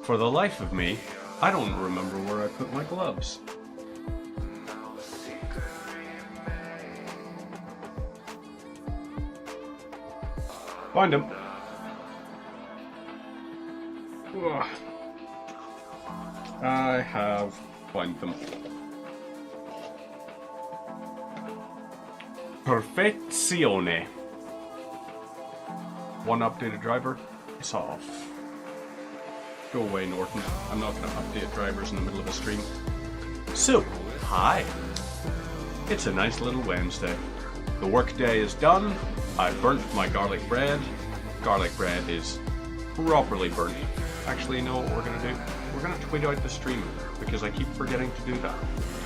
For the life of me, I don't remember where I put my gloves. Find them. Ugh. I have found them. Perfezione. One updated driver is off. Go away, Norton. I'm not going to update drivers in the middle of a stream. So, hi. It's a nice little Wednesday. The workday is done. I burnt my garlic bread. Garlic bread is properly burnt. Actually, you know what we're going to do? We're going to tweet out the stream because I keep forgetting to do that.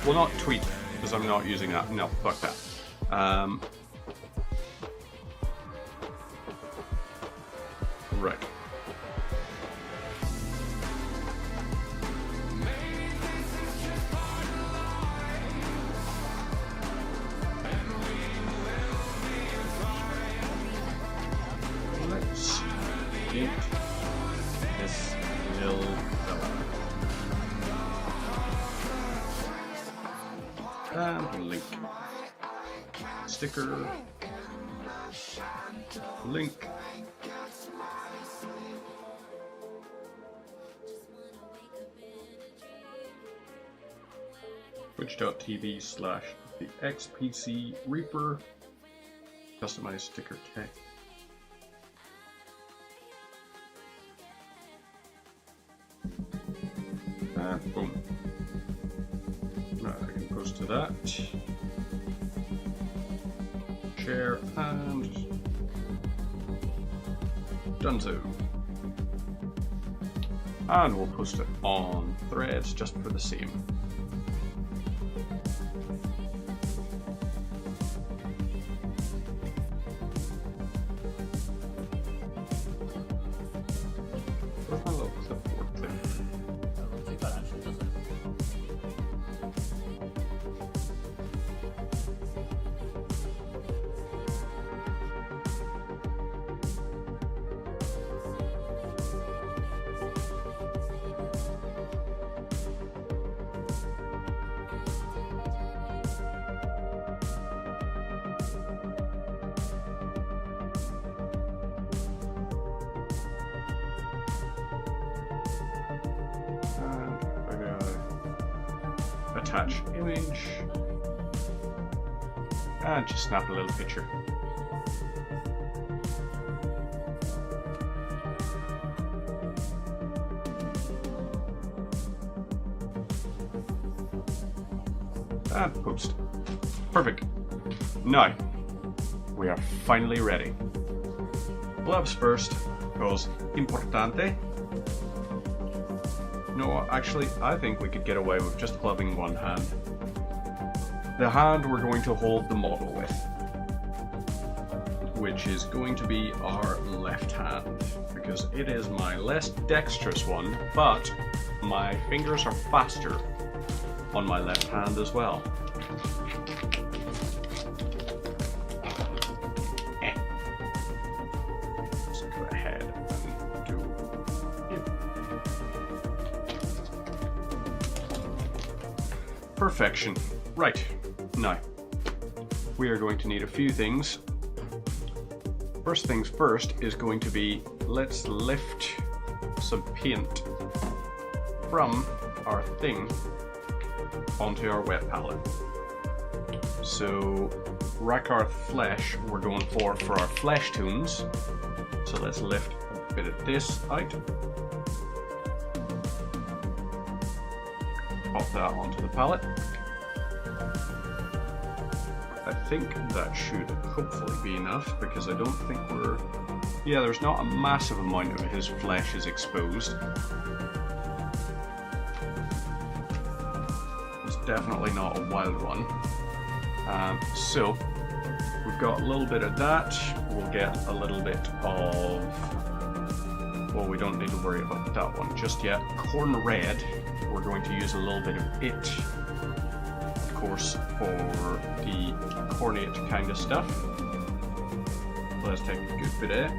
Well, not tweet because I'm not using that. No, fuck that. Right. Let's get this little fella. And link. Sticker. Link. Twitch.tv/the XPC Reaper. Customize sticker text. Boom. Now I can post to that. Share and donezo. And we'll post it on Threads just for the same. Where's my little clipboard thing? Attach image and just snap a little picture. And post. Perfect. Now we are finally ready. Gloves first, because importante. No, actually, I think we could get away with just gloving one hand. The hand we're going to hold the model with, which is going to be our left hand, because it is my less dexterous one, but my fingers are faster on my left hand as well. Let's go ahead and do it. Perfection. Right, now, we are going to need a few things. First things first is going to be, let's lift some paint from our thing onto our wet palette. So, Rakarth Flesh we're going for our flesh tones. So let's lift a bit of this out. Pop that onto the palette. I think that should hopefully be enough, because I don't think we're... Yeah, there's not a massive amount of his flesh is exposed. It's definitely not a wild one. So, we've got a little bit of that. We'll get a little bit of... Well, we don't need to worry about that one just yet. Corn red, we're going to use a little bit of it, of course, for the cornate kind of stuff. Let's take a good bit of it,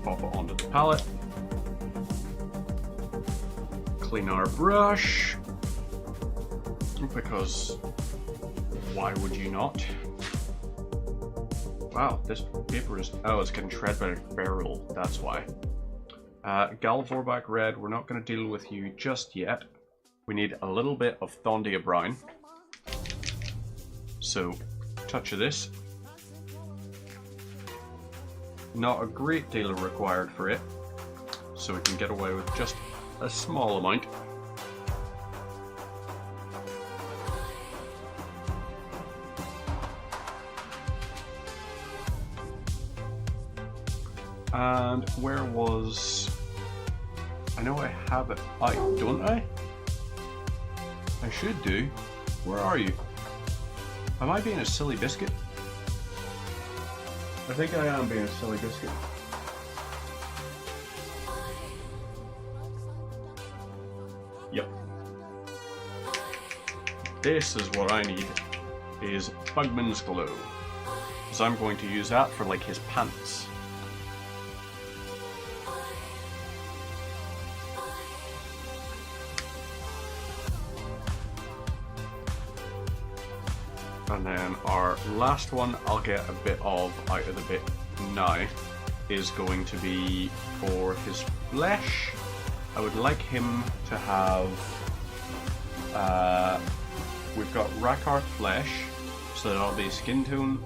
pop it onto the palette. clean our brush, because why would you not? Wow, this paper is, oh, it's getting shredded by a barrel, that's why. Galvorback Red, we're not going to deal with you just yet. We need a little bit of Thondia Brown. So, touch of this. Not a great deal required for it, so we can get away with just a small amount. And where was... I know I have it out, don't I? I should do. Where are you? Am I being a silly biscuit? I think I am being a silly biscuit. Yep. This is what I need, is Bugman's Glow. Because I'm going to use that for like his pants. And then our last one I'll get a bit of out of the bit now is going to be for his flesh. I would like him to have, we've got Rakarth Flesh, so that'll be skin tone.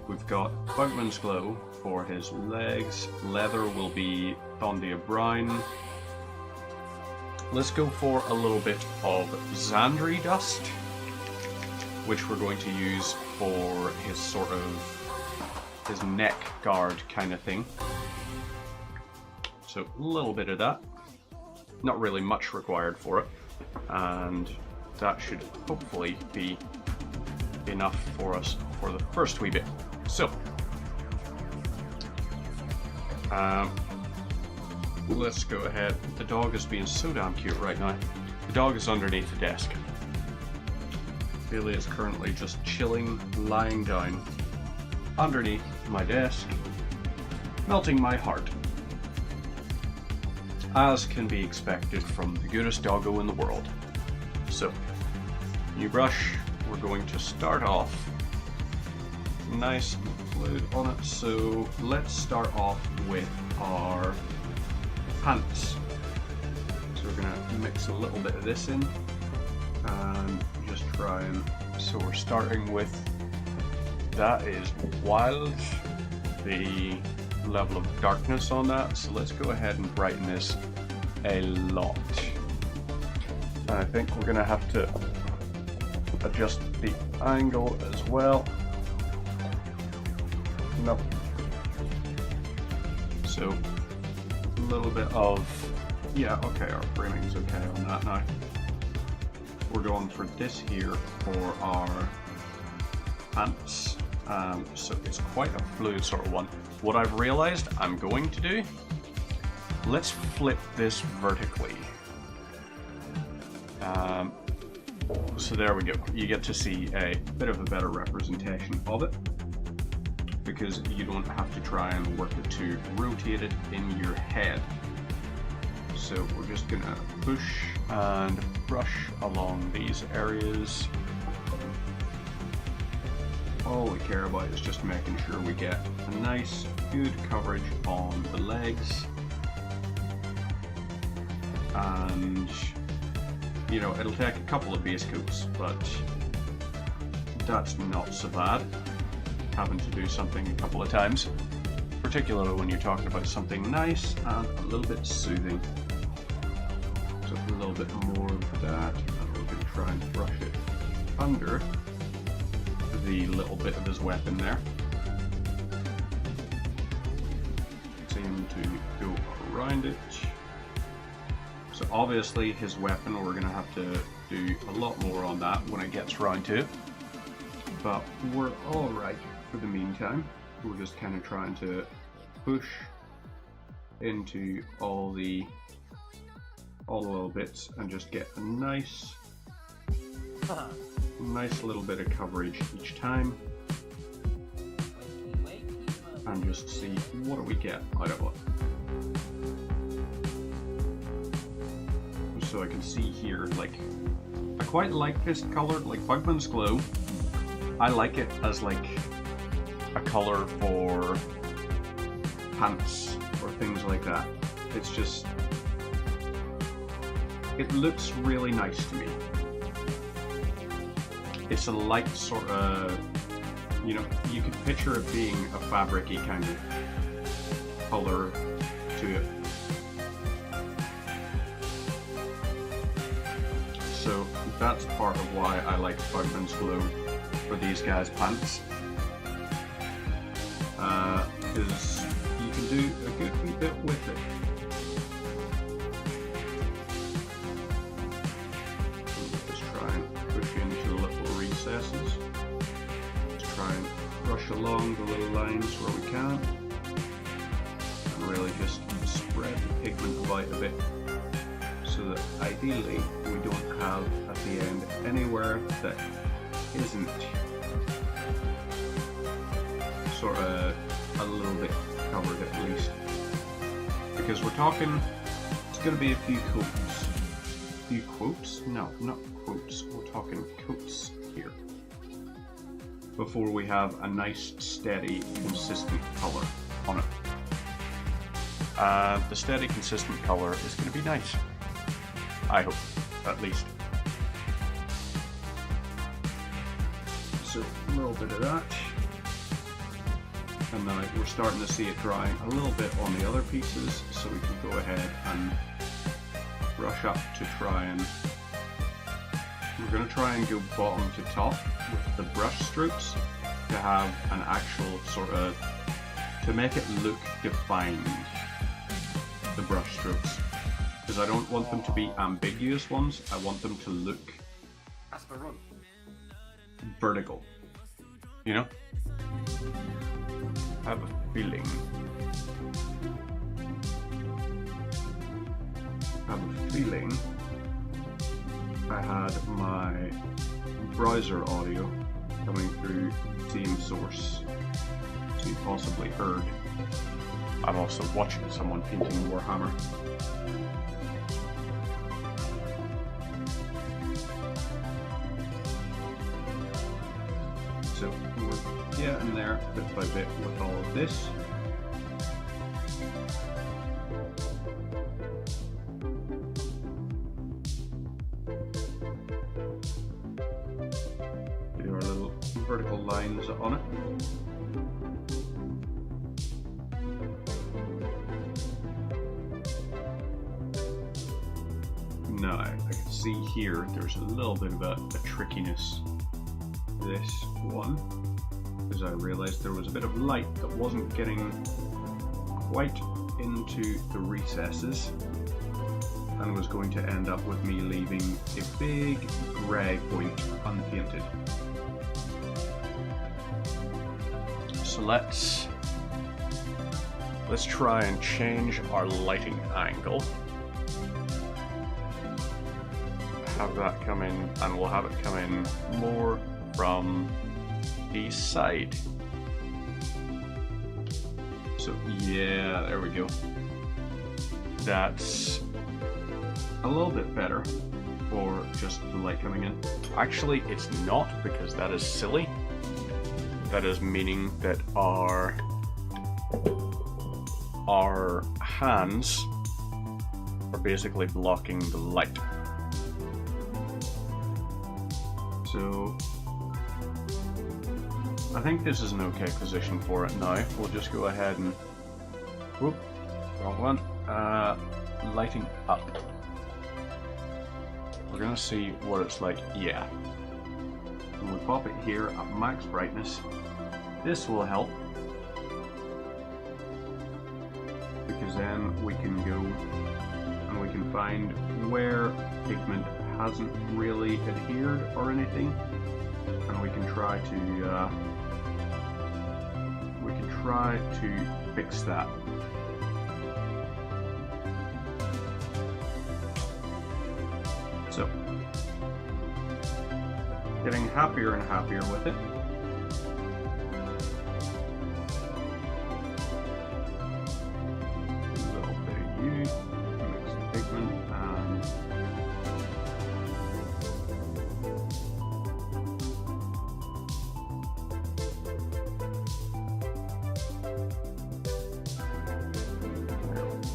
We've got Bugman's Glow for his legs. Leather will be Thondia Brown. Let's go for a little bit of Xandri Dust, which we're going to use for his sort of, his neck guard kind of thing. So a little bit of that. Not really much required for it. And that should hopefully be enough for us for the first wee bit. So, let's go ahead. The dog is being so damn cute right now. The dog is underneath the desk. Bailey is currently just chilling, lying down underneath my desk, melting my heart. As can be expected from the goodest doggo in the world. So, new brush, we're going to start off nice and fluid on it. So let's start off with our pants. So we're going to mix a little bit of this in and just try and, so we're starting with, that is wild, the level of darkness on that, so let's go ahead and brighten this a lot. And I think we're going to have to adjust the angle as well. Nope. So a little bit of, yeah, okay, our framing's okay on that now. We're going for this here for our pants. So it's quite a fluid sort of one. What I've realized I'm going to do, let's flip this vertically. So there we go. You get to see a bit of a better representation of it, because you don't have to try and work it to rotate it in your head. So we're just gonna push and brush along these areas. All we care about is just making sure we get a nice, good coverage on the legs. And, you know, it'll take a couple of base coats, but that's not so bad, having to do something a couple of times, particularly when you're talking about something nice and a little bit soothing. So a little bit more of that, and we're going to try and brush it under the little bit of his weapon there. Seem to go around it. So obviously his weapon, we're going to have to do a lot more on that when it gets round to it. But we're alright for the meantime. We're just kind of trying to push into all the little bits and just get a nice little bit of coverage each time, and just see what do we get out of it. so I can see here, like, I quite like this color, like Bugman's Glow. I like it as like a color for pants or things like that. It's just, it looks really nice to me. It's a light sort of, you know, you could picture it being a fabric-y kind of color to it. So that's part of why I like Bugman's Glow for these guys' pants. Because you can do a good wee bit with it. Just try and push into the little recesses. Just try and brush along the little lines where we can. And really just spread the pigment about a bit. So that ideally we don't have at the end anywhere that isn't sort of a little bit covered at least. Because we're talking, it's going to be a few coats. Few quotes? No, not quotes. We're talking coats here. Before we have a nice, steady, consistent color on it. The steady, consistent color is going to be nice. I hope, at least. So, a little bit of that. And now we're starting to see it drying a little bit on the other pieces, so we can go ahead and brush up to try and... We're going to try and go bottom to top with the brush strokes to have an actual sort of... to make it look defined, the brush strokes. Because I don't want them to be ambiguous ones, I want them to look vertical, you know? I have a feeling. I had my browser audio coming through the same source, so you possibly heard. I'm also watching someone painting Warhammer. So we're getting there bit by bit with all of this. Do our little vertical lines on it. Now, I can see here there's a little bit of a trickiness. This one, because I realized there was a bit of light that wasn't getting quite into the recesses and was going to end up with me leaving a big grey point unpainted. So let's try and change our lighting angle. Have that come in, and we'll have it come in more from the side. So yeah, there we go. That's a little bit better for just the light coming in. Actually, it's not, because that is silly. That is meaning that our hands are basically blocking the light. So I think this is an okay position for it now. We'll just go ahead and, whoop, wrong one, lighting up. We're gonna see what it's like, yeah. When we pop it here at max brightness, this will help, because then we can go and we can find where pigment hasn't really adhered or anything, and we can try to fix that. So, getting happier and happier with it. A little bit of hue, mix pigment, and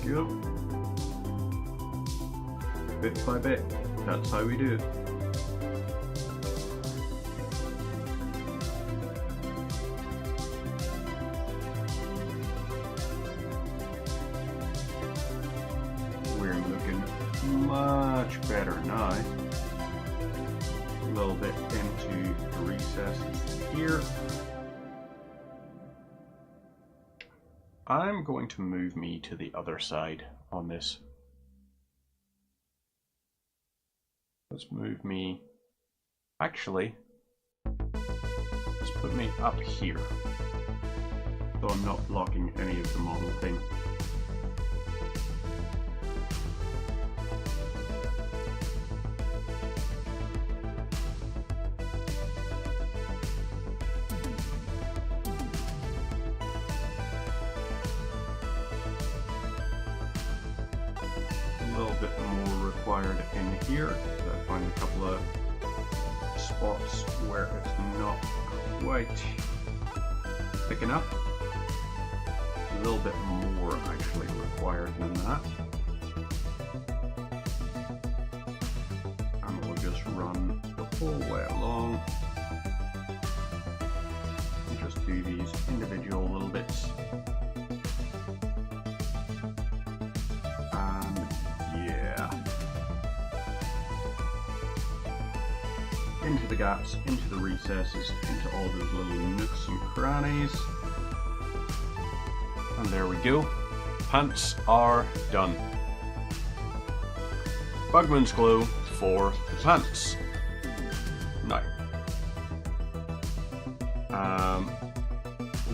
go. Bit by bit. That's how we do it. We're looking much better now. A little bit into the recesses here. I'm going to move me to the other side on this. Let's move me, actually, let's put me up here, so I'm not blocking any of the model thing. A little bit more required in here. I find a couple of spots where it's not quite thick enough. A little bit more actually required than that. And we'll just run the whole way along. And just do these individual little bits. Into the gaps, into the recesses, into all those little nooks and crannies. And there we go. Pants are done. Bugman's Glue for the pants. Now,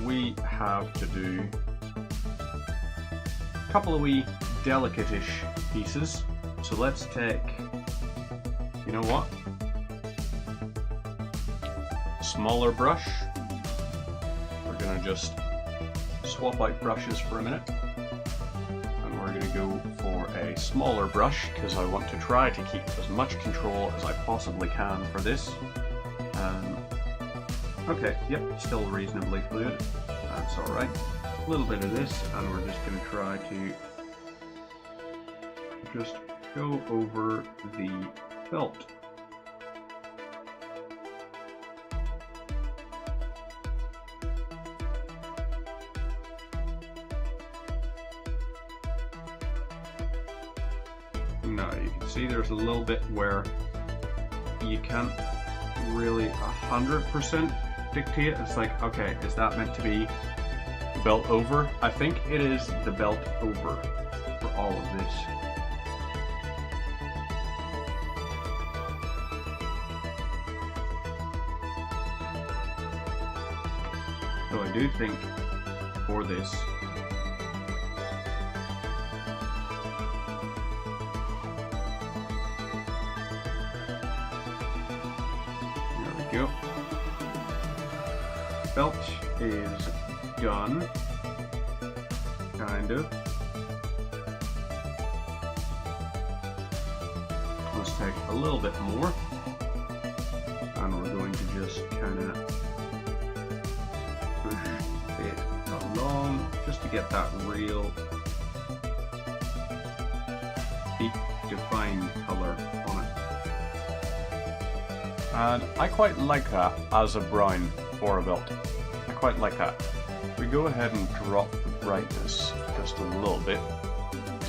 we have to do a couple of wee delicate-ish pieces. So let's take, you know what? Smaller brush. We're gonna just swap out brushes for a minute, and we're gonna go for a smaller brush because I want to try to keep as much control as I possibly can for this. Okay, yep, still reasonably fluid. That's all right. A little bit of this, and we're just gonna try to just go over the belt. Now you can see there's a little bit where you can't really 100% dictate. It's like, okay, is that meant to be the belt over? I think it is the belt over for all of this. So I do think for this, go. Belt is done, kind of. Let's take a little bit more, and we're going to just kind of push it along just to get that real deep defined color on it. And I quite like that as a brown for a belt. I quite like that. We go ahead and drop the brightness just a little bit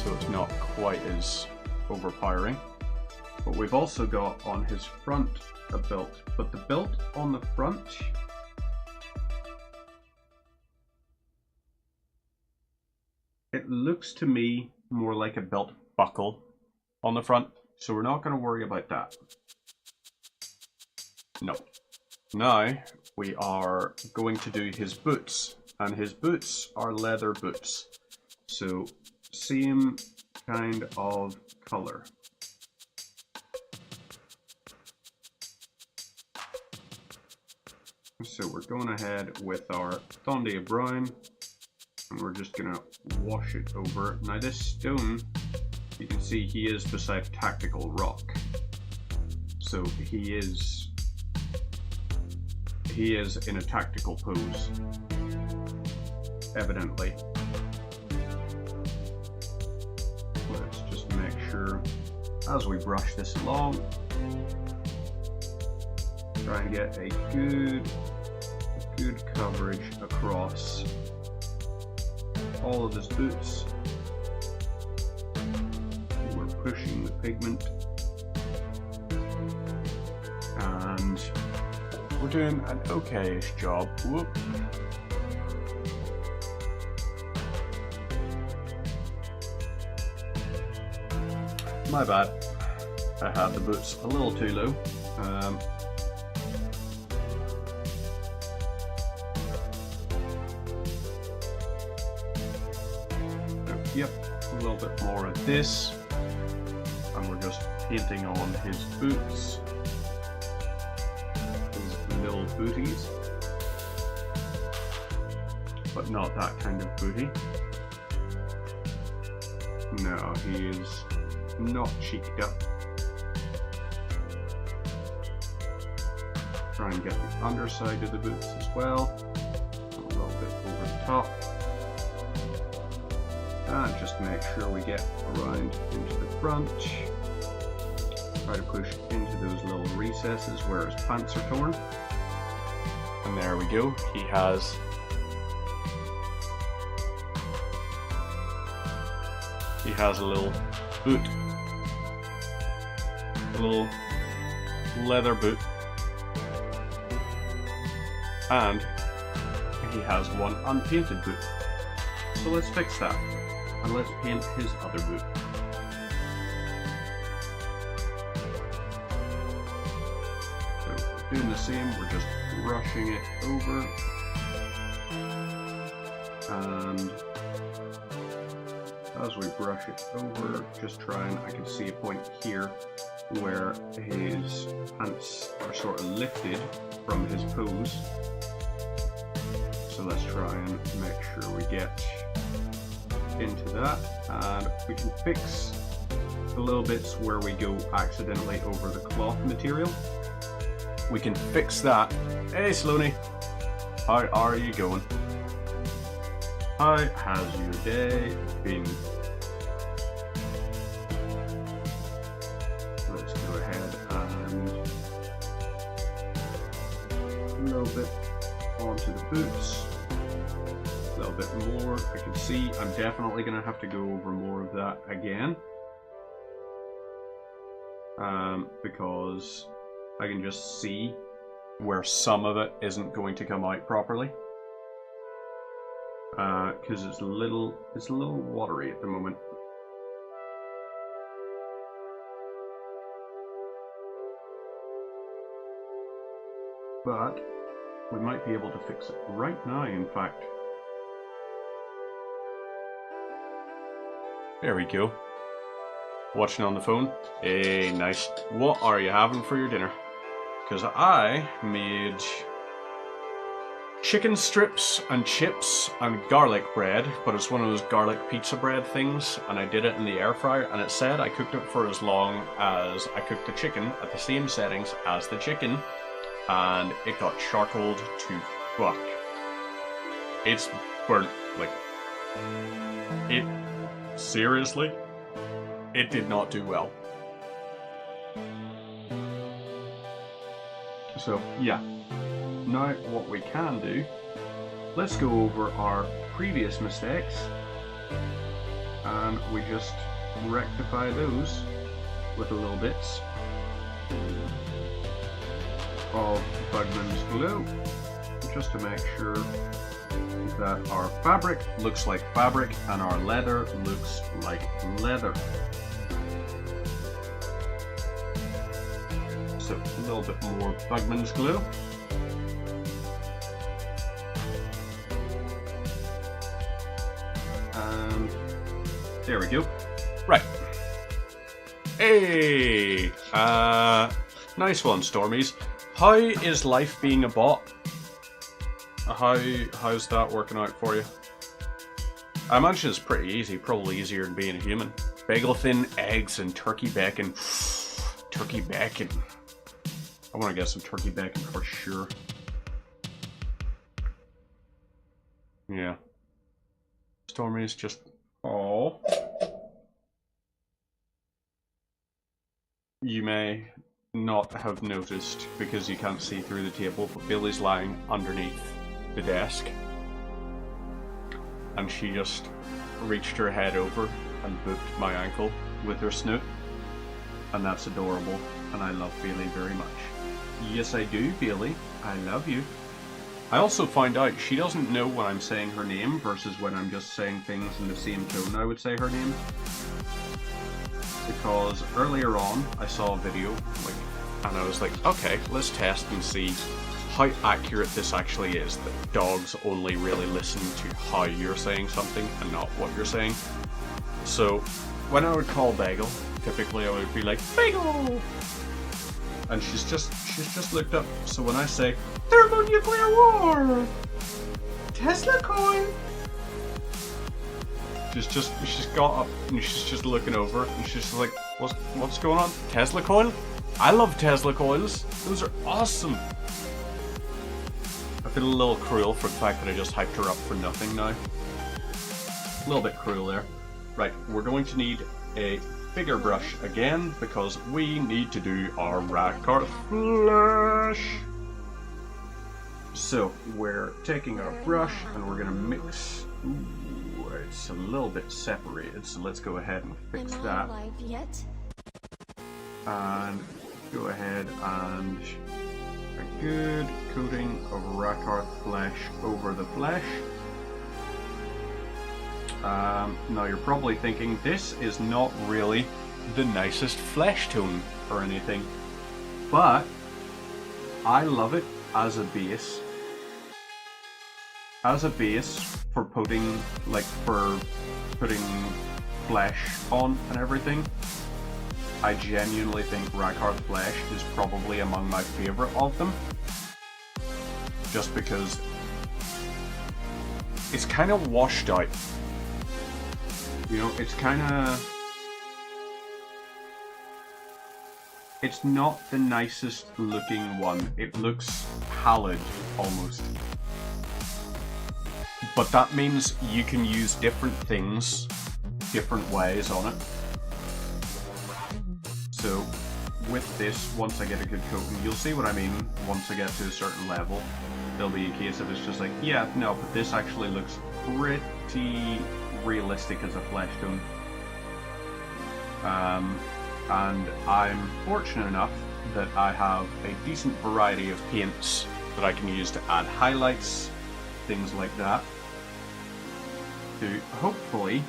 so it's not quite as overpowering. But we've also got on his front a belt. But the belt on the front, it looks to me more like a belt buckle on the front. So we're not going to worry about that. No. Now we are going to do his boots, and his boots are leather boots. So same kind of color. So we're going ahead with our Thondia Brown, and we're just gonna wash it over. Now this stone, you can see he is beside Tactical Rock. So he is in a tactical pose, evidently. sure as we brush this along, try and get a good coverage across all of his boots. We're pushing the pigment and we're doing an okay-ish job. Whoop. My bad. I had the boots a little too low. Yep, a little bit more of this. And we're just painting on his boots. His little booties. But not that kind of booty. No, he is not cheeked up. Try and get the underside of the boots as well. A little bit over the top. And just make sure we get around into the front. Try to push into those little recesses where his pants are torn. And there we go. He has a little boot. A little leather boot. And he has one unpainted boot. So let's fix that. And let's paint his other boot. So doing the same, we're just brushing it over. And as we brush it over, just try and, I can see a point here where his pants are sort of lifted from his pose. So let's try and make sure we get into that, and we can fix the little bits where we go accidentally over the cloth material. We can fix that. Hey Sloaney, how are you going? How has your day been? Let's go ahead and a little bit onto the boots. A little bit more. I can see I'm definitely going to have to go over more of that again, because I can just see where some of it isn't going to come out properly, because it's a little watery at the moment. But we might be able to fix it right now, in fact. There we go. Watching on the phone. Hey, nice. What are you having for your dinner? Because I made chicken strips and chips and garlic bread, but it's one of those garlic pizza bread things, and I did it in the air fryer, and it said I cooked it for as long as I cooked the chicken at the same settings as the chicken, and it got charcoaled to fuck. It's burnt, like, it, seriously, it did not do well. So, yeah. Now, what we can do, let's go over our previous mistakes, and we just rectify those with a little bits of Bugman's glue, just to make sure that our fabric looks like fabric and our leather looks like leather. So a little bit more Bugman's glue. And there we go. Right. Hey! Nice one, Stormies. How is life being a bot? How's that working out for you? I imagine it's pretty easy, probably easier than being a human. Bagel thin eggs and turkey bacon. Turkey bacon. I want to get some turkey bacon for sure. Yeah. Stormy's just... Oh. you may not have noticed because you can't see through the table, but Billy's lying underneath the desk. And she just reached her head over and booped my ankle with her snoot. And that's adorable, and I love Bailey very much. Yes, I do, Bailey. I love you. I also find out she doesn't know when I'm saying her name versus when I'm just saying things in the same tone I would say her name. Because earlier on, I saw a video, and I was like, okay, let's test and see how accurate this actually is, that dogs only really listen to how you're saying something and not what you're saying. So, when I would call Bagel, typically I would be like, Bagel! And she's just looked up. So when I say, thermonuclear war! Tesla coil! She's got up and she's just looking over and she's just like, what's going on? Tesla coil? I love Tesla coils. Those are awesome. I feel a little cruel for the fact that I just hyped her up for nothing now. A little bit cruel there. Right, we're going to need a bigger brush again because we need to do our Rakarth Flash. So we're taking our brush and we're gonna mix. Ooh, it's a little bit separated, so let's go ahead and fix that. Alive yet? And go ahead and a good coating of Rakarth Flesh over the flesh. Now you're probably thinking this is not really the nicest flesh tone or anything, but I love it as a base. As a base for putting flesh on and everything. I genuinely think Rakarth Flesh is probably among my favorite of them, just because it's kind of washed out. You know, it's not the nicest looking one. It looks pallid almost. But that means you can use different things, different ways on it. So with this, once I get a good coating, you'll see what I mean. Once I get to a certain level, there'll be a case of it's just like, yeah, no, but this actually looks pretty realistic as a flesh tone. And I'm fortunate enough that I have a decent variety of paints that I can use to add highlights, things like that, to hopefully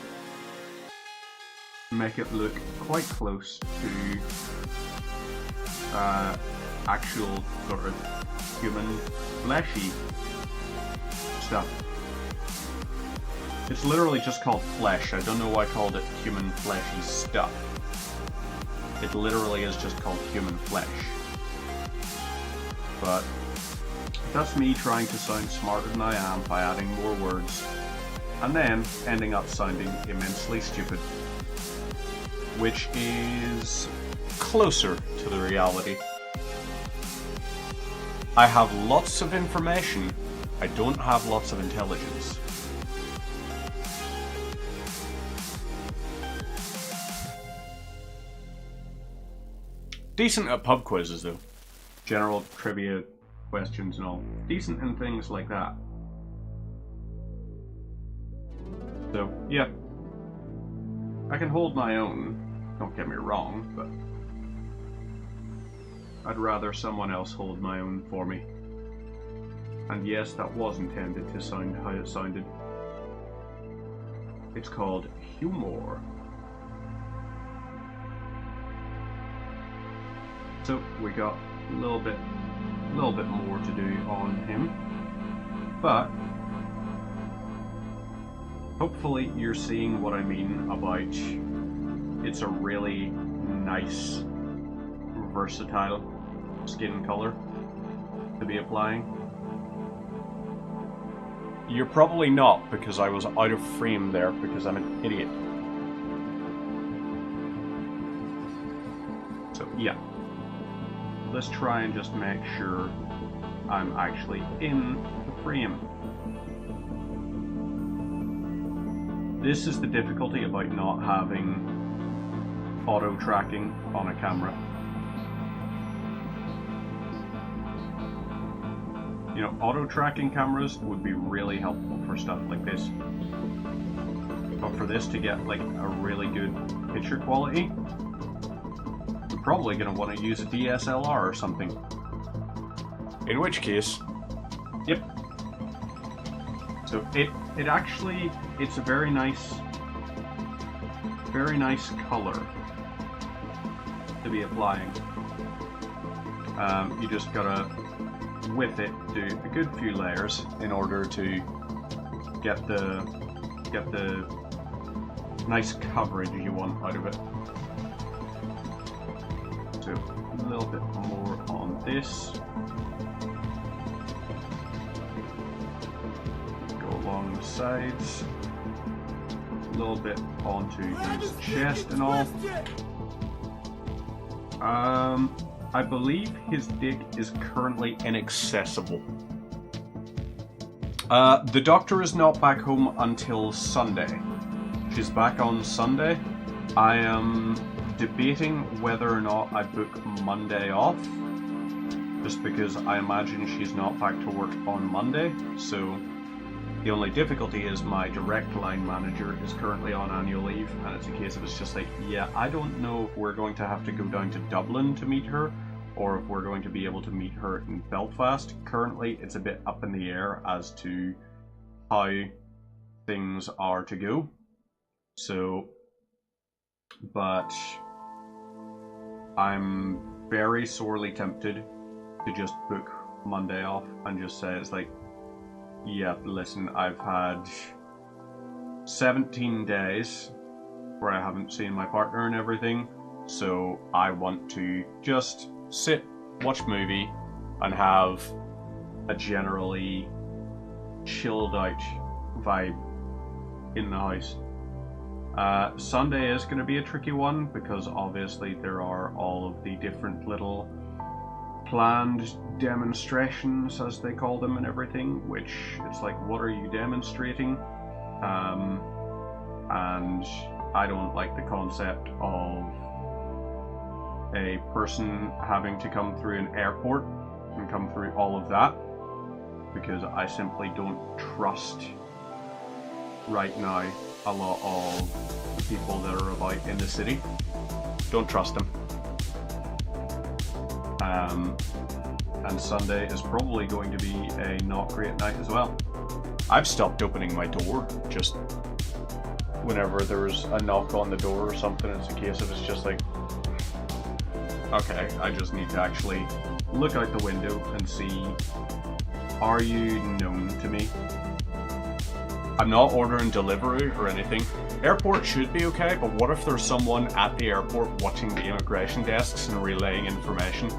make it look quite close to actual sort of human fleshy stuff. It's literally just called flesh. I don't know why I called it human fleshy stuff. It literally is just called human flesh. But that's me trying to sound smarter than I am by adding more words, and then ending up sounding immensely stupid. Which is closer to the reality. I have lots of information, I don't have lots of intelligence. Decent at pub quizzes though. General trivia questions and all. Decent in things like that. So, yeah. I can hold my own, don't get me wrong, but I'd rather someone else hold my own for me. And yes, that was intended to sound how it sounded. It's called humor. So we got a little bit more to do on him, but hopefully you're seeing what I mean about it's a really nice, versatile skin color to be applying. You're probably not, because I was out of frame there because I'm an idiot. So yeah. Let's try and just make sure I'm actually in the frame. This is the difficulty about not having auto tracking on a camera. You know, auto tracking cameras would be really helpful for stuff like this. But for this to get like a really good picture quality, you're probably going to want to use a DSLR or something. In which case, yep. So it actually, it's a very nice color to be applying. You just gotta, with it, do a good few layers in order to get the nice coverage you want out of it. So a little bit more on this. Go along the sides. A little bit onto his chest and all. I believe his dick is currently inaccessible. The doctor is not back home until Sunday. She's back on Sunday. I am debating whether or not I book Monday off, just because I imagine she's not back to work on Monday. So the only difficulty is my direct line manager is currently on annual leave, and it's a case of it's just like, yeah, I don't know if we're going to have to go down to Dublin to meet her, or if we're going to be able to meet her in Belfast. Currently, it's a bit up in the air as to how things are to go. So, but I'm very sorely tempted to just book Monday off and just say it's like, yeah, listen, I've had 17 days where I haven't seen my partner and everything, so I want to just sit, watch movie, and have a generally chilled out vibe in the house. Sunday is going to be a tricky one because obviously there are all of the different little planned demonstrations, as they call them, and everything, which it's like, what are you demonstrating? And I don't like the concept of a person having to come through an airport and come through all of that, because I simply don't trust right now a lot of people that are about in the city. Don't trust them. And Sunday is probably going to be a not great night as well. I've stopped opening my door just whenever there's a knock on the door or something. It's a case of it's just like, okay, I just need to actually look out the window and see, are you known to me? I'm not ordering delivery or anything. Airport should be okay, but what if there's someone at the airport watching the immigration desks and relaying information?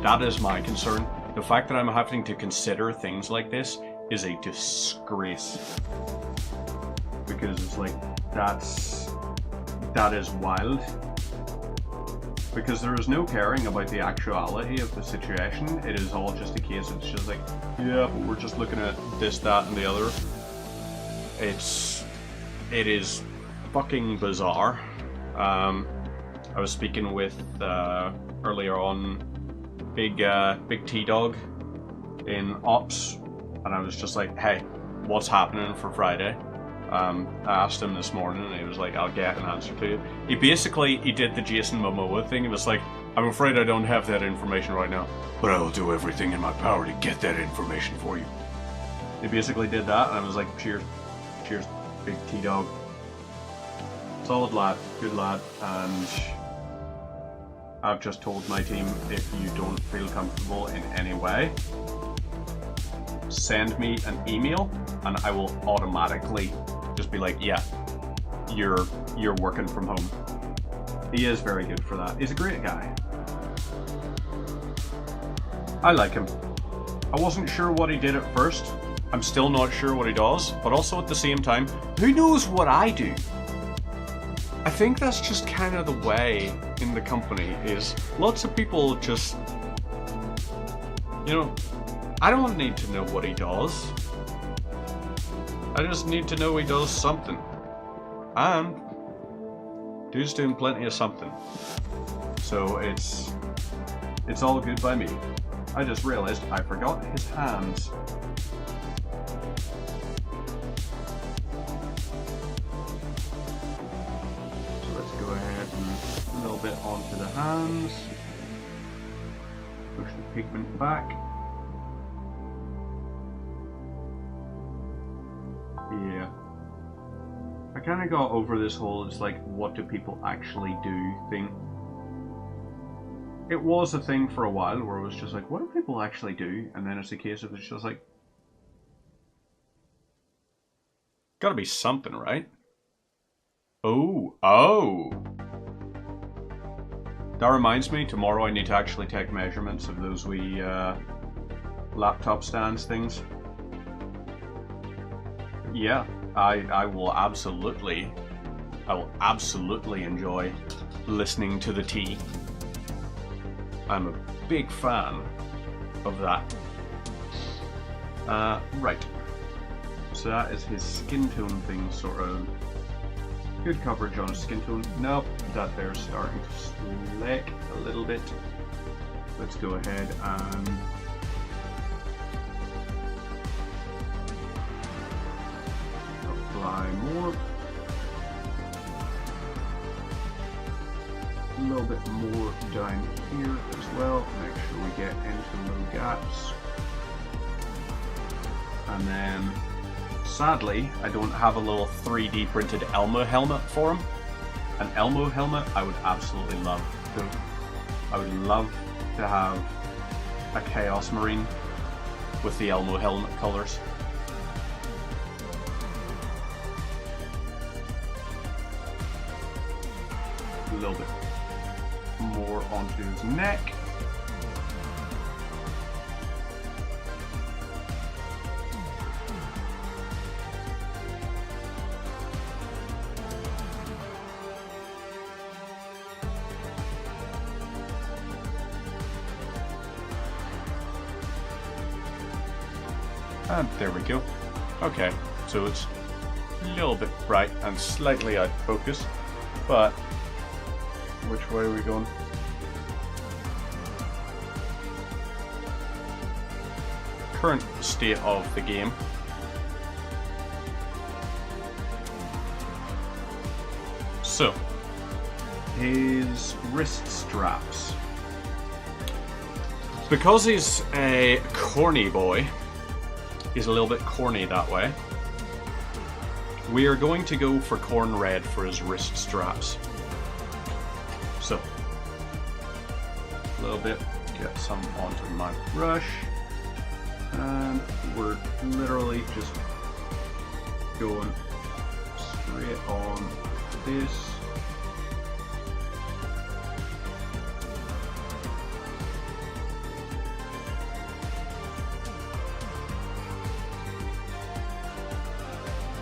That is my concern. The fact that I'm having to consider things like this is a disgrace. Because it's like, that is wild. Because there is no caring about the actuality of the situation. It is all just a case of, it's just like, yeah, but we're just looking at this, that, and the other. It is fucking bizarre. I was speaking with, earlier on, big T-Dog in Ops, and I was just like, hey, what's happening for Friday? I asked him this morning, and he was like, I'll get an answer to you. He did the Jason Momoa thing, and was like, I'm afraid I don't have that information right now, but I will do everything in my power to get that information for you. He basically did that, and I was like, cheers, big T-Dog. Solid lad, good lad, and I've just told my team, if you don't feel comfortable in any way, send me an email, and I will automatically just be like, yeah, you're working from home. He is very good for that. He's a great guy. I like him. I wasn't sure what he did at first. I'm still not sure what he does, but also at the same time, who knows what I do? I think that's just kind of the way in the company is lots of people just, you know, I don't need to know what he does. I just need to know he does something. And dude's doing plenty of something. So it's all good by me. I just realized I forgot his hands. So let's go ahead and a little bit onto the hands. Push the pigment back. Yeah. I kind of got over this whole, it's like, what do people actually do thing. It was a thing for a while where it was just like, what do people actually do? And then it's a case of it's just like, gotta be something, right? Oh. That reminds me, tomorrow I need to actually take measurements of those wee laptop stands things. Yeah, I will absolutely enjoy listening to the tea. I'm a big fan of that. Right. So that is his skin tone thing, sort of. Good coverage on his skin tone. Nope, that there's starting to slack a little bit. Let's go ahead and apply more. A little bit more down here as well. Make sure we get into little gaps. And then, sadly, I don't have a little 3D printed Elmo helmet for him. An Elmo helmet I would absolutely love. So I would love to have a Chaos Marine with the Elmo helmet colors. A little bit more onto his neck. And there we go. Okay, so it's a little bit bright and slightly out of focus, but which way are we going? Current state of the game. So, his wrist straps. Because he's a corny boy, he's a little bit corny that way, we are going to go for corn red for his wrist straps. So, a little bit, get some onto my brush, and we're literally just going straight on this.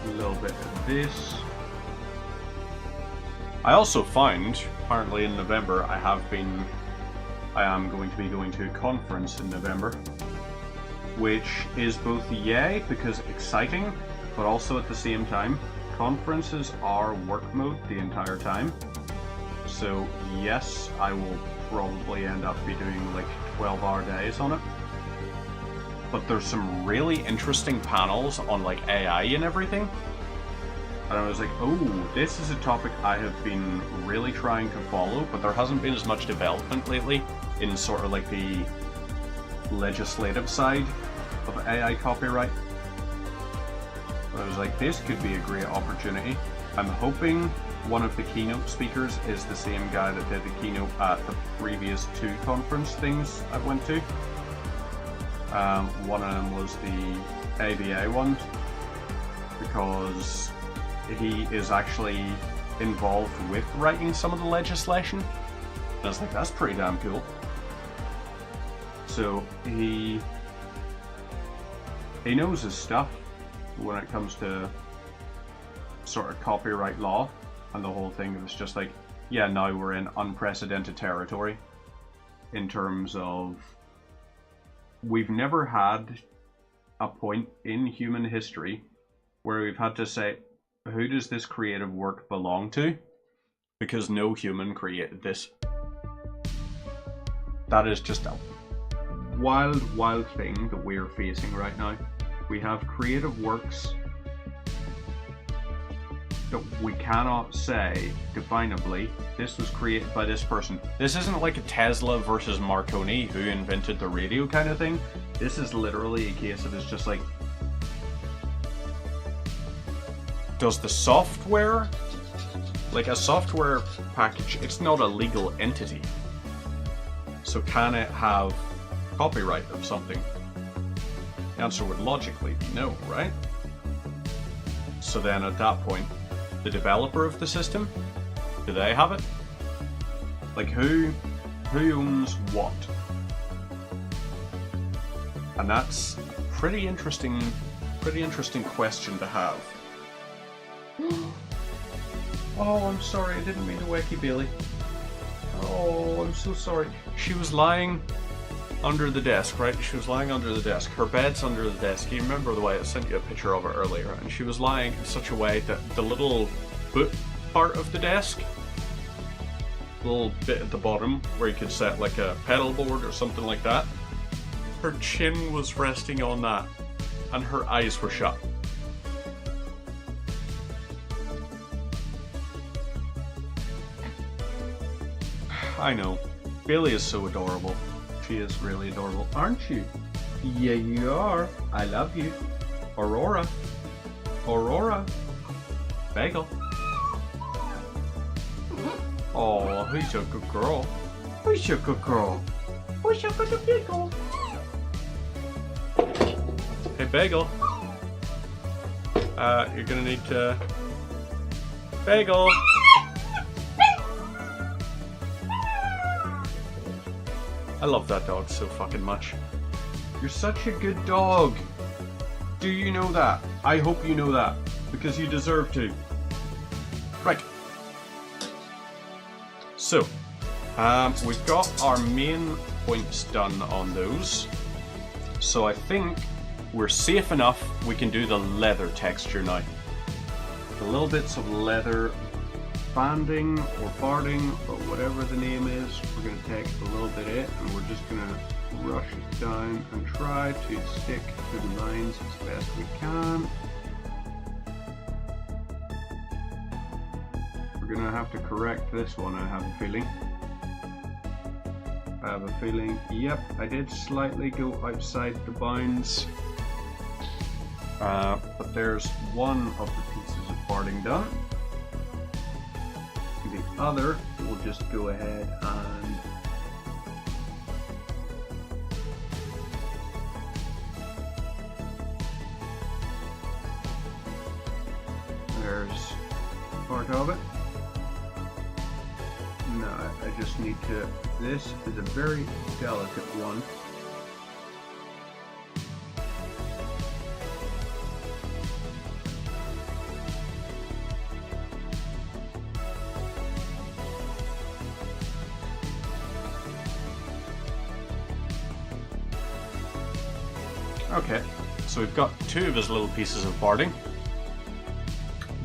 A little bit of this. I also find, apparently in November, I am going to be going to a conference in November, which is both yay because exciting, but also at the same time, conferences are work mode the entire time. So yes, I will probably end up be doing like 12-hour days on it. But there's some really interesting panels on like AI and everything. And I was like, oh, this is a topic I have been really trying to follow, but there hasn't been as much development lately in sort of like the legislative side of AI copyright. But I was like, this could be a great opportunity. I'm hoping one of the keynote speakers is the same guy that did the keynote at the previous two conference things I went to. One of them was the ABA one, because he is actually involved with writing some of the legislation. And I was like, that's pretty damn cool. So he knows his stuff when it comes to sort of copyright law and the whole thing. It was just like, yeah, now we're in unprecedented territory in terms of we've never had a point in human history where we've had to say, who does this creative work belong to? Because no human created this. That is just a wild thing that we're facing right now. We have creative works that we cannot say definably this was created by this person. This isn't like a Tesla versus Marconi who invented the radio kind of thing. This is literally a case of it's just like, does the software, like a software package, it's not a legal entity. So can it have copyright of something? The answer would logically be no, right? So then at that point, the developer of the system, do they have it? Like who owns what? And that's pretty interesting question to have. Oh, I'm sorry, I didn't mean to wake you, Bailey. Oh, I'm so sorry. She was lying under the desk, right? She was lying under the desk. Her bed's under the desk. You remember the way I sent you a picture of her earlier? And she was lying in such a way that the little foot part of the desk, little bit at the bottom where you could set like a pedal board or something like that, her chin was resting on that and her eyes were shut. I know. Bailey is so adorable. She is really adorable, aren't you? Yeah, you are. I love you. Aurora. Aurora. Bagel. Oh, who's a good girl? Who's a good girl? Who's a good bagel? Hey, Bagel. You're gonna need to... Bagel! I love that dog so fucking much. You're such a good dog. Do you know that? I hope you know that, because you deserve to. Right. So, we've got our main points done on those. So I think we're safe enough. We can do the leather texture now. The little bits of leather banding or barding or whatever the name is, we're going to take a little bit of it and we're just going to brush it down and try to stick to the lines as best we can. We're going to have to correct this one, I have a feeling. Yep, I did slightly go outside the bounds. But there's one of the pieces of barding done. The other, we'll just go ahead and there's part of it. No, I just need to, this is a very delicate one. Okay, so we've got two of his little pieces of barding.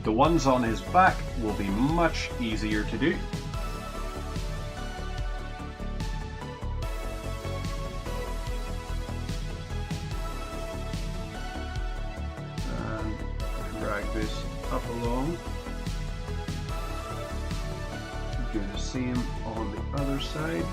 The ones on his back will be much easier to do. And drag this up along. Do the same on the other side.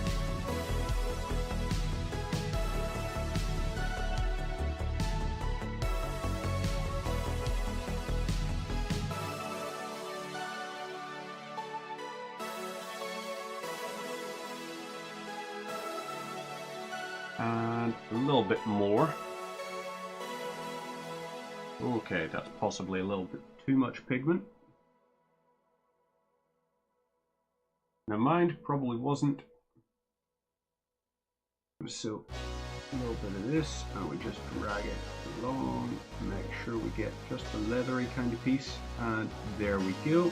And a little bit more. Okay, that's possibly a little bit too much pigment. Never mind, probably wasn't. So, a little bit of this, and we just drag it along, make sure we get just a leathery kind of piece, and there we go.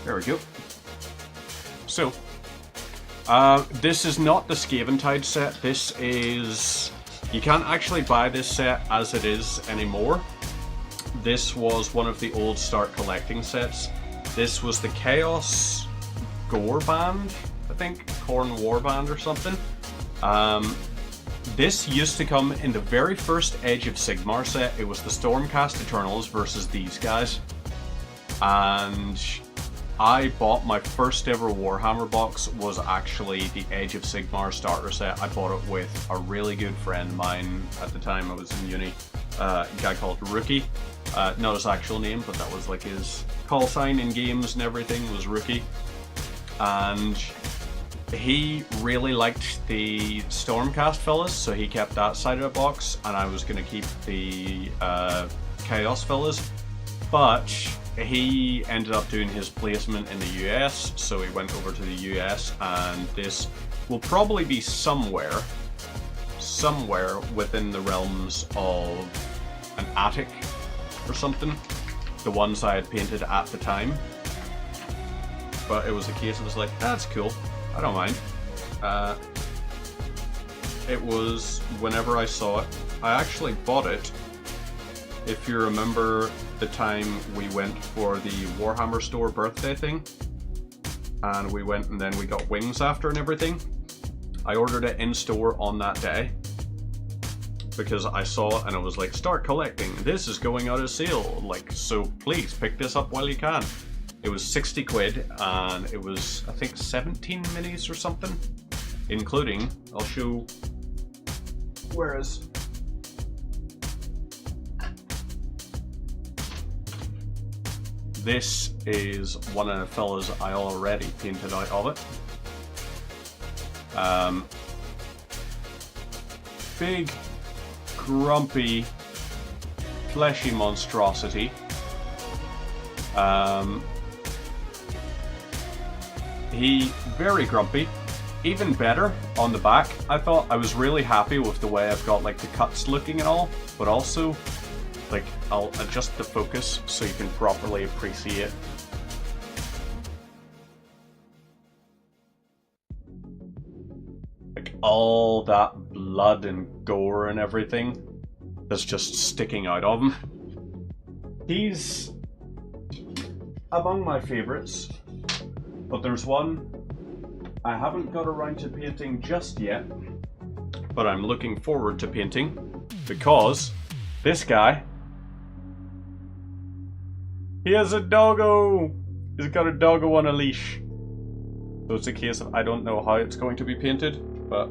There we go. So, this is not the Scaventide set. This is... You can't actually buy this set as it is anymore. This was one of the old Start Collecting sets. This was the Chaos Gorband, I think, Khorne Warband or something. This used to come in the very first Age of Sigmar set. It was the Stormcast Eternals versus these guys. And I bought my first ever Warhammer box was actually the Age of Sigmar starter set. I bought it with a really good friend of mine at the time I was in uni. A guy called Rookie. Not his actual name, but that was like his call sign in games and everything was Rookie. And he really liked the Stormcast fellas, so he kept that side of the box, and I was going to keep the Chaos fellas. But he ended up doing his placement in the US, so he went over to the US, and this will probably be somewhere within the realms of an attic or something. The ones I had painted at the time. But it was a case, I was like, that's cool. I don't mind. It was whenever I saw it. I actually bought it. If you remember the time we went for the Warhammer store birthday thing, and we went and then we got wings after and everything. I ordered it in store on that day because I saw it and I was like, start collecting. This is going out of sale. Like, so please pick this up while you can. It was 60 quid, and it was, I think, 17 minis or something, including, I'll show, where is, this is one of the fellas I already painted out of it. Big, grumpy, fleshy monstrosity. He very grumpy. Even better on the back. I thought I was really happy with the way I've got like the cuts looking and all, but also like I'll adjust the focus so you can properly appreciate. Like all that blood and gore and everything that's just sticking out of him. He's among my favorites. But there's one I haven't got around to painting just yet, but I'm looking forward to painting because this guy, he has a doggo! He's got a doggo on a leash. So it's a case of I don't know how it's going to be painted, but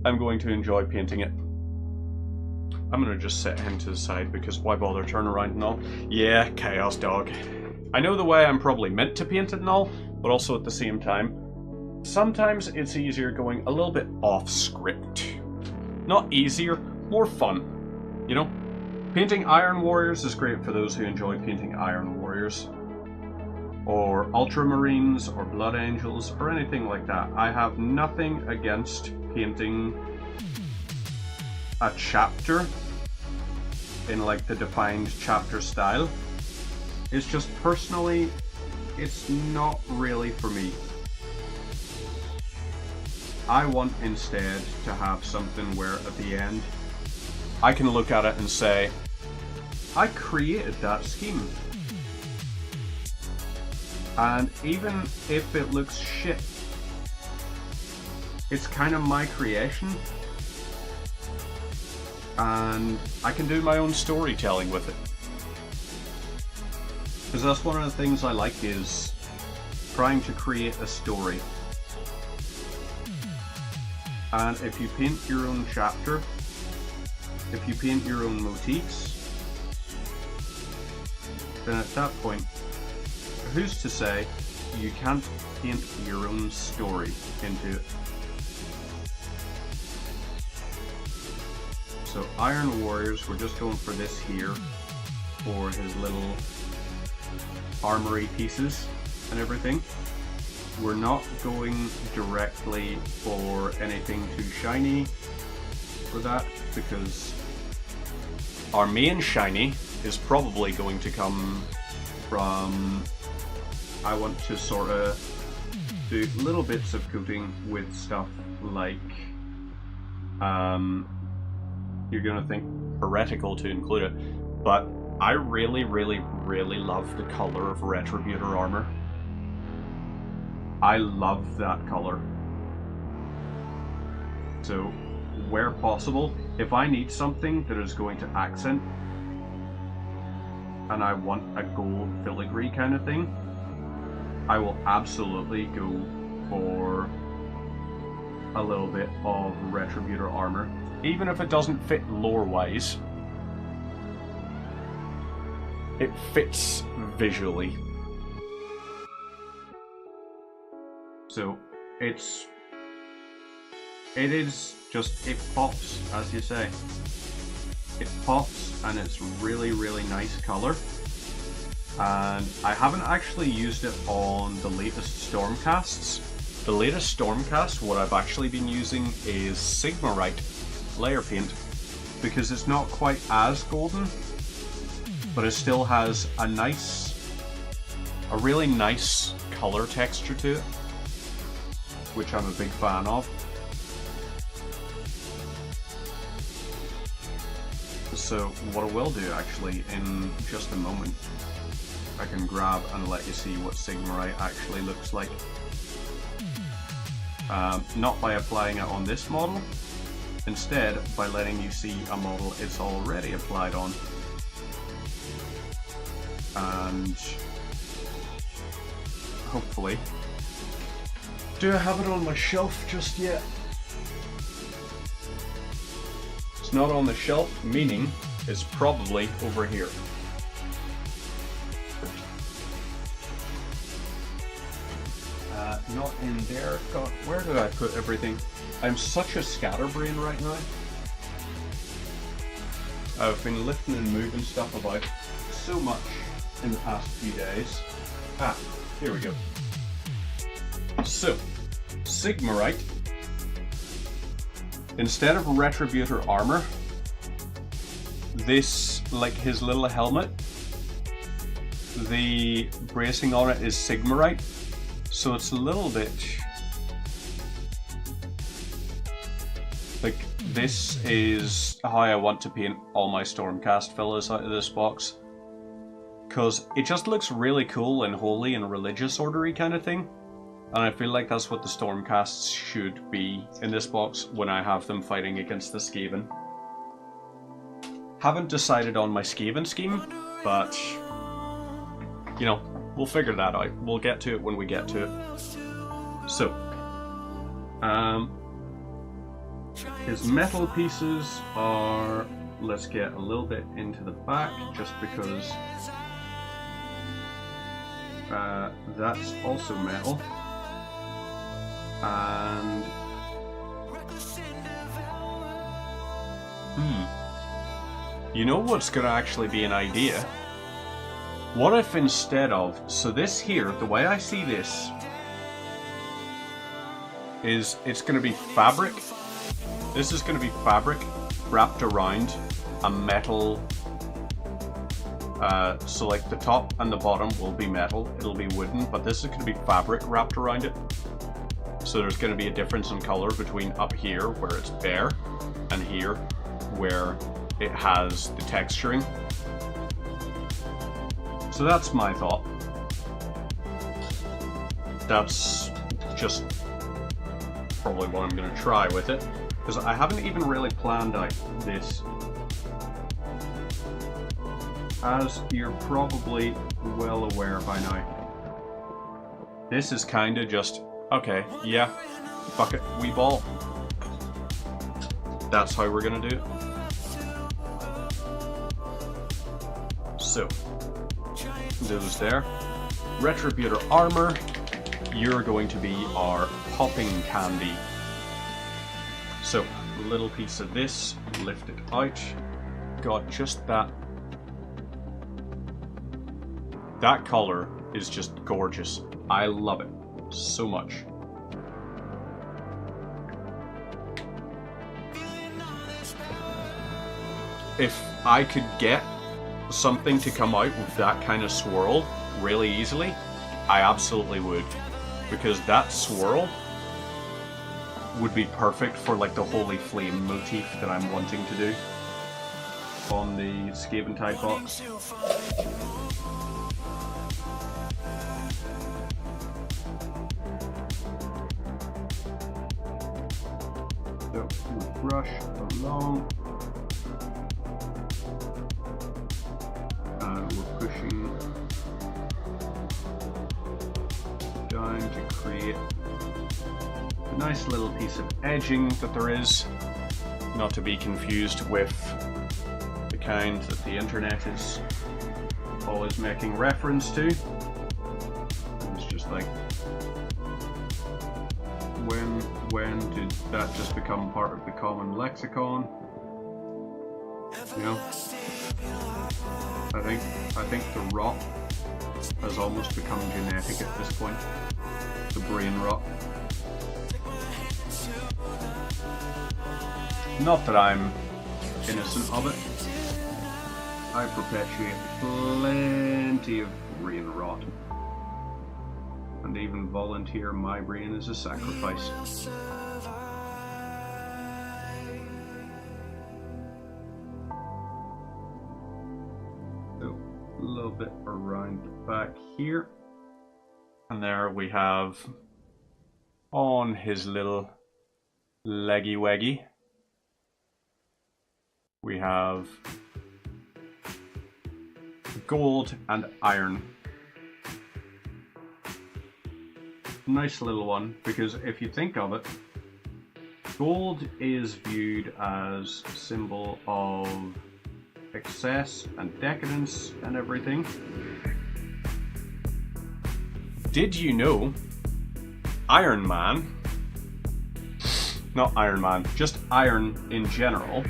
I'm going to enjoy painting it. I'm going to just set him to the side because why bother turn around and all? Yeah, Chaos Dog. I know the way I'm probably meant to paint it and all, but also at the same time, sometimes it's easier going a little bit off script. Not easier, more fun, you know? Painting Iron Warriors is great for those who enjoy painting Iron Warriors. Or Ultramarines, or Blood Angels, or anything like that. I have nothing against painting a chapter in like the defined chapter style. It's just personally, it's not really for me. I want instead to have something where at the end I can look at it and say, I created that scheme. And even if it looks shit, it's kind of my creation. And I can do my own storytelling with it. Because that's one of the things I like, is trying to create a story. And if you paint your own chapter, if you paint your own motifs, then at that point, who's to say you can't paint your own story into it? So Iron Warriors, we're just going for this here, for his little armory pieces and everything. We're not going directly for anything too shiny for that, because our main shiny is probably going to come from, I want to sort of do little bits of coating with stuff like, you're going to think heretical to include it, but I really love the color of Retributor armor. I love that color. So, where possible, if I need something that is going to accent and I want a gold filigree kind of thing, I will absolutely go for a little bit of Retributor armor. Even if it doesn't fit lore-wise, it fits visually. So it pops, as you say. It pops, and it's really, really nice color. And I haven't actually used it on the latest Stormcasts. The latest Stormcast, what I've actually been using is Sigmarite layer paint, because it's not quite as golden, but it still has a really nice color texture to it, which I'm a big fan of. So what I will do actually in just a moment, I can grab and let you see what Sigmarite actually looks like. Not by applying it on this model, instead by letting you see a model it's already applied on. And hopefully, do I have it on my shelf just yet? It's not on the shelf, meaning it's probably over here. Not in there. God, where did I put everything? I'm such a scatterbrain right now. I've been lifting and moving stuff about so much in the past few days. Here we go. So, Sigmarite, instead of Retributor armor, this, like his little helmet, the bracing on it is Sigmarite, so it's a little bit like, this is how I want to paint all my Stormcast fellas out of this box, because it just looks really cool and holy and religious ordery kind of thing, and I feel like that's what the Stormcasts should be in this box when I have them fighting against the Skaven. Haven't decided on my Skaven scheme, but you know, we'll figure that out. We'll get to it when we get to it. So, his metal pieces are, let's get a little bit into the back, just because that's also metal. And you know what's gonna actually be an idea? What if instead of, so this here, the way I see this is it's gonna be fabric. This is gonna be fabric wrapped around a metal, so like the top and the bottom will be metal, it'll be wooden, but this is gonna be fabric wrapped around it. So there's gonna be a difference in color between up here where it's bare and here where it has the texturing. So that's my thought. That's just probably what I'm going to try with it, because I haven't even really planned out this. As you're probably well aware by now, this is kind of just, okay, yeah, fuck it, we ball. That's how we're going to do it. So, those there. Retributor armor, you're going to be our popping candy. So, a little piece of this, lift it out, got just that. That color is just gorgeous. I love it so much. If I could get something to come out with that kind of swirl really easily, I absolutely would, because that swirl would be perfect for like the Holy Flame motif that I'm wanting to do on the Skaven Tide box. brush along. And we're pushing down to create a nice little piece of edging that there is, not to be confused with the kind that the internet is always making reference to. It's just like, when did that just become part of the common lexicon? You know, I think the rot has almost become genetic at this point. The brain rot. Not that I'm innocent of it. I perpetuate plenty of brain rot. And even volunteer my brain as a sacrifice. So, a little bit around the back here. And there we have on his little leggy waggy. We have gold and iron. Nice little one, because if you think of it, gold is viewed as a symbol of excess and decadence and everything. Did you know Iron Man, not Iron Man, just iron in general,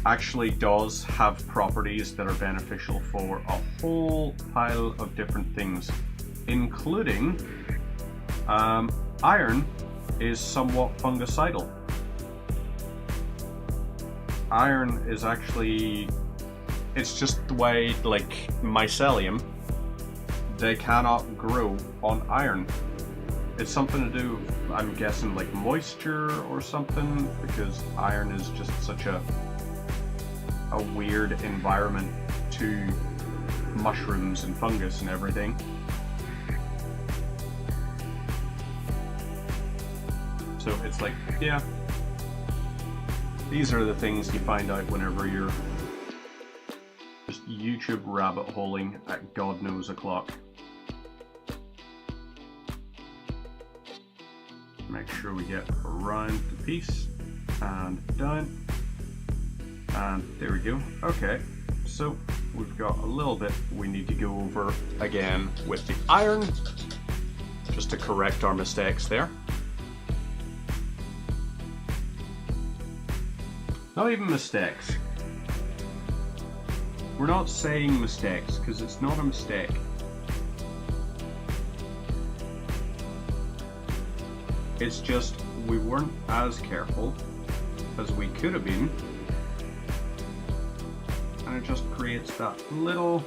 actually does have properties that are beneficial for a whole pile of different things, including iron is somewhat fungicidal. Iron is actually, it's just the way, like mycelium, they cannot grow on iron. It's something to do, I'm guessing, like moisture or something, because iron is just such a weird environment to mushrooms and fungus and everything. So it's like, yeah, these are the things you find out whenever you're just YouTube rabbit holing at God knows o'clock. Make sure we get around the piece and down. And there we go. Okay, so we've got a little bit we need to go over again with the iron, just to correct our mistakes there. Not even mistakes. We're not saying mistakes, because it's not a mistake. It's just we weren't as careful as we could have been. And it just creates that little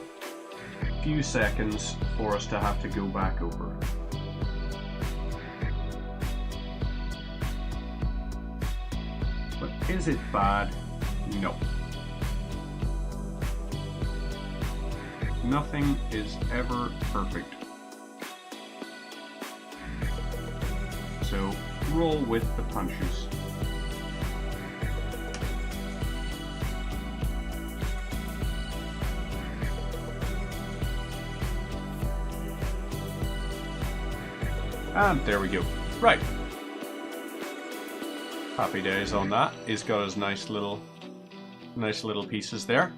few seconds for us to have to go back over. But is it bad? No. Nothing is ever perfect. So roll with the punches. And there we go. Right. Happy days on that. He's got his nice little pieces there.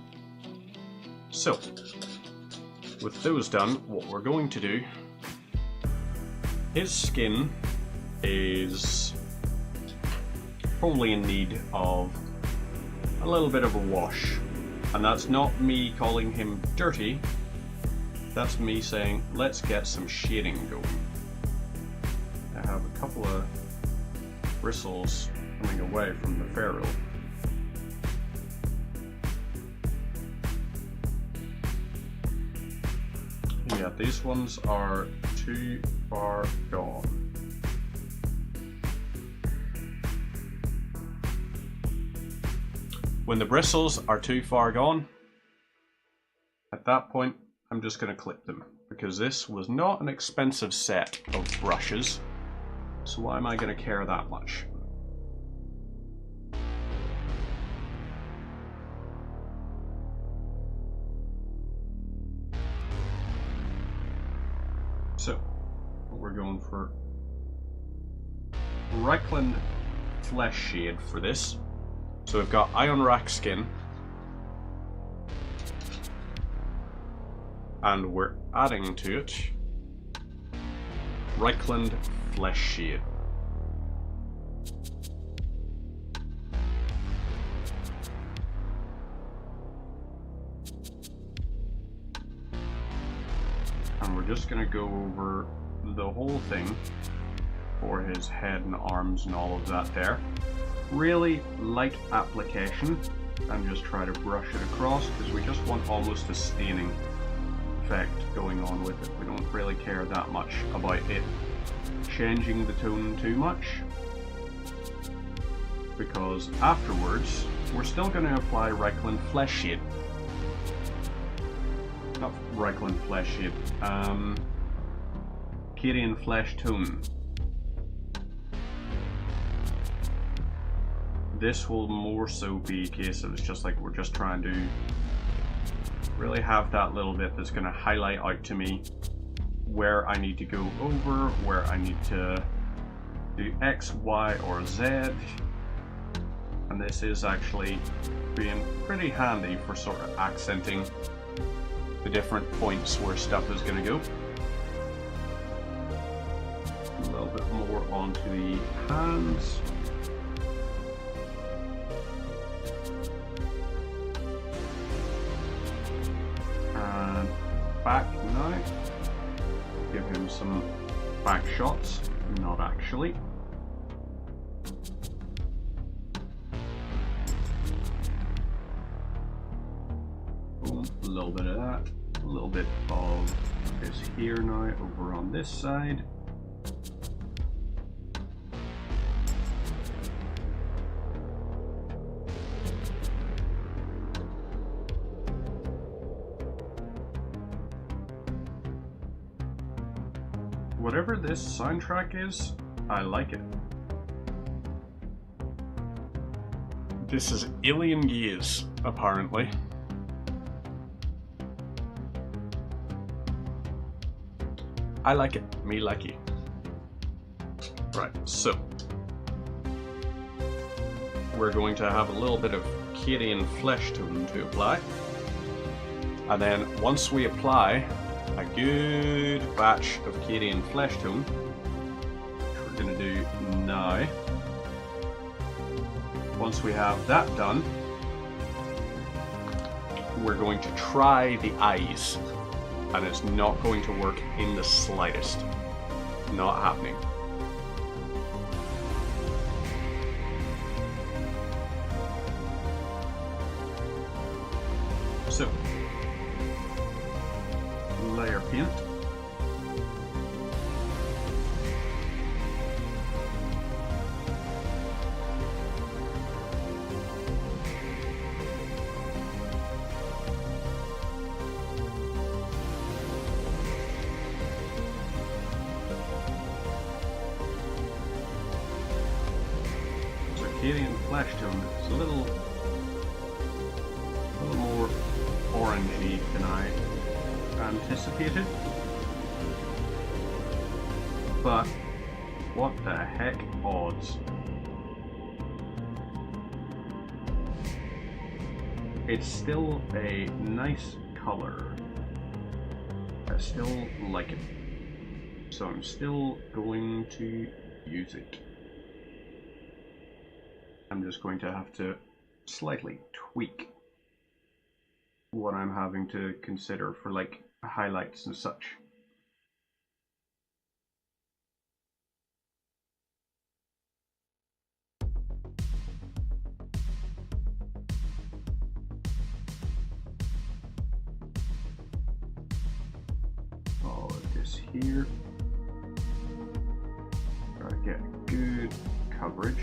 So, with those done, what we're going to do, his skin is probably in need of a little bit of a wash. And that's not me calling him dirty. That's me saying, let's get some shading going. I have a couple of bristles coming away from the ferrule. Yeah, these ones are too far gone. When the bristles are too far gone, at that point, I'm just going to clip them, because this was not an expensive set of brushes. So why am I going to care that much? So, we're going for Reikland Flesh Shade for this. So we've got Iron Rack Skin. And we're adding to it Reikland Flesh Shade. And we're just going to go over the whole thing for his head and arms and all of that there. Really light application, and just try to brush it across because we just want almost a staining effect going on with it. We don't really care that much about it changing the tone too much, because afterwards we're still going to apply Reikland Flesh Shade. Not Reikland Flesh Shade, Cadian Flesh Tone. This will more so be a case of it's just like we're just trying to really have that little bit that's going to highlight out to me where I need to go over, where I need to do X, Y, or Z. And this is actually being pretty handy for sort of accenting the different points where stuff is going to go. A little bit more onto the hands. And back now. Give him some back shots. Not actually. Boom, a little bit of that. A little bit of this here now over on this side. Whatever this soundtrack is, I like it. This is Alien Gaze, apparently. I like it. Me like it. Right, so we're going to have a little bit of Cadian Flesh Tone to apply. And then once we apply a good batch of Cadian Flesh Tone, which we're going to do now. Once we have that done, we're going to try the eyes, and it's not going to work in the slightest. Not happening. So, layer paint. Cadian Flesh Tone is a little more orangey than I anticipated, but what the heck odds. It's still a nice color. I still like it, so I'm still going to use it. I'm just going to have to slightly tweak what I'm having to consider for like highlights and such. All of this here. Try to get good coverage.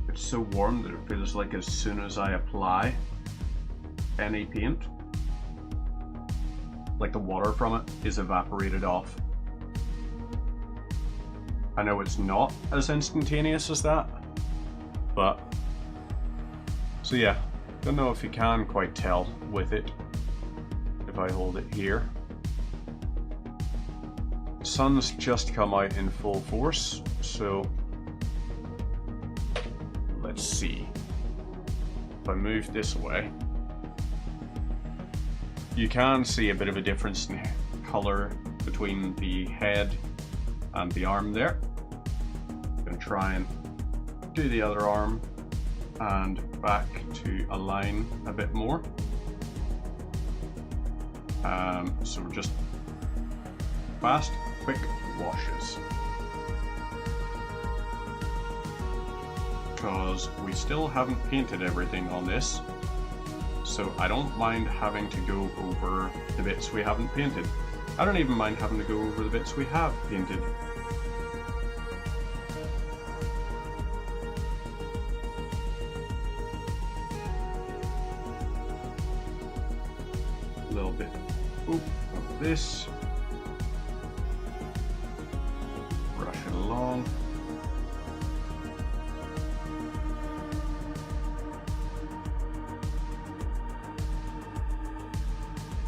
It's so warm that it feels like as soon as I apply any paint, like the water from it is evaporated off. I know it's not as instantaneous as that, but so yeah, don't know if you can quite tell with it, if I hold it here. Sun's just come out in full force, so let's see. If I move this way, you can see a bit of a difference in color between the head and the arm there. I'm going to try and do the other arm and back to align a bit more. So we're just fast, quick washes. Because we still haven't painted everything on this, so I don't mind having to go over the bits we haven't painted. I don't even mind having to go over the bits we have painted. A little bit of this. Brush it along.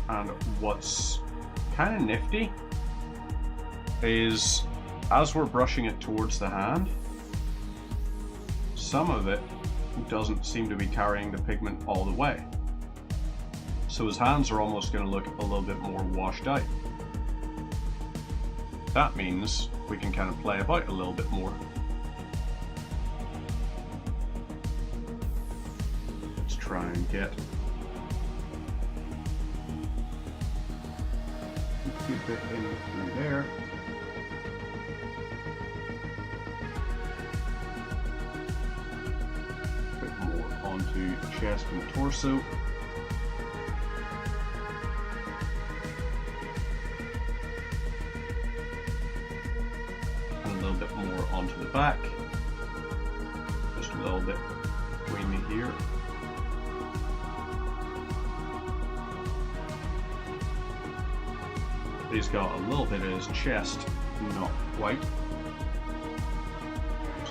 And what's kind of nifty is as we're brushing it towards the hand, some of it doesn't seem to be carrying the pigment all the way. So his hands are almost going to look a little bit more washed out. That means we can kind of play about a little bit more. Let's try and get a good bit in through there. A bit more onto chest and torso. And a little bit more onto the back. Just a little bit between me here. He's got a little bit of his chest not quite.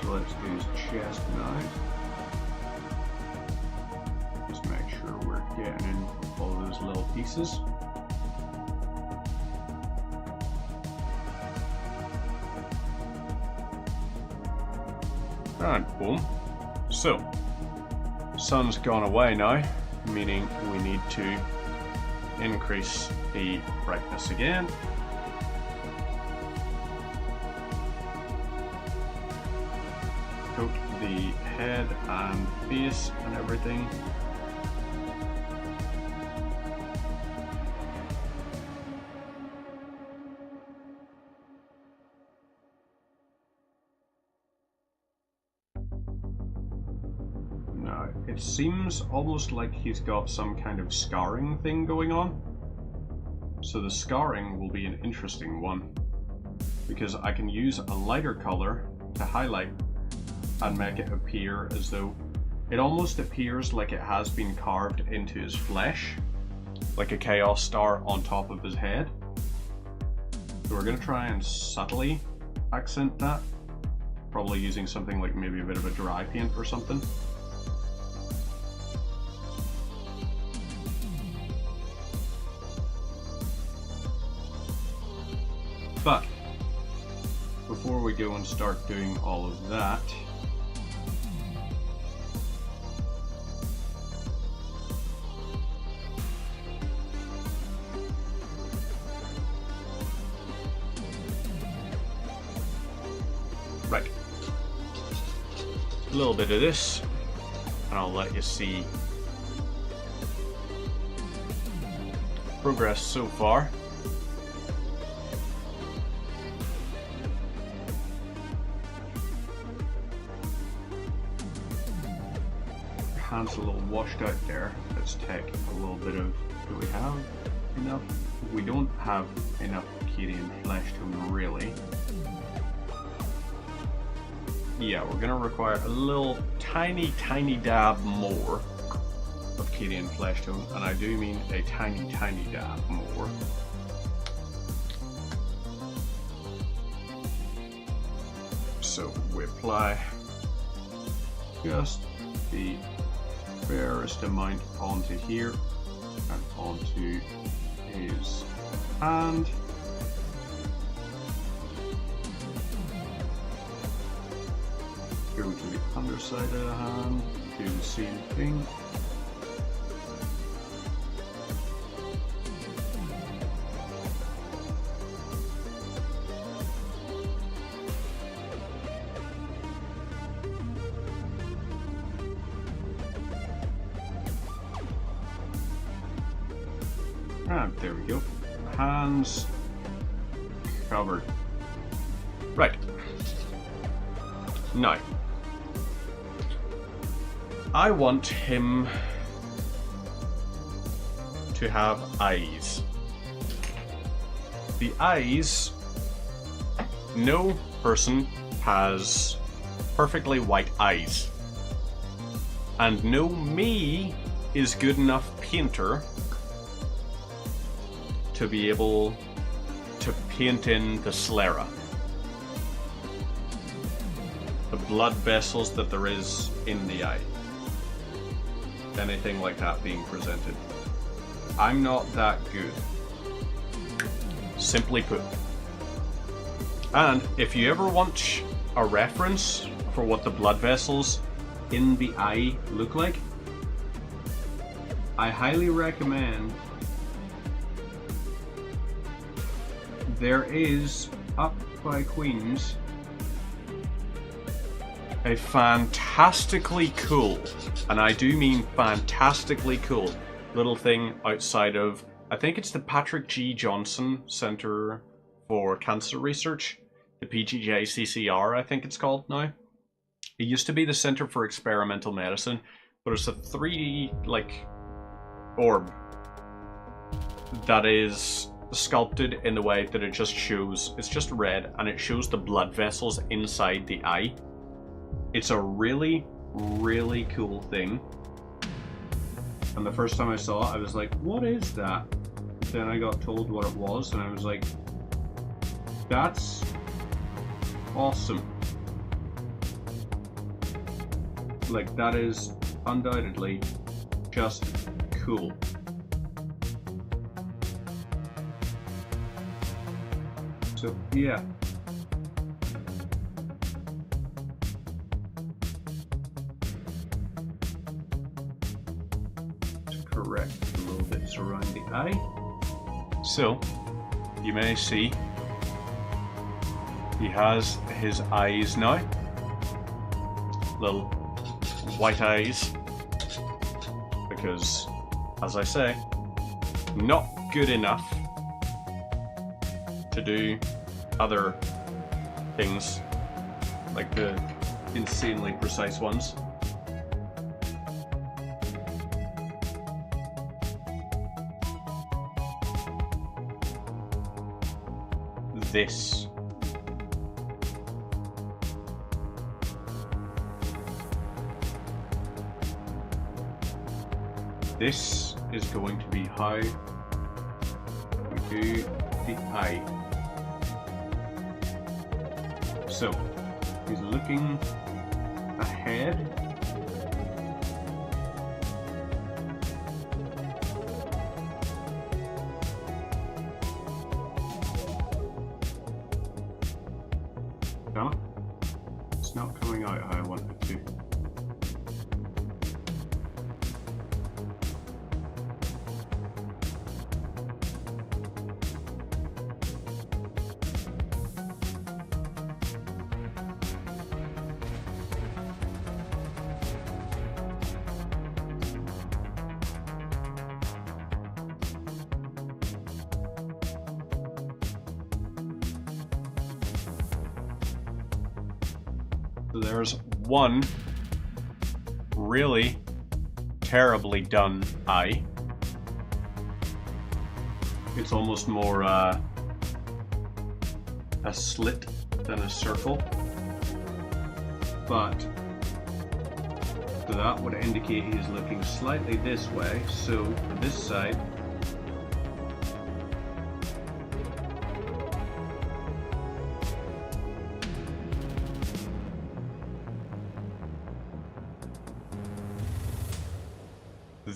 So let's do his chest now. Just make sure we're getting in all those little pieces. And boom. So, sun's gone away now, meaning we need to increase the brightness again. Coat the head and face and everything. Now, it seems almost like he's got some kind of scarring thing going on. So the scarring will be an interesting one, because I can use a lighter color to highlight and make it appear as though it almost appears like it has been carved into his flesh, like a chaos star on top of his head. So we're going to try and subtly accent that, probably using something like maybe a bit of a dry paint or something. But before we go and start doing all of that, right, a little bit of this, and I'll let you see progress so far. Hands a little washed out there. Let's take a little bit of, do we have enough? We don't have enough Cadian flesh tone really. Yeah, we're gonna require a little tiny dab more of Cadian flesh tone, and I do mean a tiny dab more. So we apply just the barest amount onto here and onto his hand. Go to the underside of the hand, do the same thing. And there we go. Hands covered. Right. Now, I want him to have eyes. The eyes, no person has perfectly white eyes. And no me is good enough painter to be able to paint in the sclera, the blood vessels that there is in the eye. Anything like that being presented. I'm not that good, simply put. And if you ever want a reference for what the blood vessels in the eye look like, I highly recommend there is, up by Queens, a fantastically cool, and I do mean fantastically cool, little thing outside of, I think it's the Patrick G. Johnson Center for Cancer Research, the PGJCCR I think it's called now. It used to be the Center for Experimental Medicine, but it's a 3D orb that is sculpted in the way that it just shows, it's just red and it shows the blood vessels inside the eye. It's a really, really cool thing. And the first time I saw it, I was like, what is that? Then I got told what it was and I was like, that's awesome. Like, that is undoubtedly just cool. So, yeah. To correct a little bits around the eye. So, you may see he has his eyes now. Little white eyes. Because, as I say, not good enough to do other things like the insanely precise ones. This is going to be how we do the eye. So, he's looking ahead. Damn it. It's not coming out how I want it to. So there's one really terribly done eye. It's almost more a slit than a circle. But so that would indicate he's looking slightly this way. So for this side,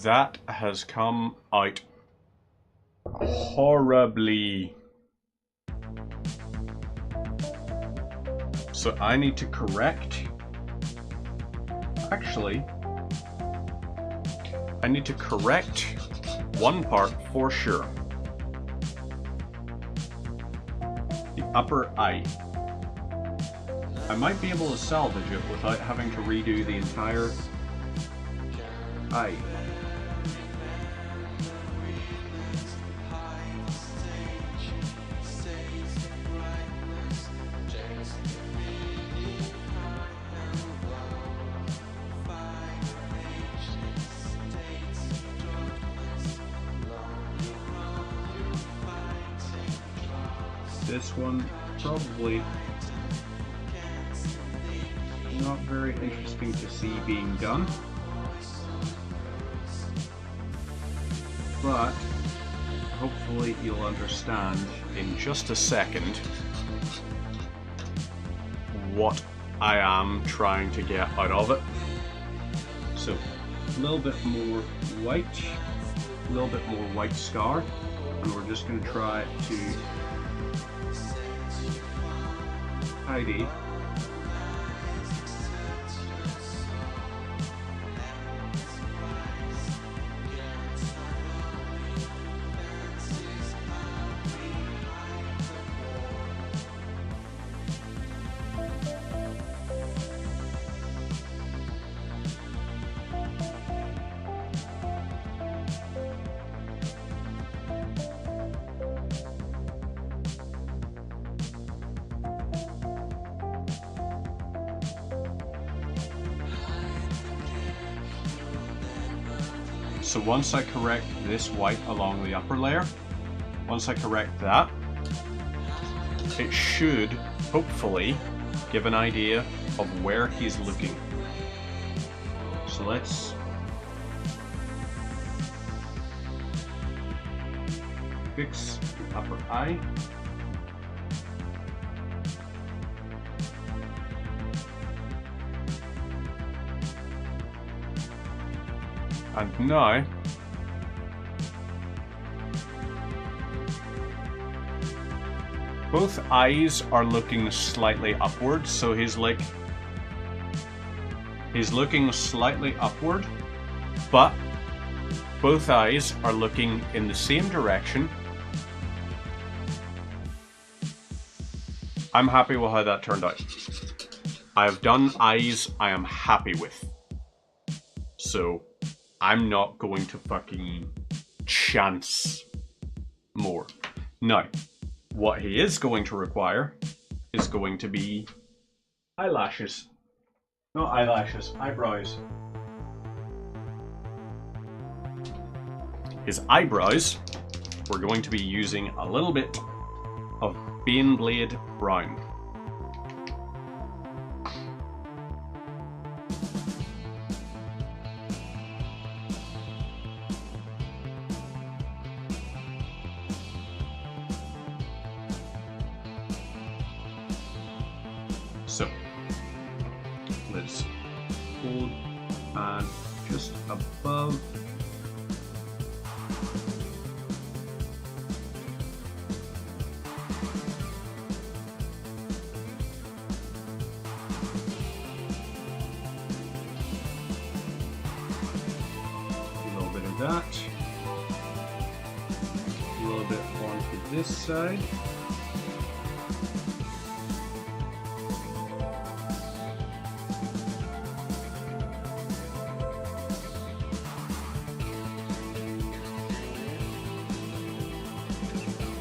that has come out horribly. So I need to correct. Actually, I need to correct one part for sure. The upper eye. I might be able to salvage it without having to redo the entire eye. This one probably not very interesting to see being done, but hopefully you'll understand in just a second what I am trying to get out of it. So a little bit more white, a little bit more white scar, and we're just going to try to tidy So once I correct this white along the upper layer, once I correct that, it should hopefully give an idea of where he's looking. So let's fix the upper eye. And now, both eyes are looking slightly upward, so he's looking slightly upward, but both eyes are looking in the same direction. I'm happy with how that turned out. I have done eyes I am happy with. So I'm not going to fucking chance more. Now, what he is going to require is going to be eyelashes. Not eyelashes, eyebrows. His eyebrows, we're going to be using a little bit of Baneblade Brown. So let's hold and just above a little bit of that, a little bit onto this side.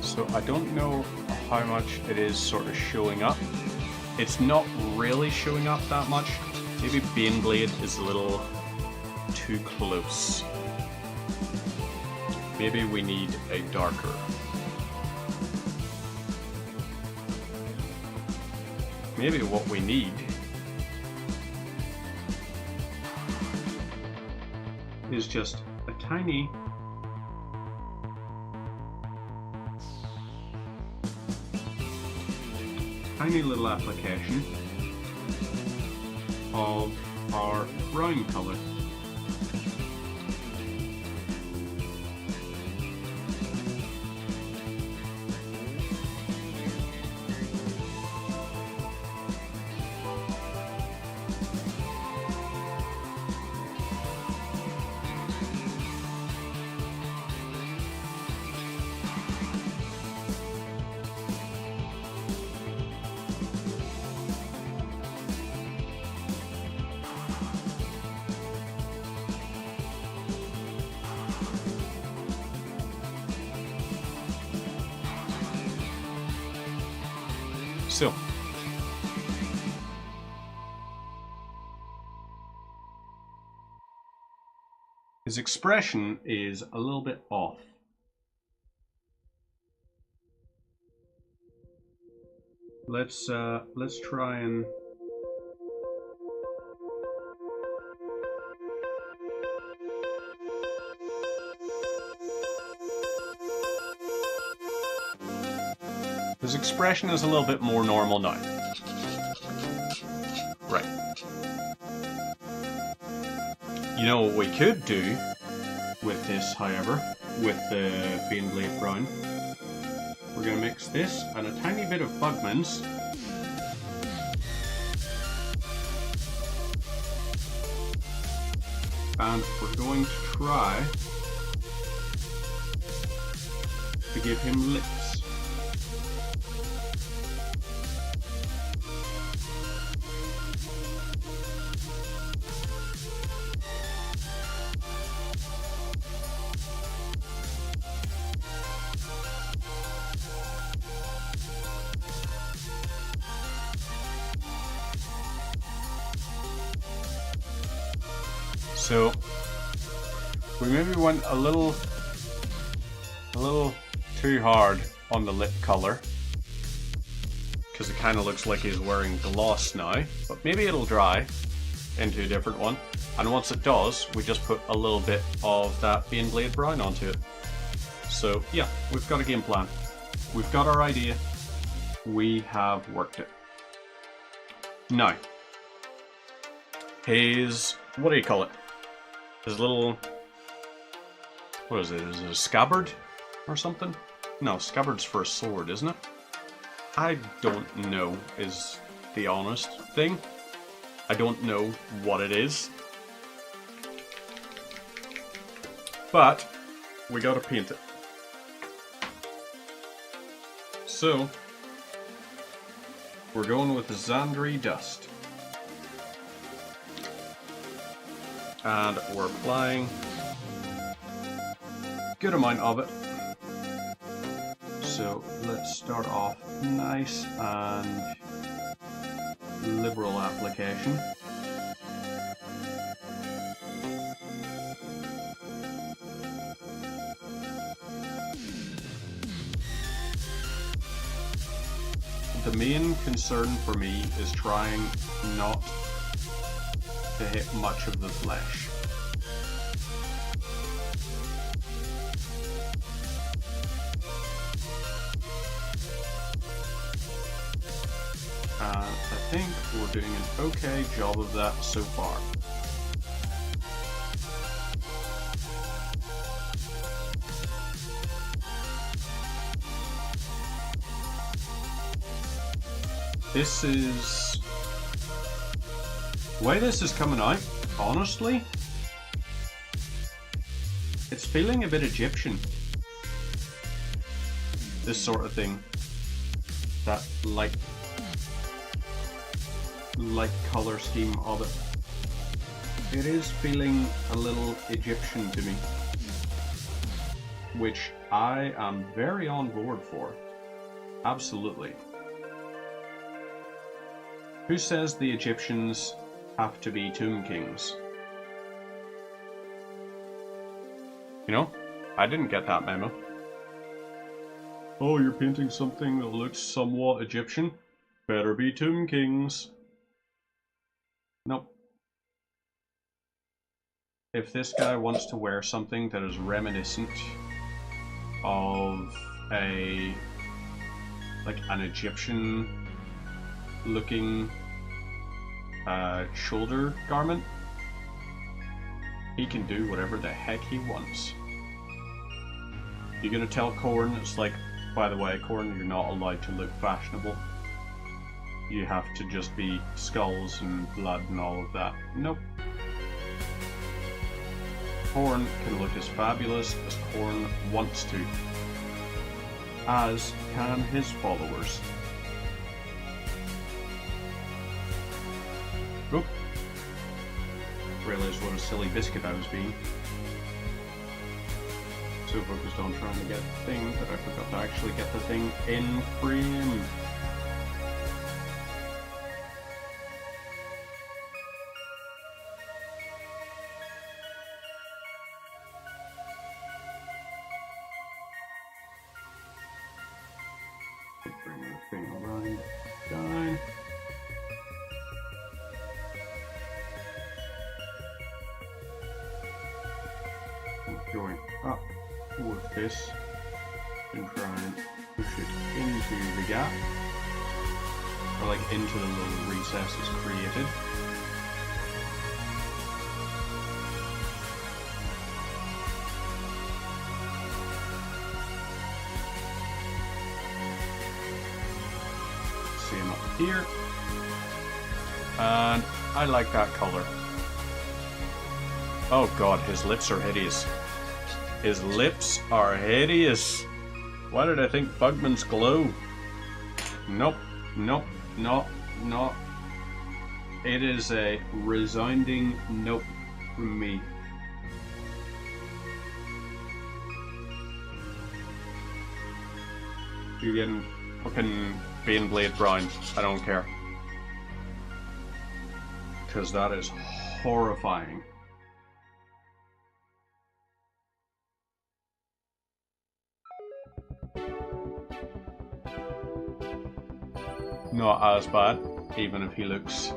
So I don't know how much it is sort of showing up. It's not really showing up that much. Maybe Baneblade is a little too close. Maybe we need a darker. Maybe what we need is just a tiny little application of our brown color. So, his expression is a little bit off. Let's try and his expression is a little bit more normal now. Right. You know what we could do with this, however, with the Baneblade Brown? We're going to mix this and a tiny bit of Bugman's. And we're going to try to give him lips. So we maybe went a little too hard on the lip color because it kind of looks like he's wearing gloss now, but maybe it'll dry into a different one, and once it does we just put a little bit of that Baneblade Brown onto it. So yeah, we've got a game plan, we've got our idea, we have worked it. Now his, what do you call it? His little, what is it? Is it a scabbard or something? No, scabbard's for a sword, isn't it? I don't know is the honest thing. I don't know what it is. But we gotta paint it. So we're going with the Zandri dust. And we're applying a good amount of it. So let's start off nice and liberal application. The main concern for me is trying not to hit much of the flesh. I think we're doing an okay job of that so far. This is... the way this is coming out, honestly, it's feeling a bit Egyptian. This sort of thing. That light color scheme of it. It is feeling a little Egyptian to me, which I am very on board for. Absolutely. Who says the Egyptians have to be tomb kings? You know, I didn't get that memo. Oh, you're painting something that looks somewhat Egyptian? Better be tomb kings. Nope. If this guy wants to wear something that is reminiscent of an Egyptian looking shoulder garment, he can do whatever the heck he wants. You're gonna tell Khorne, it's like, by the way, Khorne, you're not allowed to look fashionable. You have to just be skulls and blood and all of that. Nope. Khorne can look as fabulous as Khorne wants to, as can his followers. Oop. Realised what a silly biscuit I was being. So focused on trying to get the thing that I forgot to actually get the thing in frame. bring the thing right down. Going up with this and try and push it into the gap, or like into the little recesses created. See him up here, and I like that color. Oh god, his lips are hideous. His lips are hideous. Why did I think Bugman's glow? Nope, nope, nope, nope. It is a resounding nope from me. You're getting fucking Baneblade brown. I don't care. Because that is horrifying. Not as bad, even if he looks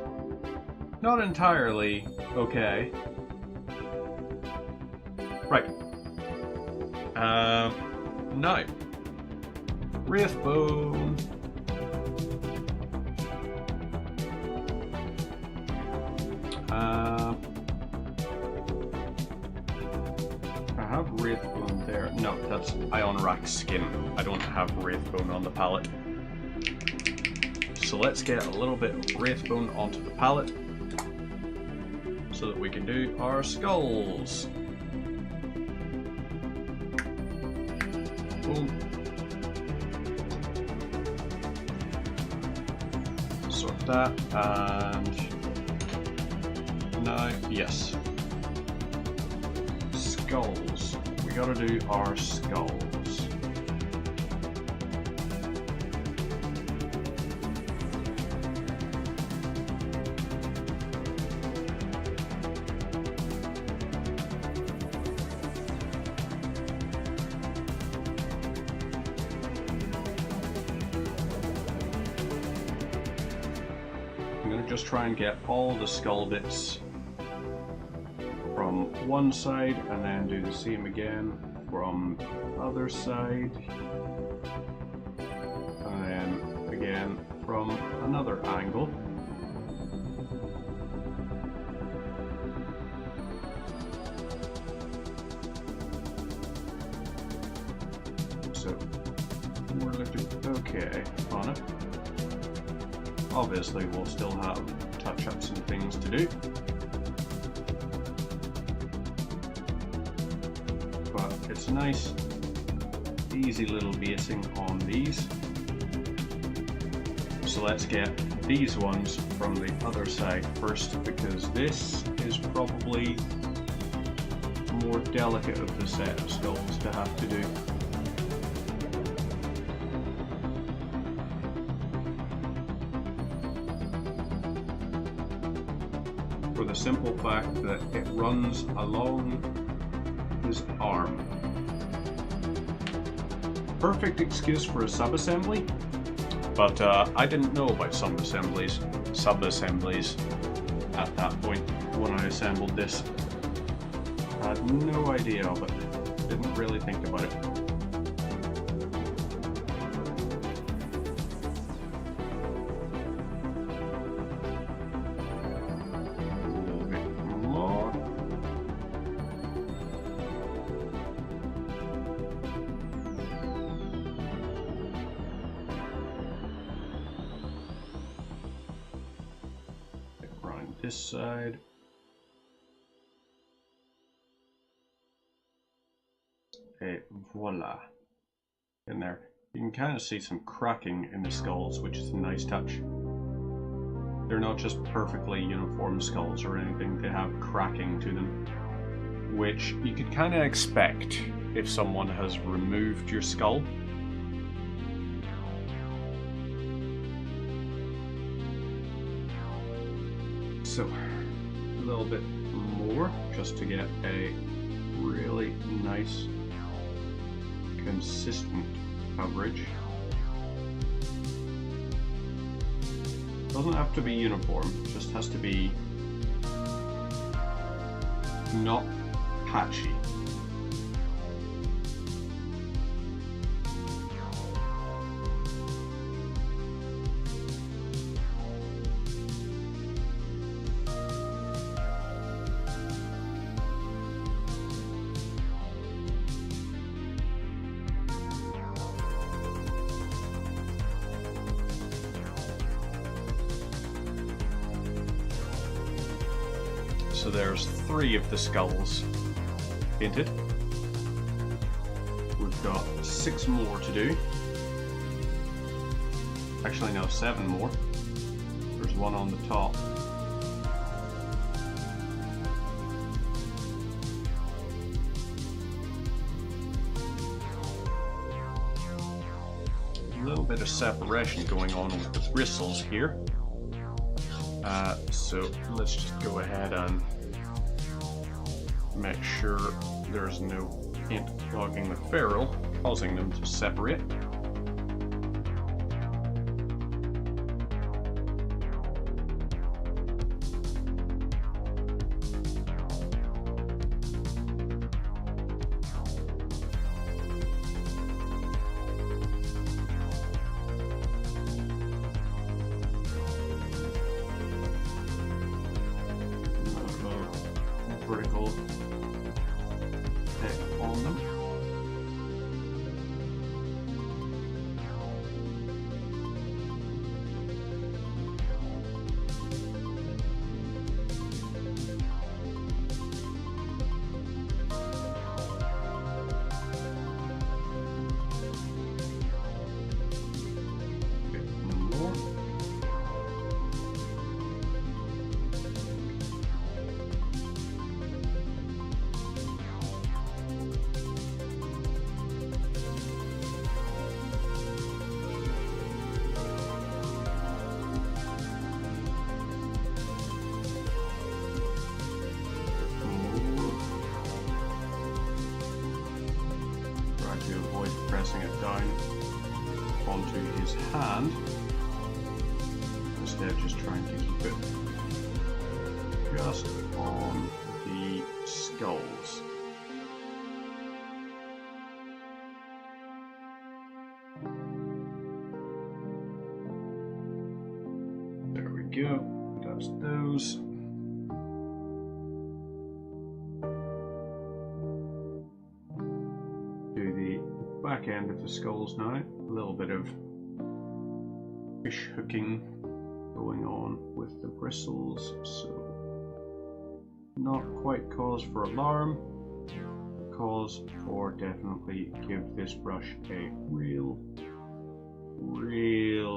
not entirely okay. Right. Now. Wraithbone. I have Wraithbone there. No, that's Ionrack's skin. I don't have Wraithbone on the palette. So let's get a little bit of Wraithbone onto the palette so that we can do our skulls. Boom. Sort that, and now, yes. Skulls. We gotta do our skulls. Just try and get all the skull bits from one side and then do the same again from the other side, and then again from another angle. So we're looking okay on it. Obviously, we'll still have touch-ups and things to do, but it's nice, easy little basing on these. So let's get these ones from the other side first, because this is probably more delicate of the set of sculpts to have to do. For the simple fact that it runs along his arm. Perfect excuse for a sub-assembly, but I didn't know about sub-assemblies at that point when I assembled this. I had no idea of it, didn't really think about it. This side. Okay, voila. In there. You can kind of see some cracking in the skulls, which is a nice touch. They're not just perfectly uniform skulls or anything, they have cracking to them, which you could kind of expect if someone has removed your skull. So, a little bit more, just to get a really nice, consistent coverage. Doesn't have to be uniform, just has to be not patchy. So there's 3 of the skulls painted. We've got 6 more to do. Actually no, 7 more. There's one on the top. A little bit of separation going on with the bristles here. So let's just go ahead and make sure there's no paint clogging the ferrule, causing them to separate. Vertical head on them. To avoid pressing it down onto his hand. Instead, just trying to keep it just on the skulls. There we go. That's those. Back end of the skulls now. A little bit of fish hooking going on with the bristles, so not quite cause for alarm, cause for definitely give this brush a real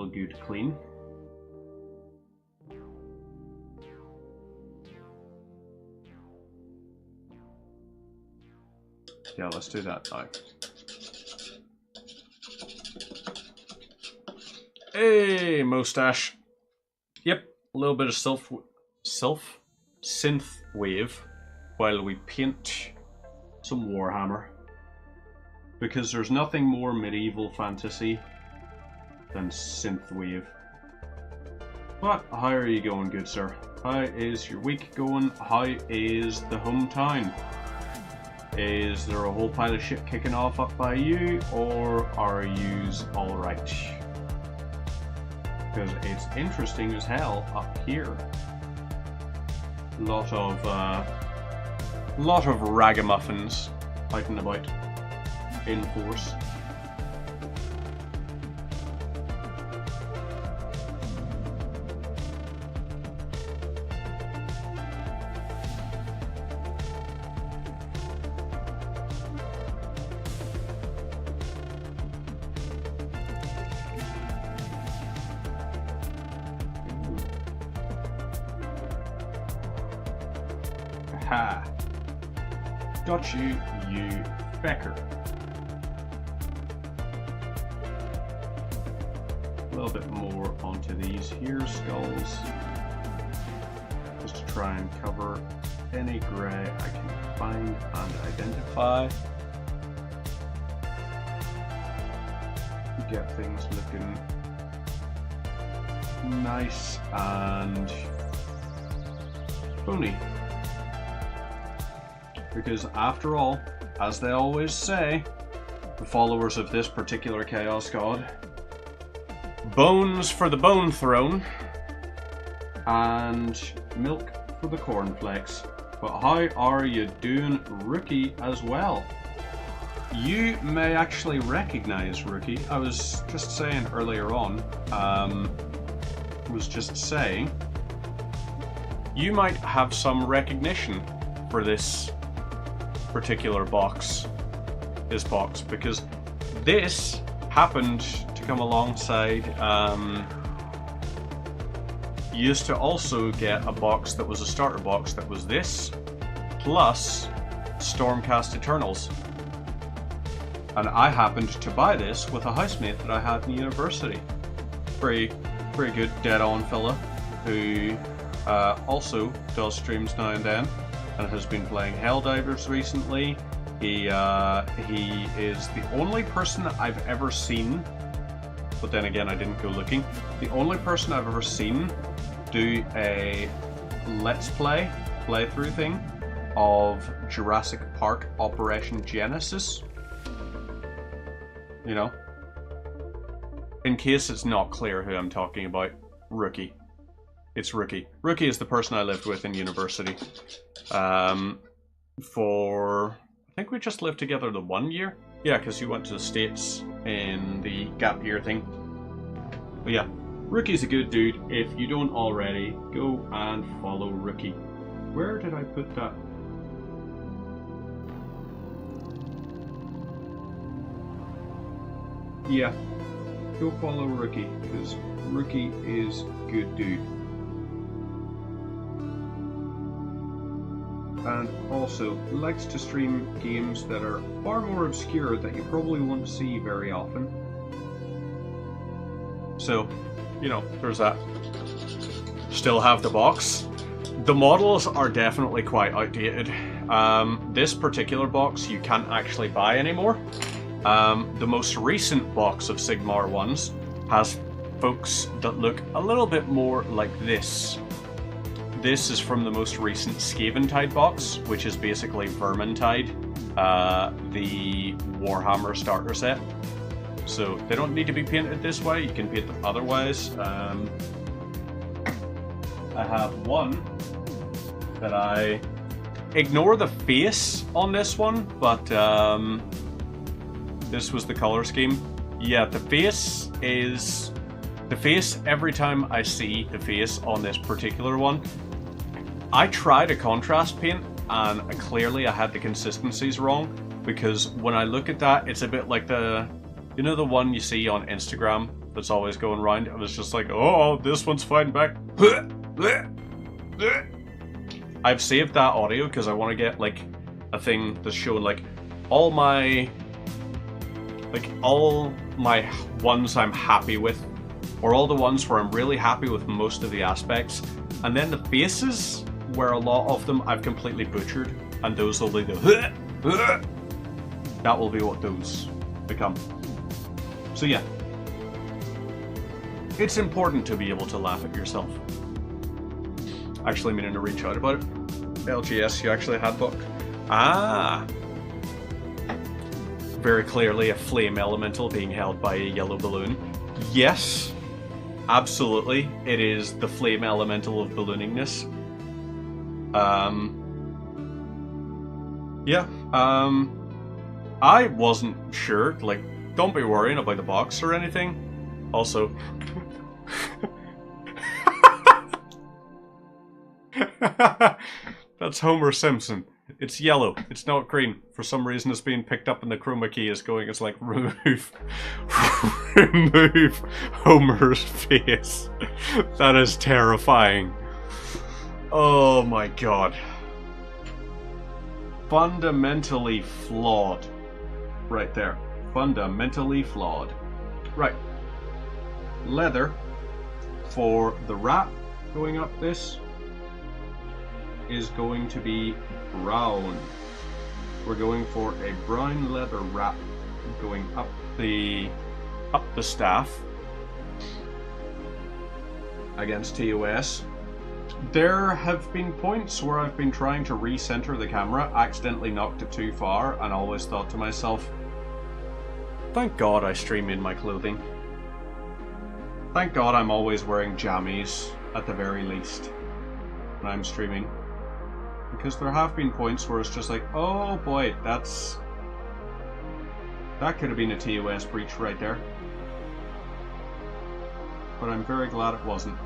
good clean. Yeah, let's do that now. Hey, mustache. Yep, a little bit of synth wave while we paint some Warhammer. Because there's nothing more medieval fantasy than synth wave. But how are you going, good sir? How is your week going? How is the hometown? Is there a whole pile of shit kicking off up by you, or are yous alright? Because it's interesting as hell up here. Lot of ragamuffins out and about in force. Ha! Got you, you fecker. A little bit more onto these here skulls, just to try and cover any grey I can find and identify. Get things looking nice and bony. Because after all, as they always say, the followers of this particular Chaos God, bones for the bone throne, and milk for the cornflakes. But how are you doing, Rookie, as well? You may actually recognize Rookie. I was just saying earlier on, you might have some recognition for this particular box, because this happened to come alongside, you used to also get a box that was a starter box that was this, plus Stormcast Eternals. And I happened to buy this with a housemate that I had in university. Very good, dead-on fella, who also does streams now and then, and has been playing Helldivers recently. He is the only person that I've ever seen, but then again I didn't go looking, the only person I've ever seen do a Let's Play playthrough thing of Jurassic Park Operation Genesis. You know? In case it's not clear who I'm talking about, Rookie. It's Rookie. Rookie is the person I lived with in university. For... I think we just lived together the 1 year. Yeah, because you went to the States in the gap year thing. But yeah, Rookie's a good dude. If you don't already, go and follow Rookie. Where did I put that? Yeah, go follow Rookie, because Rookie is a good dude. And also likes to stream games that are far more obscure that you probably won't see very often. So, you know, there's that. Still have the box. The models are definitely quite outdated. This particular box you can't actually buy anymore. The most recent box of Sigmar ones has folks that look a little bit more like this. This is from the most recent Scaventide box, which is basically Vermintide, the Warhammer starter set. So they don't need to be painted this way, you can paint them otherwise. I have one that I ignore the face on this one, but this was the color scheme. Yeah, the face is... The face, every time I see the face on this particular one, I tried a contrast paint and clearly I had the consistencies wrong, because when I look at that, it's a bit like the... You know the one you see on Instagram that's always going around? I was just like, oh, this one's fighting back. I've saved that audio because I want to get like a thing that's showing like all my ones I'm happy with, or all the ones where I'm really happy with most of the aspects, and then the faces where a lot of them I've completely butchered, and those will be the that will be what those become. So yeah, it's important to be able to laugh at yourself. Actually meaning to reach out about it. LGS, you actually had book. Ah! Very clearly a flame elemental being held by a yellow balloon. Yes, absolutely, it is the flame elemental of ballooningness. I wasn't sure, like, don't be worrying about the box or anything. Also, that's Homer Simpson. It's yellow, it's not green. For some reason it's being picked up and the chroma key is going, it's like, remove Homer's face. That is terrifying. Oh my god. Fundamentally flawed. Right there. Fundamentally flawed. Right. Leather for the wrap going up this is going to be brown. We're going for a brown leather wrap going up the staff. against TOS. There have been points where I've been trying to recenter the camera, accidentally knocked it too far, and always thought to myself, thank God I stream in my clothing. Thank God I'm always wearing jammies, at the very least, when I'm streaming. Because there have been points where it's just like, oh boy, that could have been a TOS breach right there. But I'm very glad it wasn't.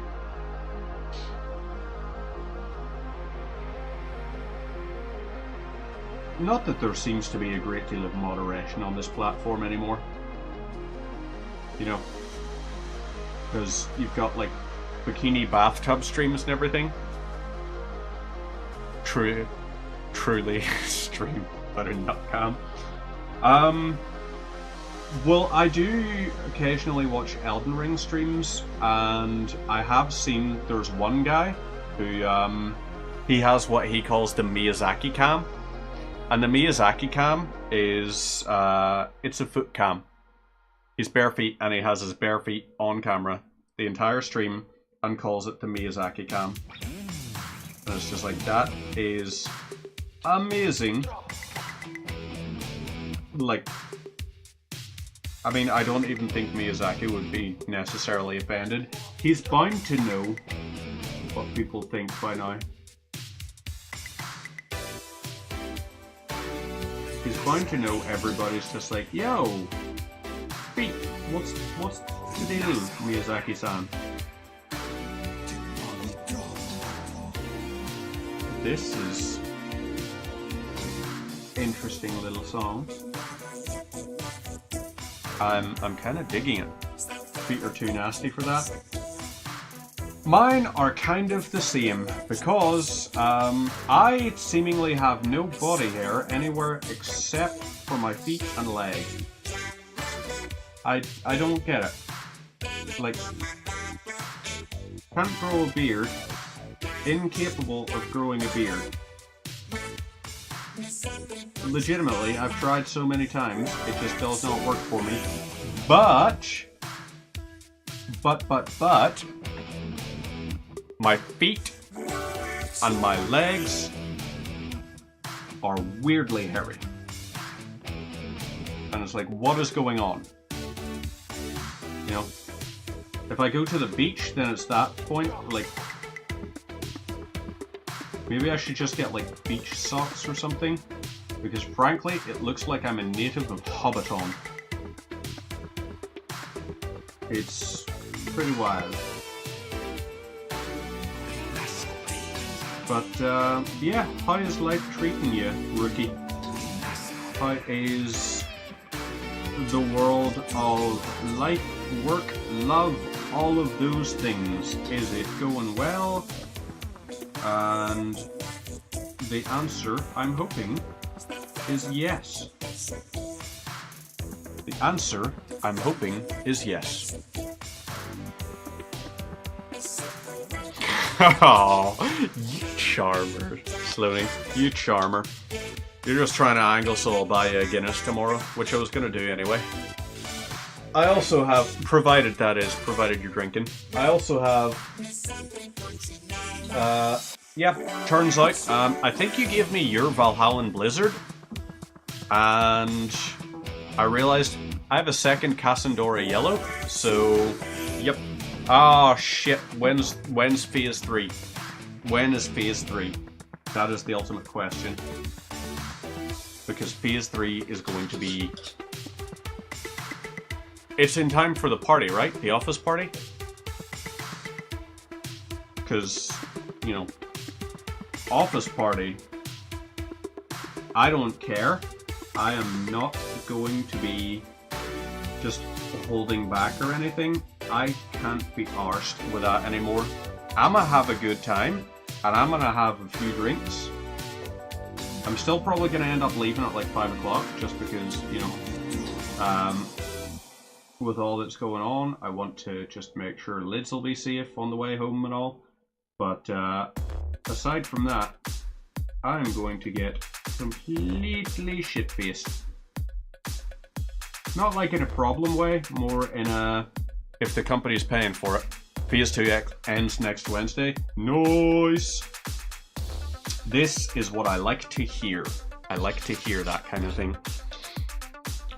Not that there seems to be a great deal of moderation on this platform anymore. You know, because you've got like bikini bathtub streams and everything. Truly stream better not cam. Well, I do occasionally watch Elden Ring streams, and I have seen there's one guy who he has what he calls the Miyazaki cam. And the Miyazaki cam is, it's a foot cam. He's bare feet and he has his bare feet on camera the entire stream and calls it the Miyazaki cam. And it's just like, that is amazing. Like, I mean, I don't even think Miyazaki would be necessarily offended. He's bound to know what people think by now. He's bound to know everybody's just like, yo, feet, what's the deal, Miyazaki-san? This is interesting little song. I'm kind of digging it. Feet are too nasty for that. Mine are kind of the same, because I seemingly have no body hair anywhere except for my feet and legs. I don't get it. Like, can't grow a beard, incapable of growing a beard. Legitimately, I've tried so many times, it just does not work for me. But, my feet and my legs are weirdly hairy. And it's like, what is going on? You know? If I go to the beach, then it's that point, like, maybe I should just get like beach socks or something, because frankly, it looks like I'm a native of Hobbiton. It's pretty wild. But yeah, how is life treating you, rookie? How is the world of life, work, love, all of those things? Is it going well? And the answer, I'm hoping, is yes. The answer, I'm hoping, is yes. Oh, you charmer, Slooney. You charmer. You're just trying to angle so I'll buy you a Guinness tomorrow, which I was going to do anyway. I also have, provided you're drinking, I also have, yeah, turns out, I think you gave me your Valhallan Blizzard, and I realized I have a second Cassandora Yellow, so, yep. Ah, shit, when's Phase 3? When is Phase 3? That is the ultimate question. Because Phase 3 is going to be... It's in time for the party, right? The office party? Because, you know, office party, I don't care. I am not going to be just holding back or anything. I can't be arsed with that anymore. I'm gonna have a good time, and I'm gonna have a few drinks. I'm still probably gonna end up leaving at like 5 o'clock, just because, you know, with all that's going on, I want to just make sure Lids will be safe on the way home and all. But aside from that, I'm going to get completely shit-faced. Not like in a problem way, more in a... if the company's paying for it. Phase 2 ends next Wednesday. Nice! This is what I like to hear. I like to hear that kind of thing.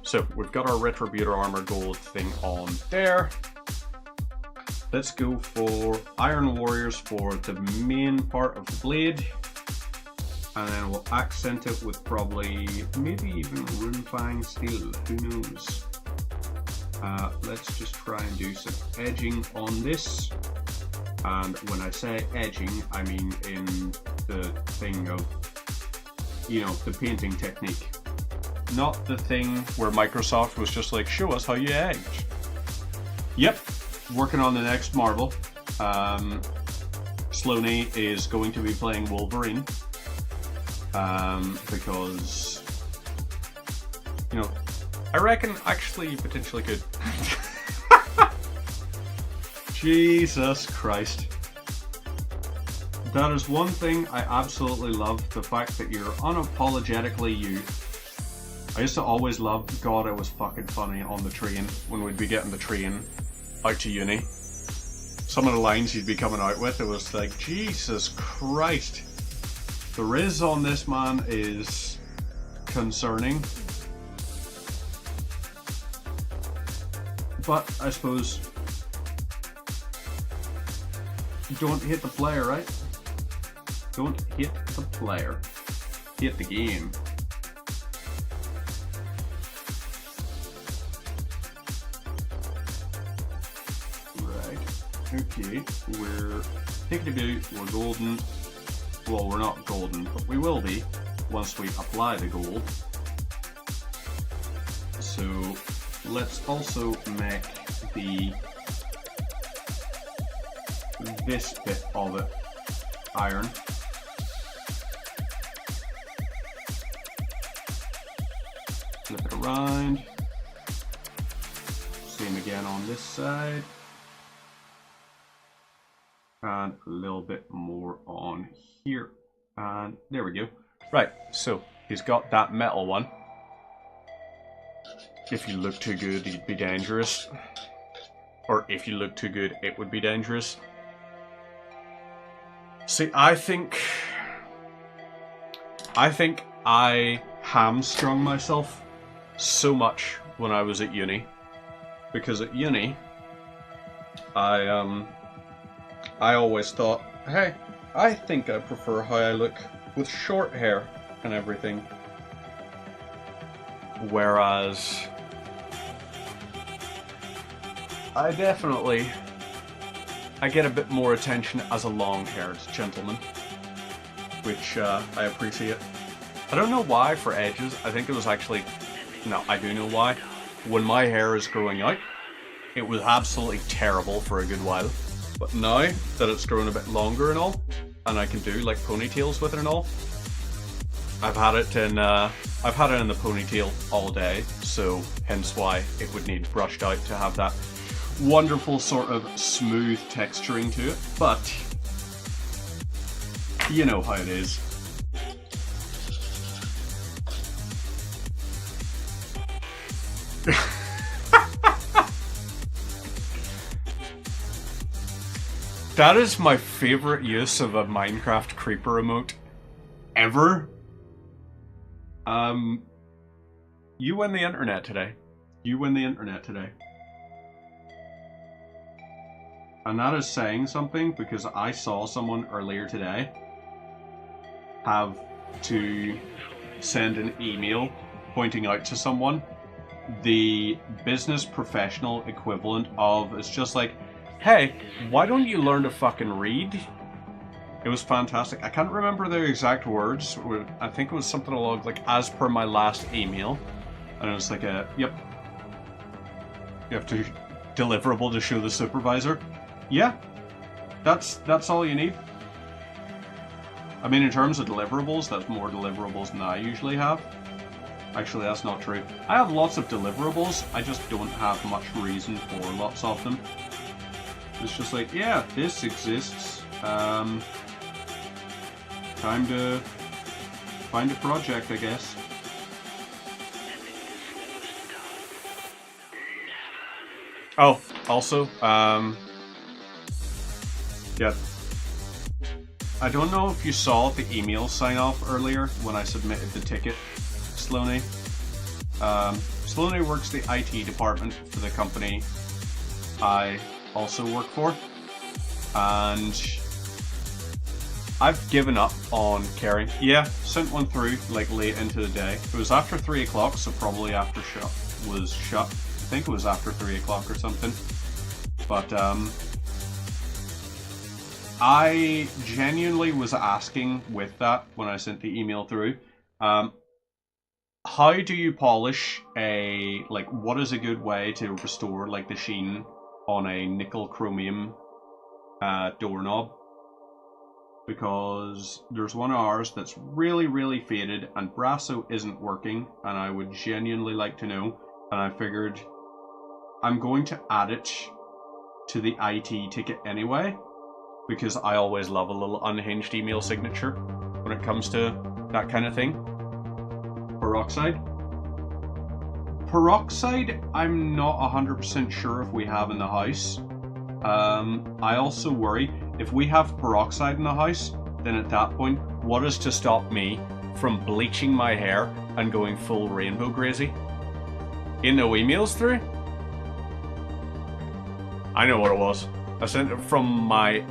So, we've got our Retributor Armor Gold thing on there. Let's go for Iron Warriors for the main part of the blade. And then we'll accent it with probably, maybe even Runefang Steel, who knows. Let's just try and do some edging on this. And when I say edging, I mean in the thing of, you know, the painting technique. Not the thing where Microsoft was just like, show us how you edge. Yep, working on the next Marvel. Sloaney is going to be playing Wolverine. Because, you know, I reckon actually you potentially could. Jesus Christ. That is one thing I absolutely love, the fact that you're unapologetically you. I used to always love, God, it was fucking funny on the train, when we'd be getting the train out to uni. Some of the lines you'd be coming out with, it was like, Jesus Christ. The riz on this man is concerning. But I suppose, don't hit the player, right? Don't hit the player. Hit the game. Right. Okay. We're taking a boot. We're golden. Well, we're not golden, but we will be once we apply the gold. So let's also make this bit of it iron. Flip it around. Same again on this side. And a little bit more on here. And there we go. Right, so he's got that metal one. If you look too good, you'd be dangerous. Or if you look too good, it would be dangerous. See, I think I hamstrung myself so much when I was at uni. Because at uni, I always thought, hey, I think I prefer how I look with short hair and everything. Whereas I get a bit more attention as a long-haired gentleman, which I appreciate. I don't know why for edges. I think it was actually, no, I do know why. When my hair is growing out, it was absolutely terrible for a good while. But now that it's grown a bit longer and all, and I can do like ponytails with it and all, I've had it in the ponytail all day, so hence why it would need brushed out to have that wonderful sort of smooth texturing to it. But you know how it is. That is my favorite use of a Minecraft creeper emote ever. You win the internet today. You win the internet today. And that is saying something, because I saw someone earlier today have to send an email pointing out to someone the business professional equivalent of, it's just like, hey, why don't you learn to fucking read? It was fantastic. I can't remember their exact words. I think it was something along like, as per my last email. And it was like a, yep. You have to deliverable to show the supervisor. Yeah, that's all you need. I mean, in terms of deliverables, that's more deliverables than I usually have. Actually, that's not true. I have lots of deliverables, I just don't have much reason for lots of them. It's just like, yeah, this exists. Time to find a project, I guess. Oh, also, Yeah. I don't know if you saw the email sign off earlier when I submitted the ticket, Sloaney. Sloaney works the IT department for the company I also work for, and I've given up on caring. Yeah, sent one through like late into the day. It was after 3 o'clock, so probably after was shut. I think it was after 3 o'clock or something. But I genuinely was asking with that when I sent the email through. How do you polish what is a good way to restore like the sheen on a nickel chromium doorknob? Because there's one of ours that's really, really faded and Brasso isn't working, and I would genuinely like to know, and I figured I'm going to add it to the IT ticket anyway, because I always love a little unhinged email signature when it comes to that kind of thing. Peroxide? Peroxide, I'm not 100% sure if we have in the house. I also worry, if we have peroxide in the house, then at that point, what is to stop me from bleaching my hair and going full rainbow crazy? In no emails through? I know what it was. I sent it from my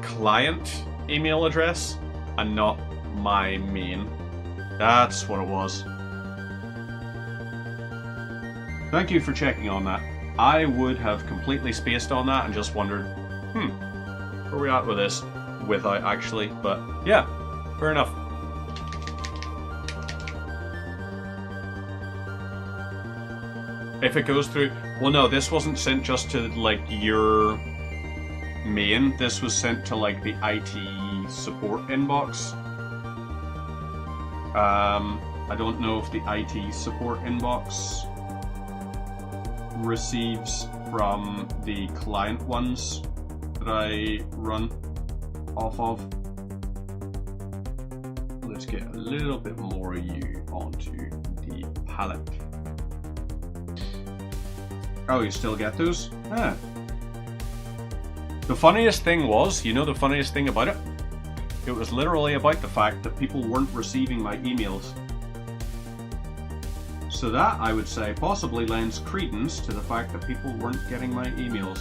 client email address and not my main. That's what it was. Thank you for checking on that. I would have completely spaced on that and just wondered, where are we at with this? Without actually, but yeah, fair enough. If it goes through, well no, this wasn't sent just to like your main, this was sent to like the IT support inbox. I don't know if the IT support inbox receives from the client ones that I run off of. Let's get a little bit more of you onto the palette. Oh, you still get those? Ah. The funniest thing was, you know the funniest thing about it? It was literally about the fact that people weren't receiving my emails. So that, I would say, possibly lends credence to the fact that people weren't getting my emails.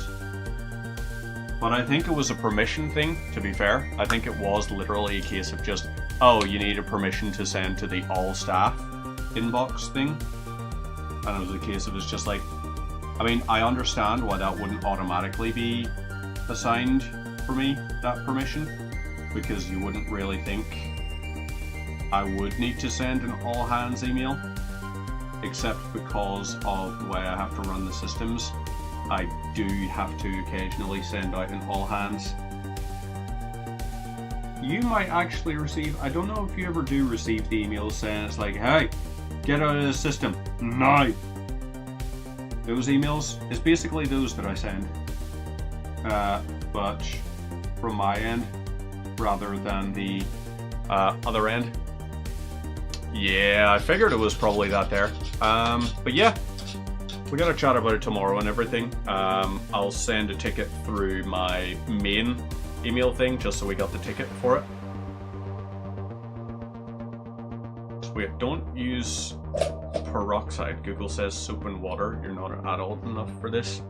But I think it was a permission thing, to be fair. I think it was literally a case of just, oh, you need a permission to send to the all staff inbox thing. And it was a case of it's just like, I mean, I understand why that wouldn't automatically be assigned for me, that permission, because you wouldn't really think I would need to send an all hands email. Except because of the way I have to run the systems, I do have to occasionally send out an all hands. You might actually receive, I don't know if you ever do receive the emails saying it's like, hey, get out of the system, now. Those emails is basically those that I send. But from my end, rather than the other end. Yeah, I figured it was probably that there. But yeah, we gotta chat about it tomorrow and everything. I'll send a ticket through my main email thing just so we got the ticket for it. Wait, don't use peroxide. Google says soap and water. You're not adult enough for this.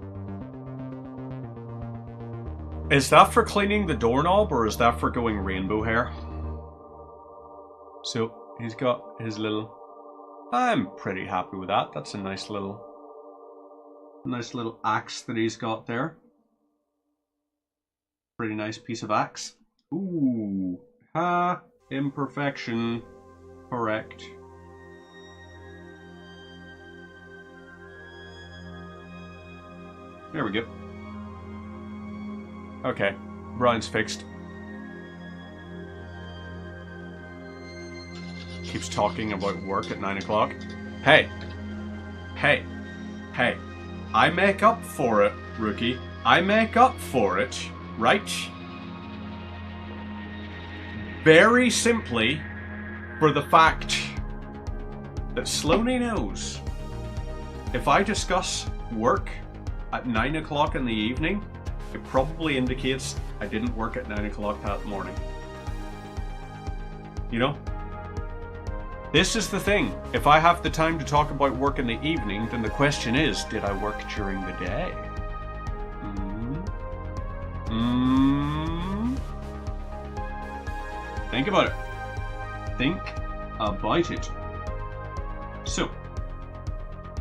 Is that for cleaning the doorknob or is that for going rainbow hair? So he's got his little, I'm pretty happy with that. That's a nice little axe that he's got there. Pretty nice piece of axe. Ooh, imperfection, correct. There we go. Okay, Brian's fixed. Keeps talking about work at 9 o'clock. Hey, I make up for it, rookie. I make up for it, right? Very simply for the fact that Sloaney knows if I discuss work at 9 o'clock in the evening, it probably indicates I didn't work at 9 o'clock that morning. You know? This is the thing. If I have the time to talk about work in the evening, then the question is, did I work during the day? Think about it. Think about it. So,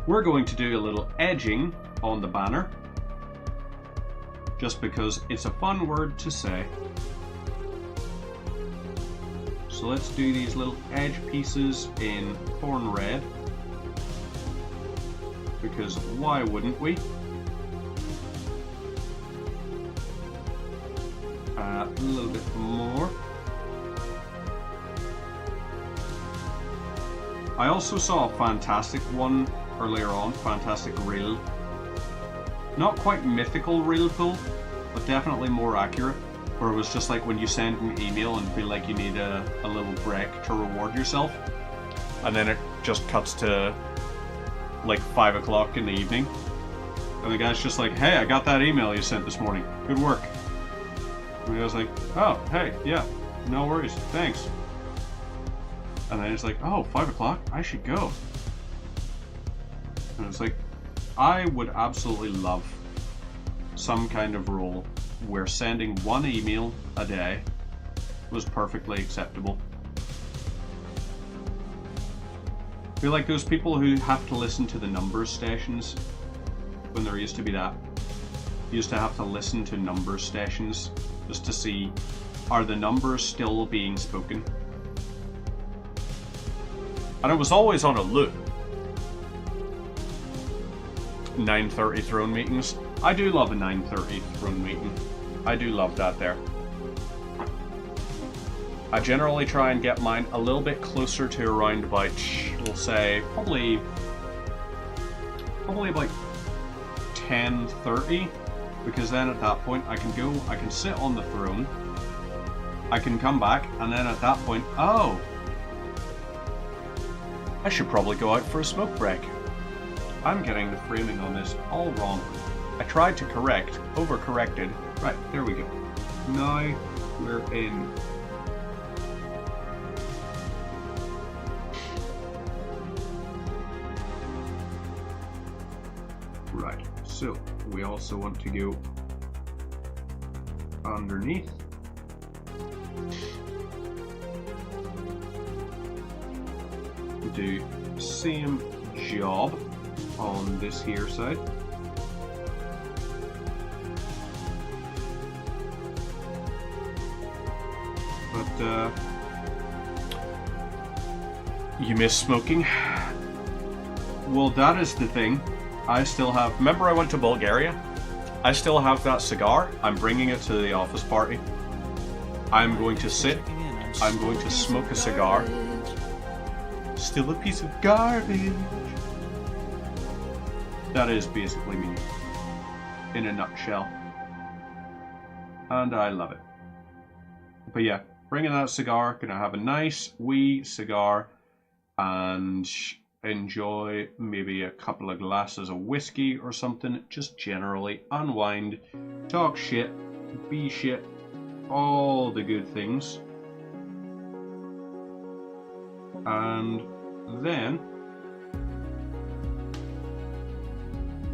we're going to do a little edging on the banner, just because it's a fun word to say. So let's do these little edge pieces in corn red, because why wouldn't we? A little bit more. I also saw a fantastic one earlier on, fantastic reel. Not quite mythical reel pull, but definitely more accurate. Where it was just like when you send an email and feel like you need a little break to reward yourself. And then it just cuts to like 5 o'clock in the evening. And the guy's just like, hey, I got that email you sent this morning. Good work. And I was like, oh, hey, yeah, no worries, thanks. And then it's like, oh, 5 o'clock? I should go. And it's like, I would absolutely love some kind of rule where sending one email a day was perfectly acceptable. I feel like those people who have to listen to the numbers stations, when there used to be that, you used to have to listen to number stations just to see, are the numbers still being spoken? And it was always on a loop. 9:30 throne meetings. I do love a 9:30 throne meeting. I do love that there. I generally try and get mine a little bit closer to around about, we'll say, probably about 10:30, because then at that point I can sit on the throne, I can come back, and then at that point, oh, I should probably go out for a smoke break. I'm getting the framing on this all wrong. I tried to correct, overcorrected. Right, there we go. Now we're in. Right, so we also want to go underneath. Do same job on this here side. But you miss smoking? Well, that is the thing. I still have, remember I went to Bulgaria? I still have that cigar. I'm bringing it to the office party. I'm going to sit, I'm going to smoke a cigar. Still a piece of garbage. That is basically me, in a nutshell. And I love it. But yeah, bringing that cigar, gonna have a nice wee cigar and enjoy maybe a couple of glasses of whiskey or something. Just generally unwind, talk shit, be shit, all the good things. And then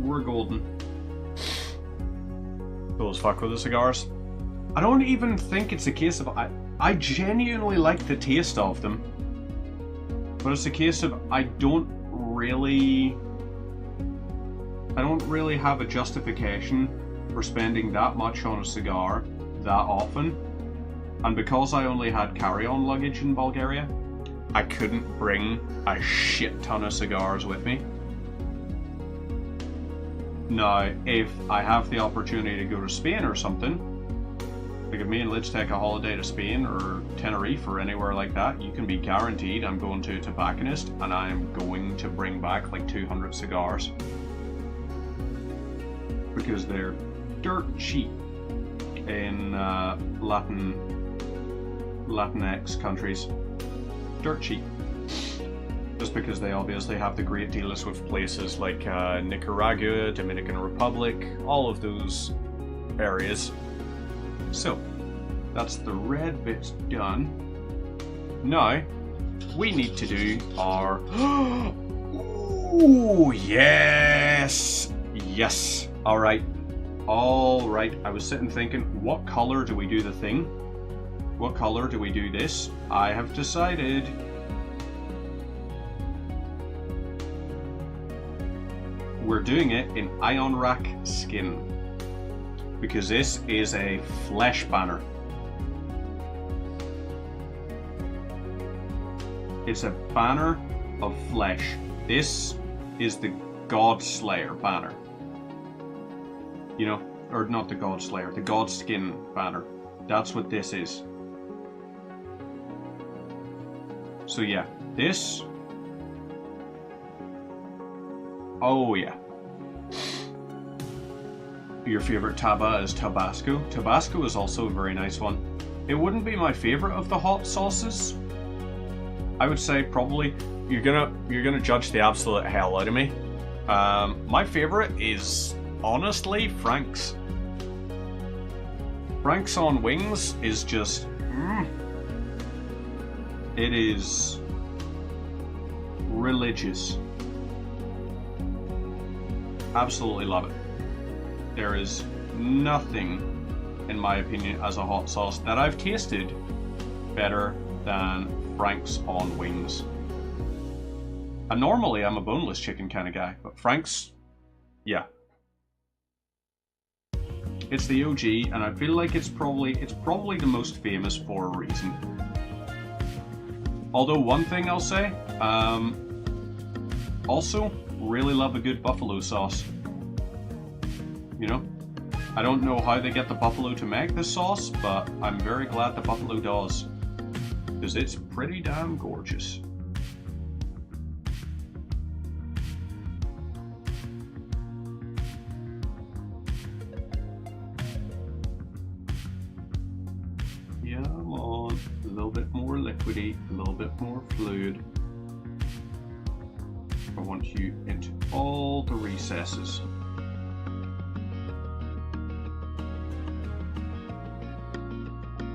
we're golden. Those fuck with the cigars. I don't even think it's a case of I genuinely like the taste of them, but it's a case of I don't really have a justification for spending that much on a cigar that often. And because I only had carry-on luggage in Bulgaria, I couldn't bring a shit ton of cigars with me. Now, if I have the opportunity to go to Spain or something, like if me and Lidge take a holiday to Spain or Tenerife or anywhere like that, you can be guaranteed I'm going to a tobacconist and I am going to bring back like 200 cigars. Because they're dirt cheap in Latinx countries. Dirt cheap. Just because they obviously have the great deals with places like Nicaragua, Dominican Republic, all of those areas. So, that's the red bits done. Now, we need to do our... Ooh, yes! Yes! Alright. Alright, I was sitting thinking, what color do we do the thing? What color do we do this? I have decided. We're doing it in Ion Rack skin. Because this is a flesh banner. It's a banner of flesh. This is the God Slayer banner. You know, or not the God Slayer, the God Skin banner. That's what this is. So yeah, this. Oh yeah. Your favorite Taba is Tabasco. Tabasco is also a very nice one. It wouldn't be my favorite of the hot sauces. I would say probably you're gonna judge the absolute hell out of me. My favorite is honestly Frank's. Frank's on wings is just it is religious. Absolutely love it. There is nothing, in my opinion, as a hot sauce that I've tasted better than Frank's on wings. And normally I'm a boneless chicken kind of guy, but Frank's, yeah. It's the OG, and I feel like it's probably the most famous for a reason. Although one thing I'll say, also really love a good buffalo sauce. You know, I don't know how they get the buffalo to make this sauce, but I'm very glad the buffalo does, because it's pretty damn gorgeous. Come on, a little bit more liquidy, a little bit more fluid. I want you into all the recesses.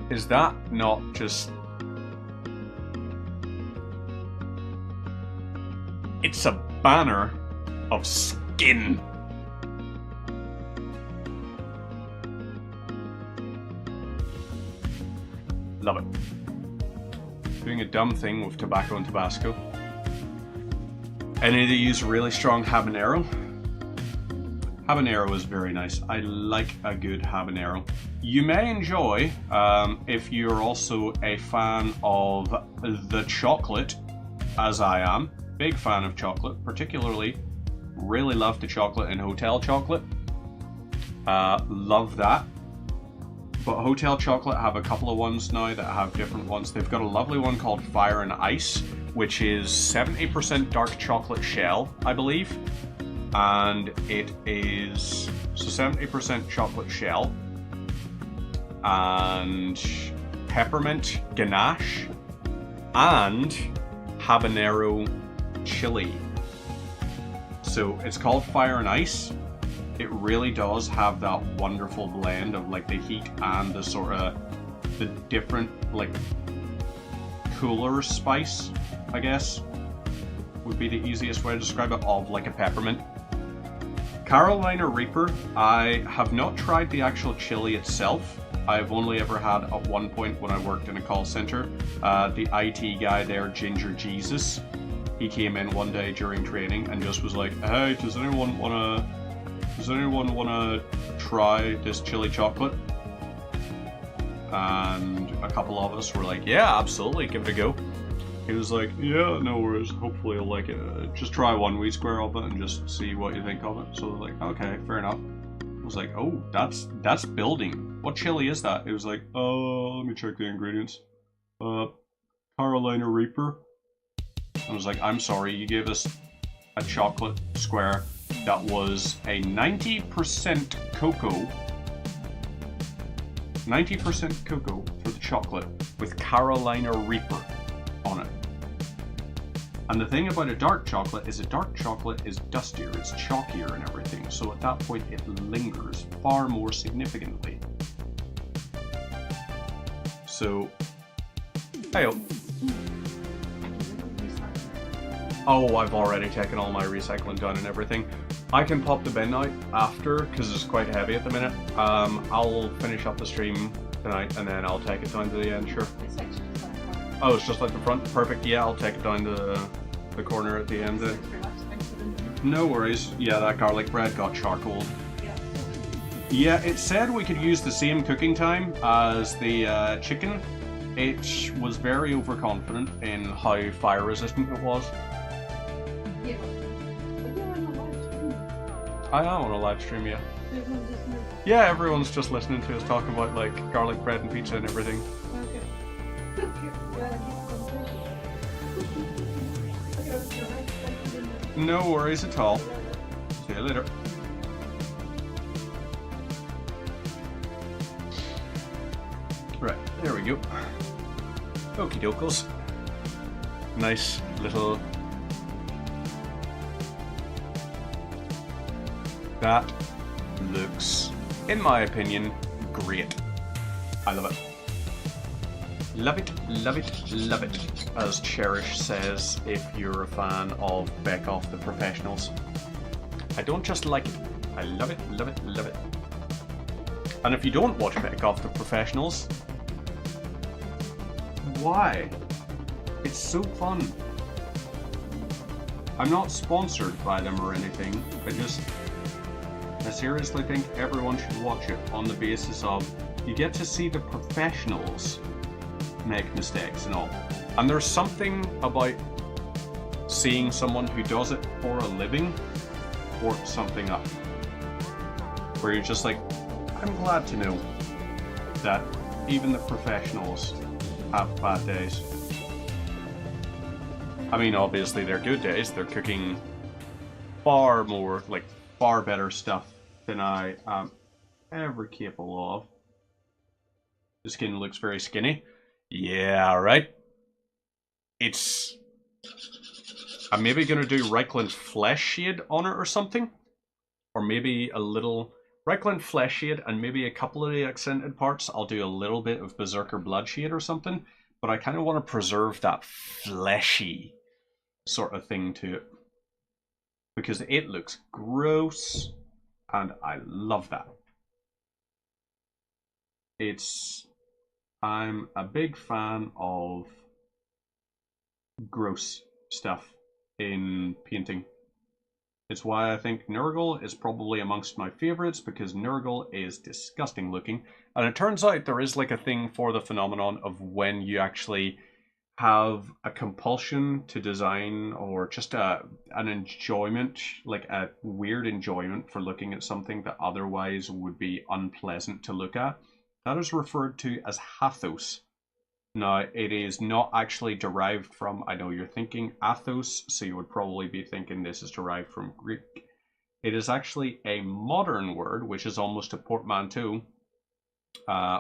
Is that not just... It's a banner of skin. Love it. Doing a dumb thing with tobacco and Tabasco. Any of these really strong habanero? Habanero is very nice. I like a good habanero. You may enjoy, if you're also a fan of the chocolate, as I am. Big fan of chocolate, particularly really love the chocolate in Hotel Chocolate. Love that. But Hotel Chocolate have a couple of ones now that have different ones. They've got a lovely one called Fire and Ice, which is 70% dark chocolate shell, I believe. And it is, so 70% chocolate shell and peppermint ganache and habanero chili. So it's called Fire and Ice. It really does have that wonderful blend of like the heat and the sort of the different like cooler spice, I guess would be the easiest way to describe it, of like a peppermint. Carolina Reaper, I have not tried the actual chili itself. I've only ever had at one point when I worked in a call center, the IT guy there, Ginger Jesus, he came in one day during training and just was like, hey, does anyone wanna try this chili chocolate? And a couple of us were like, yeah, absolutely, give it a go. He was like, yeah, no worries, hopefully you'll like it. Just try one wee square of it and just see what you think of it. So I was like, okay, fair enough. I was like, oh, that's building. What chili is that? It was like, let me check the ingredients. Carolina Reaper. I was like, I'm sorry, you gave us a chocolate square that was a 90% cocoa. 90% cocoa for the chocolate with Carolina Reaper on it. And the thing about a dark chocolate is dustier, it's chalkier and everything, so at that point it lingers far more significantly. So, hey. Oh, I've already taken all my recycling done and everything. I can pop the bin out after because it's quite heavy at the minute. I'll finish up the stream tonight and then I'll take it down to the end. Sure. Oh, it's just like the front. Perfect. Yeah, I'll take it down to the corner at the end. No worries. Yeah, that garlic bread got charcoal. Yeah, it said we could use the same cooking time as the chicken. It was very overconfident in how fire resistant it was. Yeah, but you're on a live stream. I am on a live stream, yeah. Yeah, everyone's just listening to us talking about like garlic bread and pizza and everything. No worries at all. See you later. Right, there we go. Okie dokos. Nice little... That looks, in my opinion, great. I love it. Love it, love it, love it. As Cherish says, if you're a fan of Bake Off the Professionals. I don't just like it, I love it, love it, love it. And if you don't watch Bake Off the Professionals, why? It's so fun. I'm not sponsored by them or anything. I seriously think everyone should watch it on the basis of you get to see the professionals make mistakes and all. And there's something about seeing someone who does it for a living work something up. Where you're just like, I'm glad to know that even the professionals have bad days. I mean, obviously they're good days. They're cooking far more, like far better stuff than I am ever capable of. The skin looks very skinny. Yeah, right. I'm maybe gonna do Reikland Flesh Shade on it or something. Or maybe a little Reikland Flesh Shade and maybe a couple of the accented parts. I'll do a little bit of Berserker Blood Shade or something. But I kind of want to preserve that fleshy sort of thing to it. Because it looks gross. And I love that. I'm a big fan of gross stuff in painting. It's why I think Nurgle is probably amongst my favorites, because Nurgle is disgusting looking. And it turns out there is like a thing for the phenomenon of when you actually have a compulsion to design, or just an enjoyment, like a weird enjoyment for looking at something that otherwise would be unpleasant to look at. That is referred to as pathos. Now, it is not actually derived from, I know you're thinking athos, so you would probably be thinking this is derived from Greek. It is actually a modern word, which is almost a portmanteau,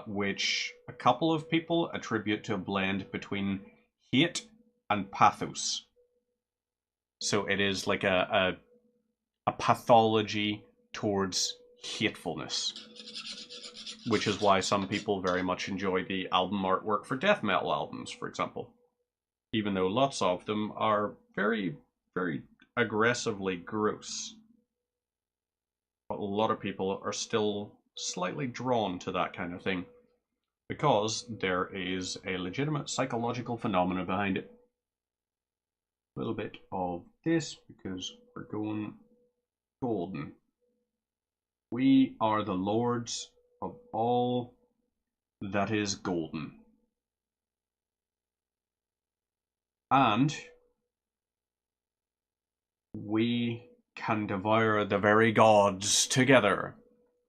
which a couple of people attribute to a blend between hate and pathos. So it is like a pathology towards hatefulness, which is why some people very much enjoy the album artwork for death metal albums, for example. Even though lots of them are very, very aggressively gross. But a lot of people are still slightly drawn to that kind of thing, because there is a legitimate psychological phenomena behind it. A little bit of this, because we're going golden. We are the lords of all that is golden. And we can devour the very gods together.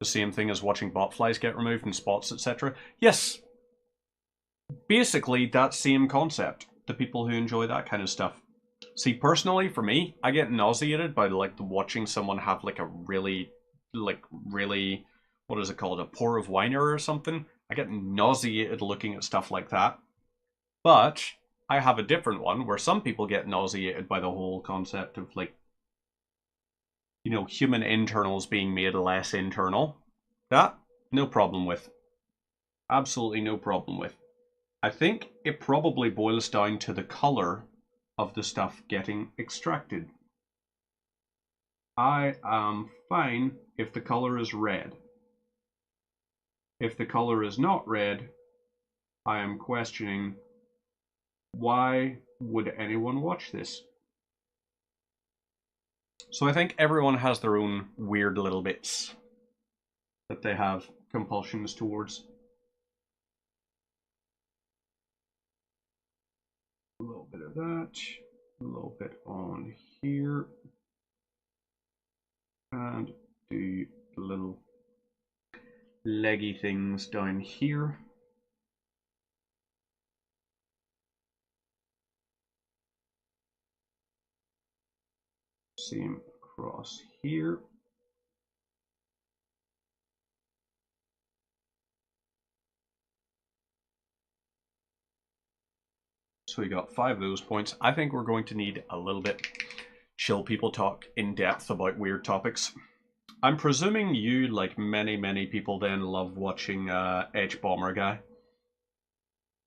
The same thing as watching botflies get removed and spots, etc. Yes, basically that same concept. The people who enjoy that kind of stuff. See, personally, for me, I get nauseated by like watching someone have like a really, what is it called, a pour of wine or something. I get nauseated looking at stuff like that. But I have a different one where some people get nauseated by the whole concept of like, you know, human internals being made less internal. That, no problem with. Absolutely no problem with. I think it probably boils down to the color of the stuff getting extracted. I am fine if the color is red. If the color is not red, I am questioning why would anyone watch this? So I think everyone has their own weird little bits that they have compulsions towards. A little bit of that, a little bit on here, and do little leggy things down here. Same across here. So we got 5 of those points. I think we're going to need a little bit chill people talk in depth about weird topics. I'm presuming you, like many people, then love watching Hbomberguy,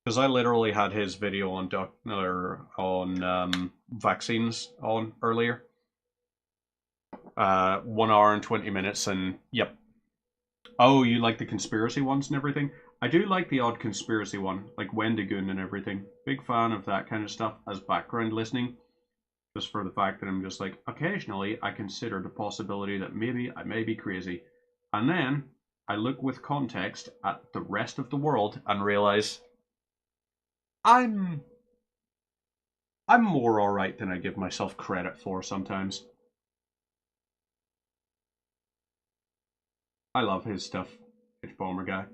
because I literally had his video on vaccines on earlier. 1 hour and 20 minutes, and yep. Oh, you like the conspiracy ones and everything? I do like the odd conspiracy one, like Wendigoon and everything. Big fan of that kind of stuff as background listening. Just for the fact that I'm just like, occasionally I consider the possibility that maybe I may be crazy. And then I look with context at the rest of the world and realize I'm more alright than I give myself credit for sometimes. I love his stuff, Hbomberguy.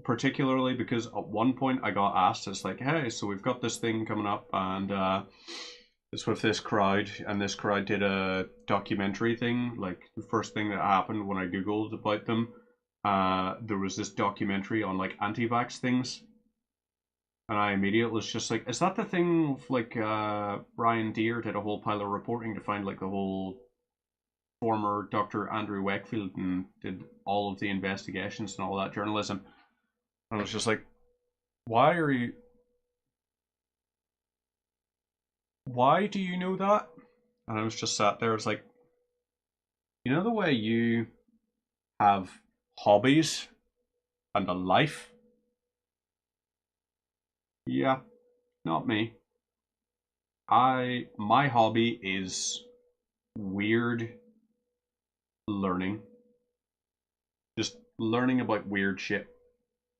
Particularly because at one point I got asked, it's like, hey, so we've got this thing coming up, and it's with this crowd, and this crowd did a documentary thing. Like, the first thing that happened when I googled about them, there was this documentary on like anti-vax things, and I immediately was just like, is that the thing with, like, Brian Deere did a whole pile of reporting to find like the whole former Dr. Andrew Wakefield and did all of the investigations and all that journalism. I was just like, why do you know that? And I was just sat there, it's like, you know the way you have hobbies and a life? Yeah, not me. My hobby is weird learning. Just learning about weird shit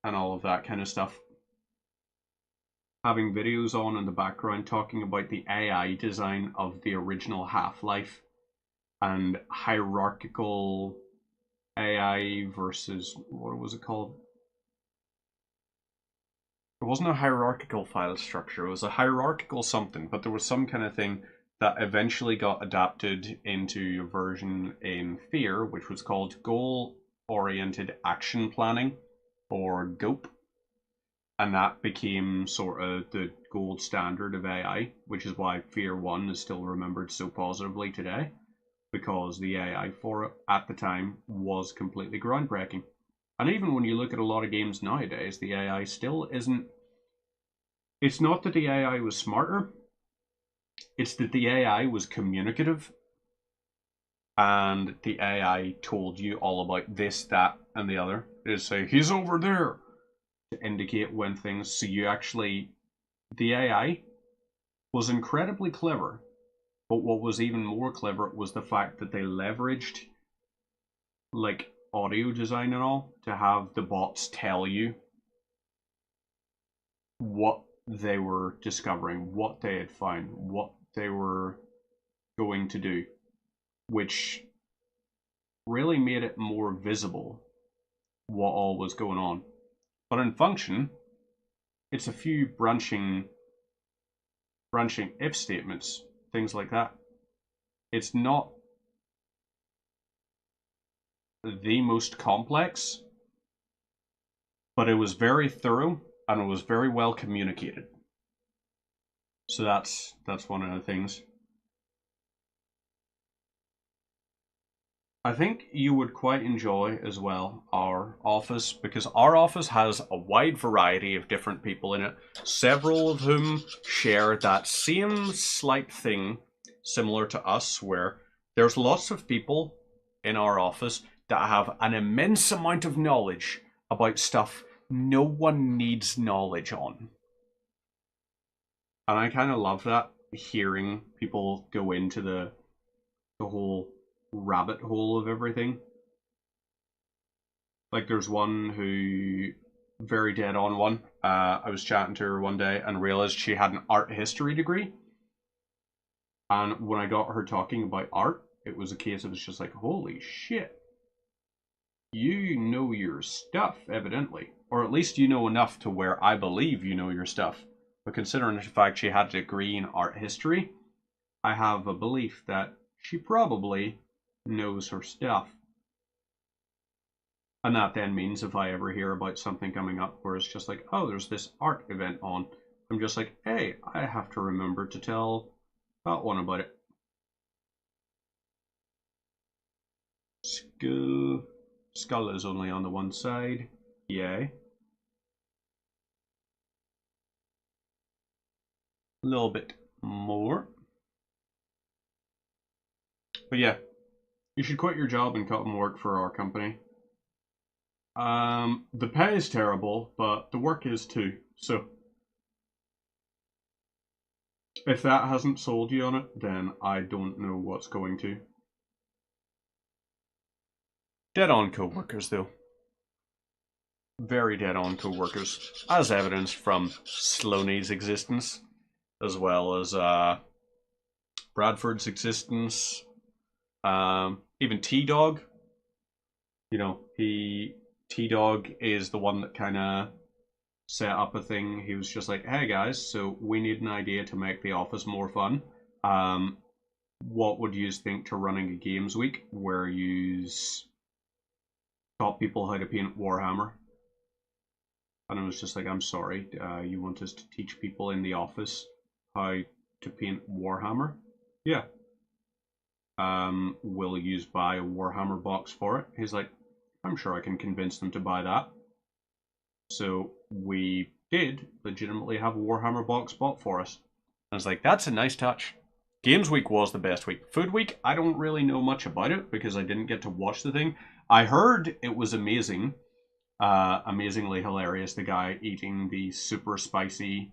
and all of that kind of stuff. Having videos on in the background talking about the AI design of the original Half-Life and hierarchical AI versus, what was it called? It wasn't a hierarchical file structure, it was a hierarchical something, but there was some kind of thing that eventually got adapted into a version in Fear, which was called Goal-Oriented Action Planning, or GOAP. And that became sort of the gold standard of AI, which is why Fear 1 is still remembered so positively today, because the AI for it at the time was completely groundbreaking. And even when you look at a lot of games nowadays, the AI still isn't... It's not that the AI was smarter, it's that the AI was communicative, and the AI told you all about this, that, and the other. It'd say, he's over there, to indicate when things... So you actually... The AI was incredibly clever, but what was even more clever was the fact that they leveraged, like, audio design and all, to have the bots tell you what they were discovering, what they had found, what they were going to do, which really made it more visible what all was going on. But in function, it's a few branching if statements, things like that. It's not the most complex, but it was very thorough and it was very well communicated. So that's one of the things. I think you would quite enjoy as well our office, because our office has a wide variety of different people in it, several of whom share that same slight thing similar to us, where there's lots of people in our office that have an immense amount of knowledge about stuff no one needs knowledge on. And I kind of love that, hearing people go into the whole rabbit hole of everything. Like, there's one who, very dead on one. I was chatting to her one day and realized she had an art history degree. And when I got her talking about art, it was a case of, it's just like, holy shit. You know your stuff, evidently. Or at least you know enough to where I believe you know your stuff. But considering the fact she had a degree in art history, I have a belief that she probably knows her stuff. And that then means if I ever hear about something coming up where it's just like, oh, there's this art event on, I'm just like, hey, I have to remember to tell that one about it. Skull is only on the one side. Yay. A little bit more. But yeah, you should quit your job and come work for our company. The pay is terrible, but the work is too. So if that hasn't sold you on it, then I don't know what's going to. Dead on co-workers, though. Very dead on co-workers, as evidenced from Sloanie's existence, as well as Bradford's existence. Even T-Dog. You know, T-Dog is the one that kind of set up a thing. He was just like, hey guys, so we need an idea to make the office more fun. What would you think to running a games week where you taught people how to paint Warhammer? And I was just like, I'm sorry, you want us to teach people in the office how to paint Warhammer? Yeah. Will you buy a Warhammer box for it? He's like, I'm sure I can convince them to buy that. So we did legitimately have a Warhammer box bought for us. I was like, that's a nice touch. Games Week was the best week. Food Week, I don't really know much about it because I didn't get to watch the thing. I heard it was amazing. Amazingly hilarious. The guy eating the super spicy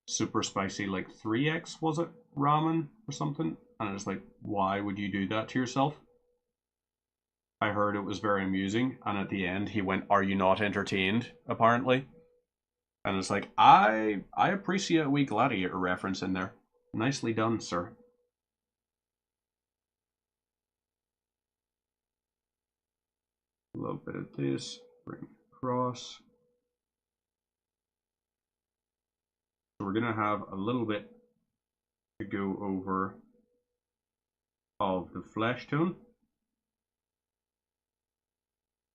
like 3x, was it? Ramen or something? And I was like, why would you do that to yourself? I heard it was very amusing, and at the end he went, are you not entertained, apparently? And it's like, I appreciate a wee Gladiator reference in there. Nicely done, sir. A little bit of this, bring it across. So we're gonna have a little bit to go over of the flesh tone.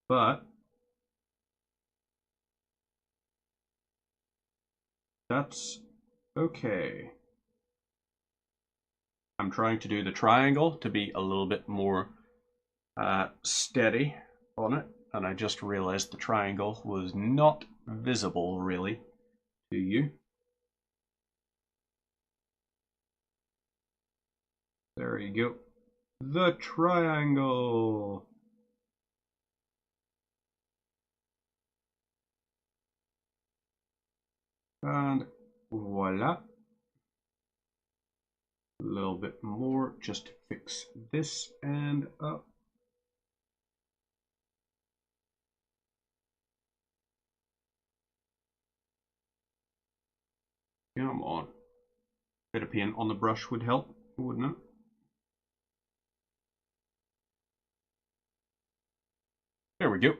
But that's okay. I'm trying to do the triangle to be a little bit more steady on it, and I just realized the triangle was not visible really to you. There you go. The triangle. And voila. A little bit more just to fix this end up. Come on. Bit of paint on the brush would help, wouldn't it? There we go.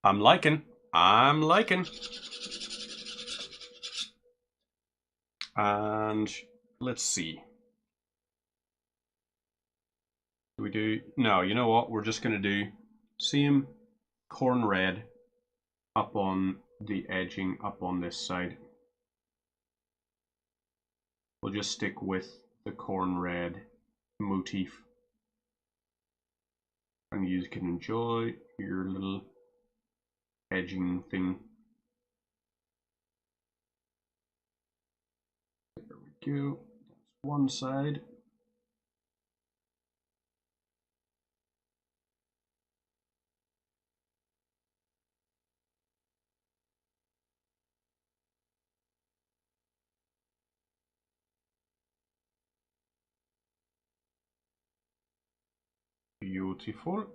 I'm liking. And let's see. Do we do? No, you know what? We're just going to do same corn red up on the edging up on this side. we'll just stick with the corn red motif. And you can enjoy your little edging thing. There we go. That's one side. Beautiful.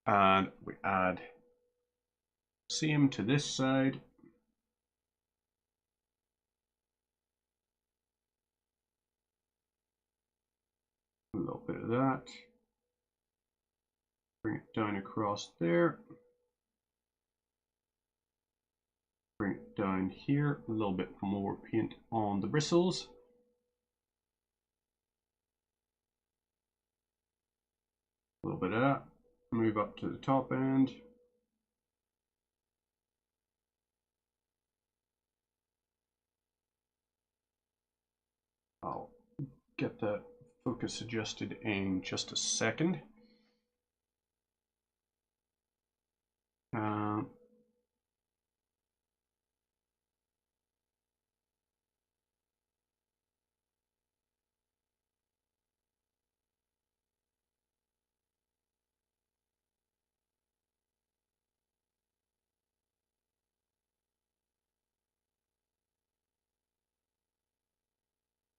And we add same to this side. A little bit of that. Bring it down across there. Bring it down here. A little bit more paint on the bristles. A little bit of that. Move up to the top end. I'll get the focus adjusted in just a second.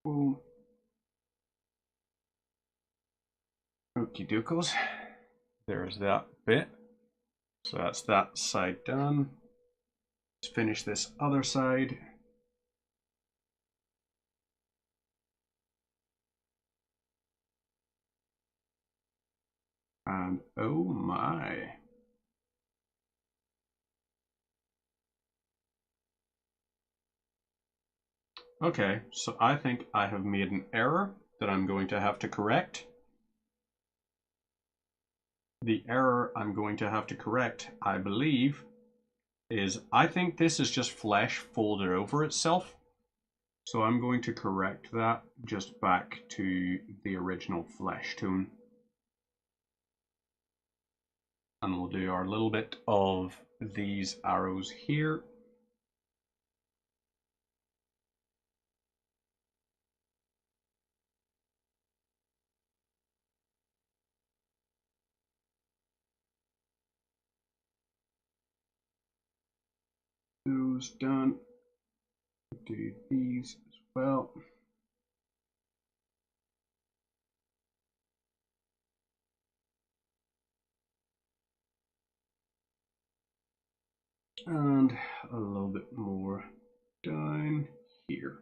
Boom. Okie dokies. There's that bit. So that's that side done. Let's finish this other side. And oh my. Okay, so I think I have made an error that I'm going to have to correct. The error I'm going to have to correct, I believe, is I think this is just flesh folded over itself. So I'm going to correct that just back to the original flesh tone. And we'll do our little bit of these arrows here. Those done. Do these as well. And a little bit more down here.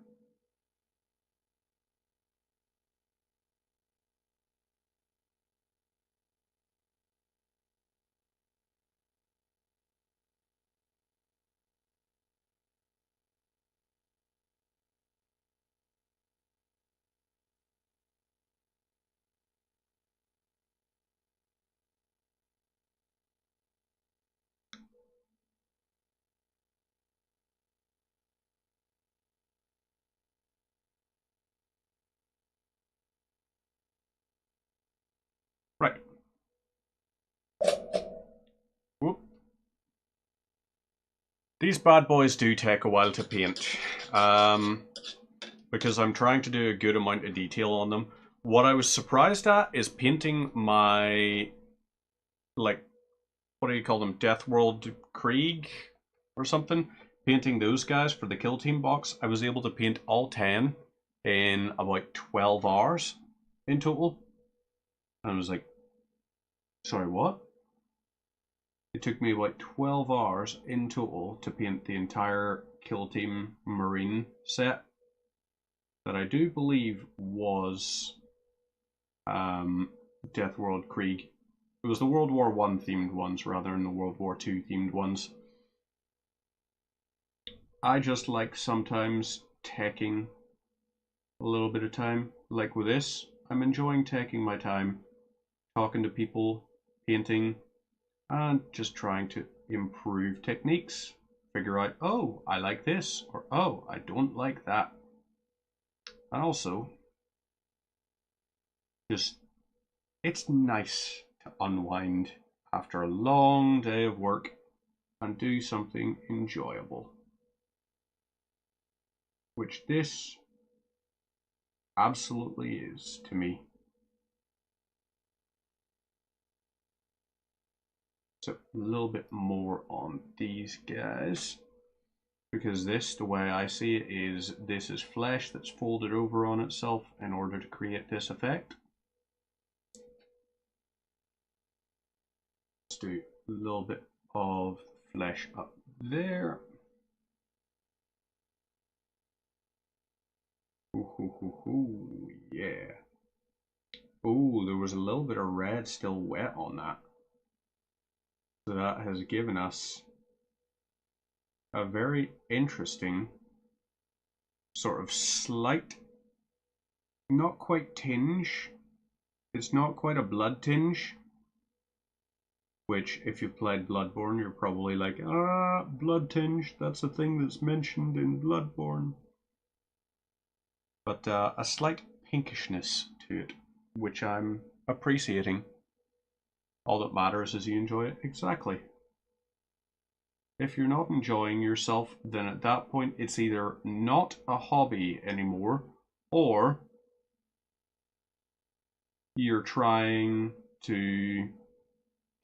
Right. Whoop. These bad boys do take a while to paint, because I'm trying to do a good amount of detail on them. What I was surprised at is painting my, like, what do you call them, Deathworld Krieg or something? Painting those guys for the Kill Team box, I was able to paint all 10 in about 12 hours in total. And I was like, sorry, what? It took me about 12 hours in total to paint the entire Kill Team Marine set that I do believe was Deathworld Krieg. It was the World War I themed ones rather than the World War II themed ones. I just like sometimes taking a little bit of time. Like with this, I'm enjoying taking my time, talking to people, painting, and just trying to improve techniques figure out, oh, I like this, or oh, I don't like that. And also, just, it's nice to unwind after a long day of work and do something enjoyable. Which this absolutely is to me. So a little bit more on these guys, because this, the way I see it, is this is flesh that's folded over on itself in order to create this effect. Let's do a little bit of flesh up there. Ooh, yeah. Oh, there was a little bit of red still wet on that. So that has given us a very interesting sort of slight, not quite tinge. It's not quite a blood tinge, which if you've played Bloodborne, you're probably like, ah, blood tinge, that's a thing that's mentioned in Bloodborne. But a slight pinkishness to it, which I'm appreciating. All that matters is you enjoy it. Exactly. If you're not enjoying yourself, then at that point it's either not a hobby anymore, or you're trying to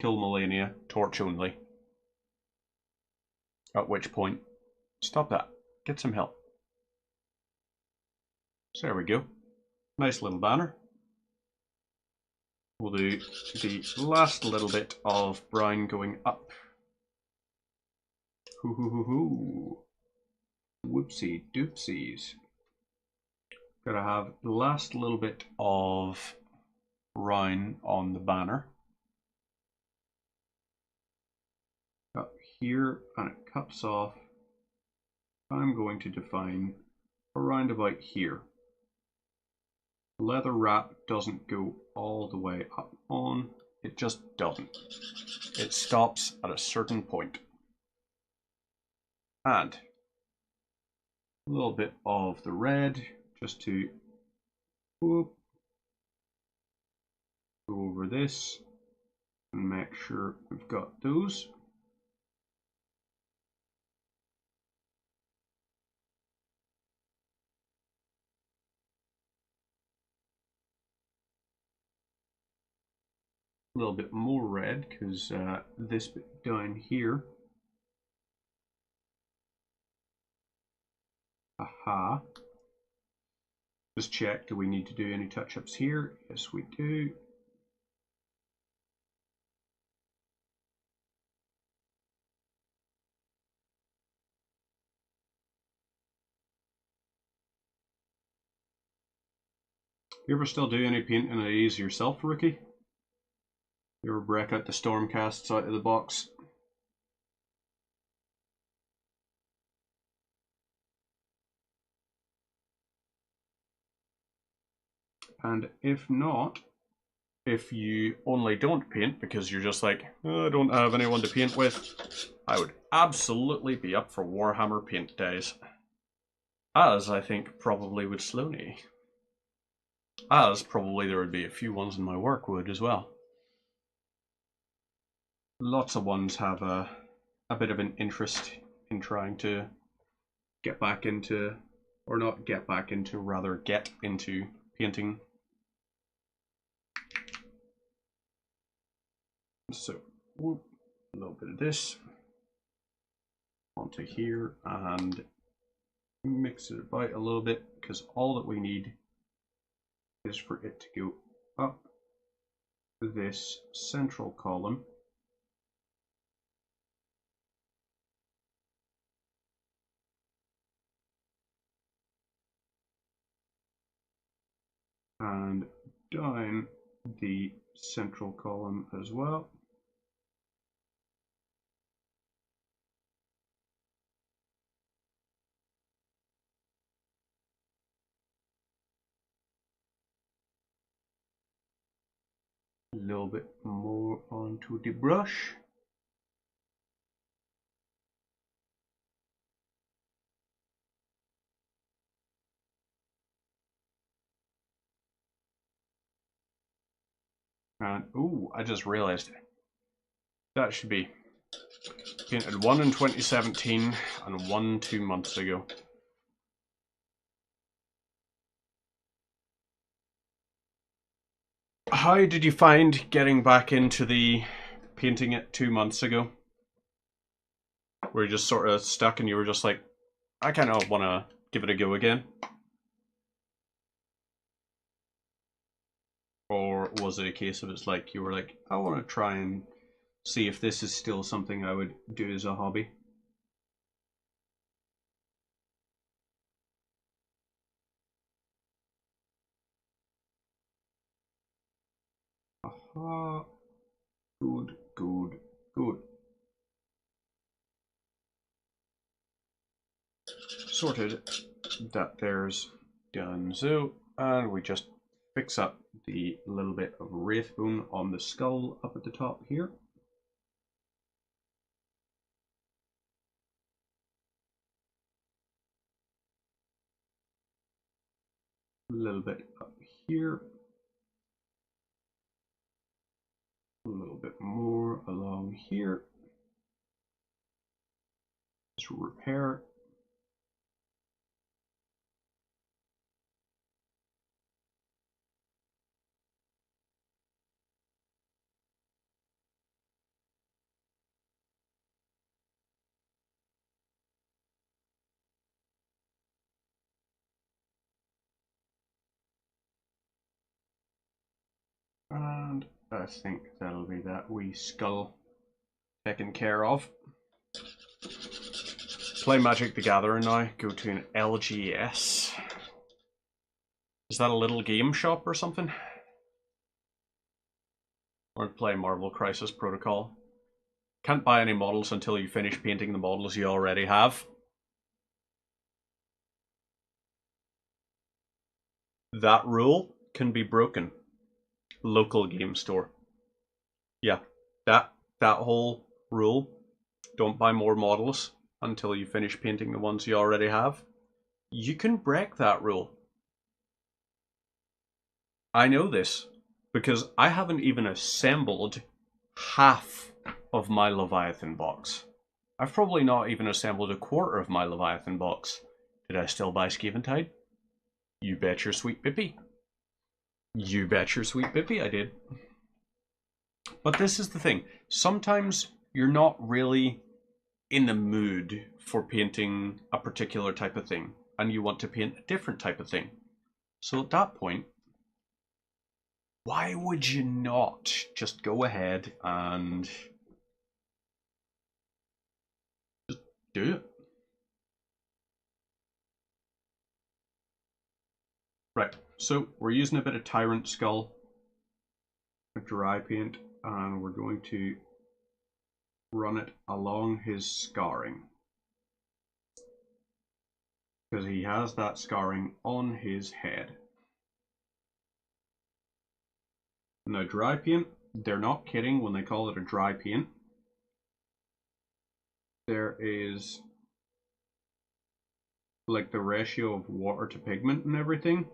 kill Malenia, torch only. At which point, stop that. Get some help. So there we go. Nice little banner. We'll do the last little bit of brown going up. Hoo hoo hoo hoo. Whoopsie doopsies. Gotta have the last little bit of brown on the banner. Up here, and it cuts off. I'm going to define around about here. Leather wrap doesn't go all the way up on, it just doesn't. It stops at a certain point. And a little bit of the red just to whoop, go over this and make sure we've got those. A little bit more red because this bit down here. Aha. Just check, do we need to do any touch-ups here? Yes, we do. You ever still do any painting of these yourself, Rookie? You ever break out the Stormcasts out of the box? And if not, if you only don't paint because you're just like, oh, I don't have anyone to paint with, I would absolutely be up for Warhammer paint days. As I think probably would Sloaney. As probably there would be a few ones in my work would as well. Lots of ones have a bit of an interest in trying to get back into, or not get back into, rather get into painting. So, whoop, a little bit of this onto here and mix it about a little bit, because all that we need is for it to go up this central column. And down the central column as well. A little bit more onto the brush. And, ooh, I just realized that should be painted one in 2017 and one 2 months ago. How did you find getting back into the painting it 2 months ago? Were you just sort of stuck and you were just like, I kind of want to give it a go again? Or was it a case of it's like you were like, I want to try and see if this is still something I would do as a hobby? Aha. Good, good, good. Sorted. That there's done so. And we just fix up the little bit of wraithbone on the skull up at the top here. A little bit up here. A little bit more along here. Just repair. And I think that'll be that wee skull taken care of. Play Magic the Gathering now. Go to an LGS. Is that a little game shop or something? Or play Marvel Crisis Protocol. Can't buy any models until you finish painting the models you already have. That rule can be broken. Local game store. Yeah, that whole rule. Don't buy more models until you finish painting the ones you already have. You can break that rule. I know this because I haven't even assembled half of my Leviathan box. I've probably not even assembled a quarter of my Leviathan box. Did I still buy Scaventide? You bet your sweet bippy. You bet your sweet bippy I did. But this is the thing. Sometimes you're not really in the mood for painting a particular type of thing, and you want to paint a different type of thing. So at that point, why would you not just go ahead and just do it? Right, so we're using a bit of Tyrant Skull, a dry paint, and we're going to run it along his scarring. Because he has that scarring on his head. Now dry paint, they're not kidding when they call it a dry paint. There is like the ratio of water to pigment and everything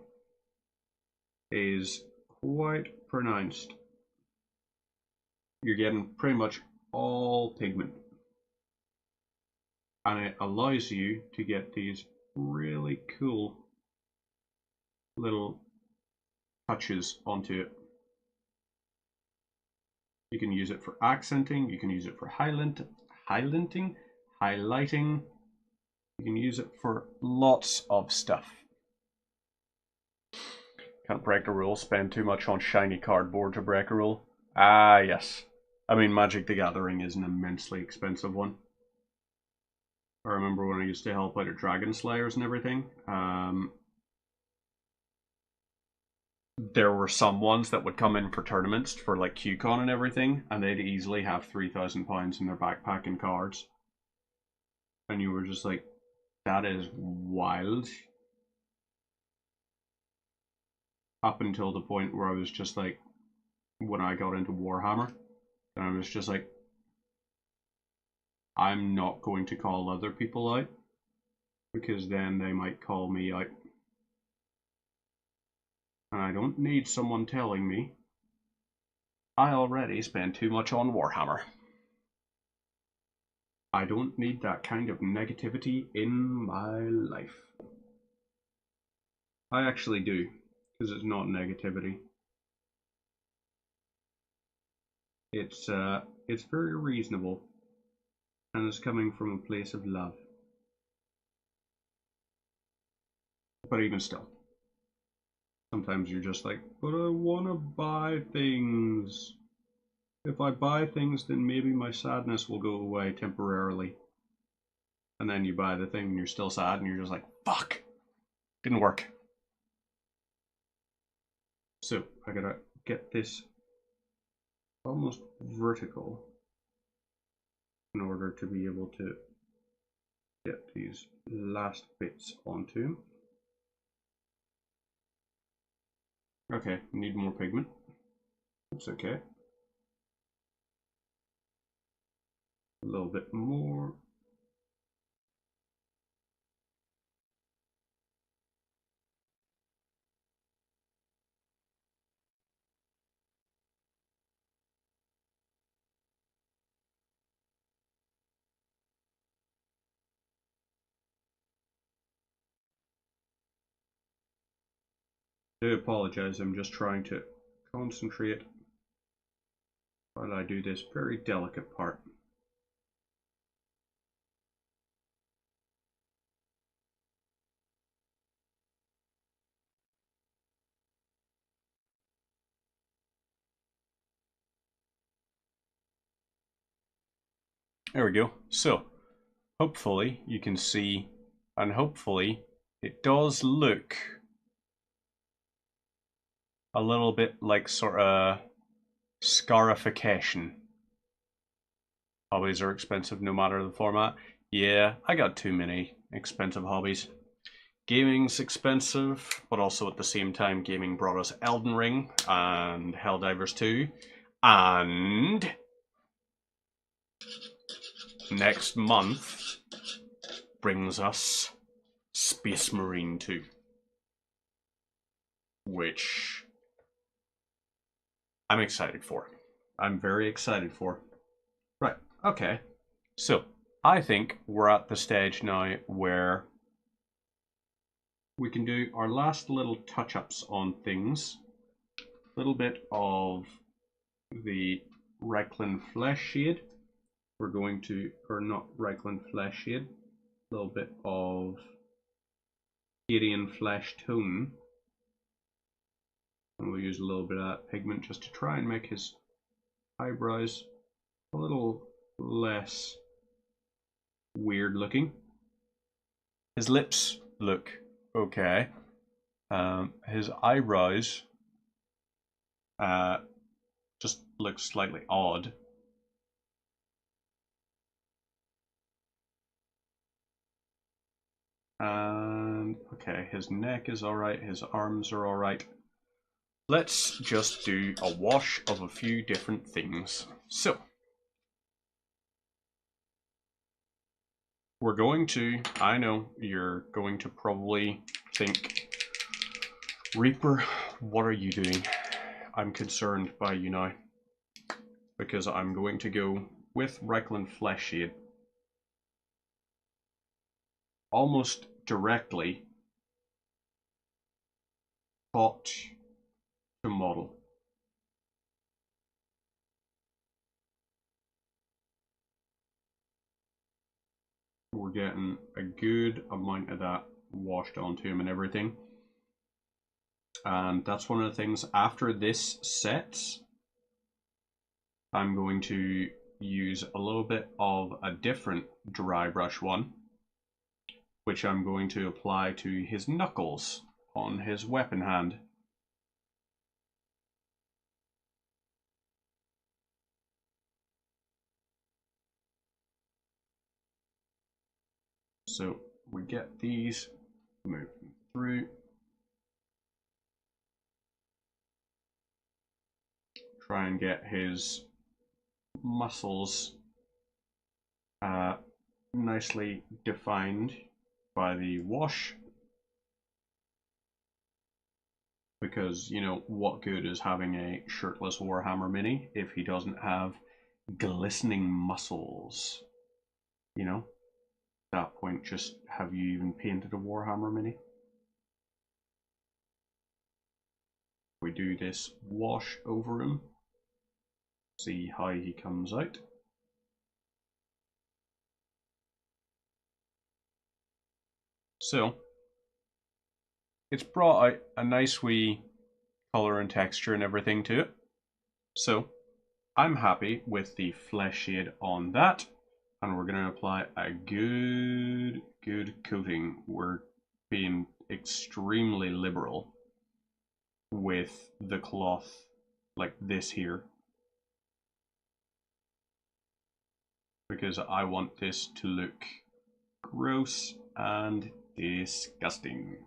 is quite pronounced. You're getting pretty much all pigment. And it allows you to get these really cool little touches onto it. You can use it for accenting, you can use it for highlighting. You can use it for lots of stuff. Can't break a rule, spend too much on shiny cardboard to break a rule. Ah, yes. I mean, Magic the Gathering is an immensely expensive one. I remember when I used to help out at Dragon Slayers and everything. There were some ones that would come in for tournaments for like QCon and everything, and they'd easily have £3,000 in their backpack and cards. And you were just like, that is wild. Up until the point where I was just like, when I got into Warhammer, and I was just like, I'm not going to call other people out, because then they might call me out. And I don't need someone telling me I already spend too much on Warhammer. I don't need that kind of negativity in my life. I actually do, because it's not negativity. It's very reasonable, and it's coming from a place of love. But even still, sometimes you're just like, but I want to buy things. If I buy things, then maybe my sadness will go away temporarily. And then you buy the thing and you're still sad and you're just like, fuck, didn't work. So I gotta get this almost vertical in order to be able to get these last bits onto him. Okay, need more pigment. That's okay. A little bit more. I do apologize, I'm just trying to concentrate while I do this very delicate part. There we go. So, hopefully you can see, and hopefully it does look a little bit like sort of scarification. Hobbies are expensive no matter the format. Yeah, I got too many expensive hobbies. Gaming's expensive, but also at the same time, gaming brought us Elden Ring and Helldivers 2. And next month brings us Space Marine 2. Which I'm excited for. I'm very excited for. Right, okay. So, I think we're at the stage now where we can do our last little touch-ups on things. A little bit of the Reikland Flesh Shade. We're going to, or not Reikland Flesh Shade, a little bit of Cadian Flesh Tone. And we'll use a little bit of that pigment just to try and make his eyebrows a little less weird looking. His lips look okay. His eyebrows just look slightly odd. And okay, his neck is alright, his arms are alright. Let's just do a wash of a few different things. So, we're going to, I know you're going to probably think, Reaper, what are you doing? I'm concerned by you now. Because I'm going to go with Reikland Flesh Shade almost directly pot to model. We're getting a good amount of that washed onto him and everything. And that's one of the things after this sets, I'm going to use a little bit of a different dry brush one, which I'm going to apply to his knuckles on his weapon hand. So we get these moving through. Try and get his muscles nicely defined by the wash. Because, you know, what good is having a shirtless Warhammer Mini if he doesn't have glistening muscles? You know? At that point, just have you even painted a Warhammer Mini? We do this wash over him. See how he comes out. So, it's brought out a nice wee colour and texture and everything to it. So, I'm happy with the flesh shade on that. And we're going to apply a good coating. We're being extremely liberal with the cloth like this here. Because I want this to look gross and disgusting.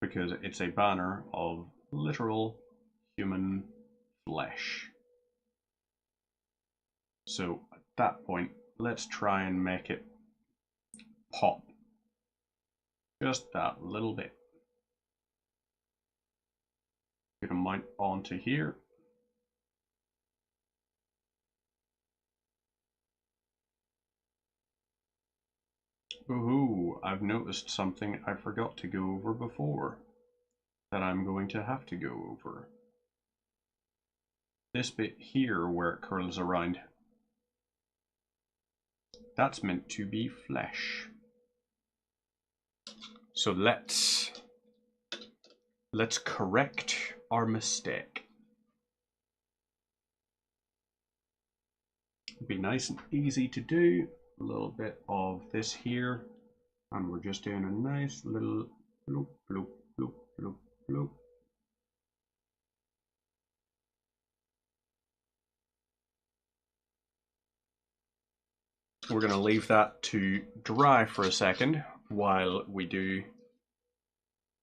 Because it's a banner of literal human flesh. So at that point, let's try and make it pop. Just that little bit. Gonna mount onto here. Ooh, I've noticed something I forgot to go over before that I'm going to have to go over. This bit here where it curls around, that's meant to be flesh. So let's correct our mistake. It'll be nice and easy to do. A little bit of this here, and we're just doing a nice little bloop, bloop, bloop, bloop, bloop. We're going to leave that to dry for a second while we do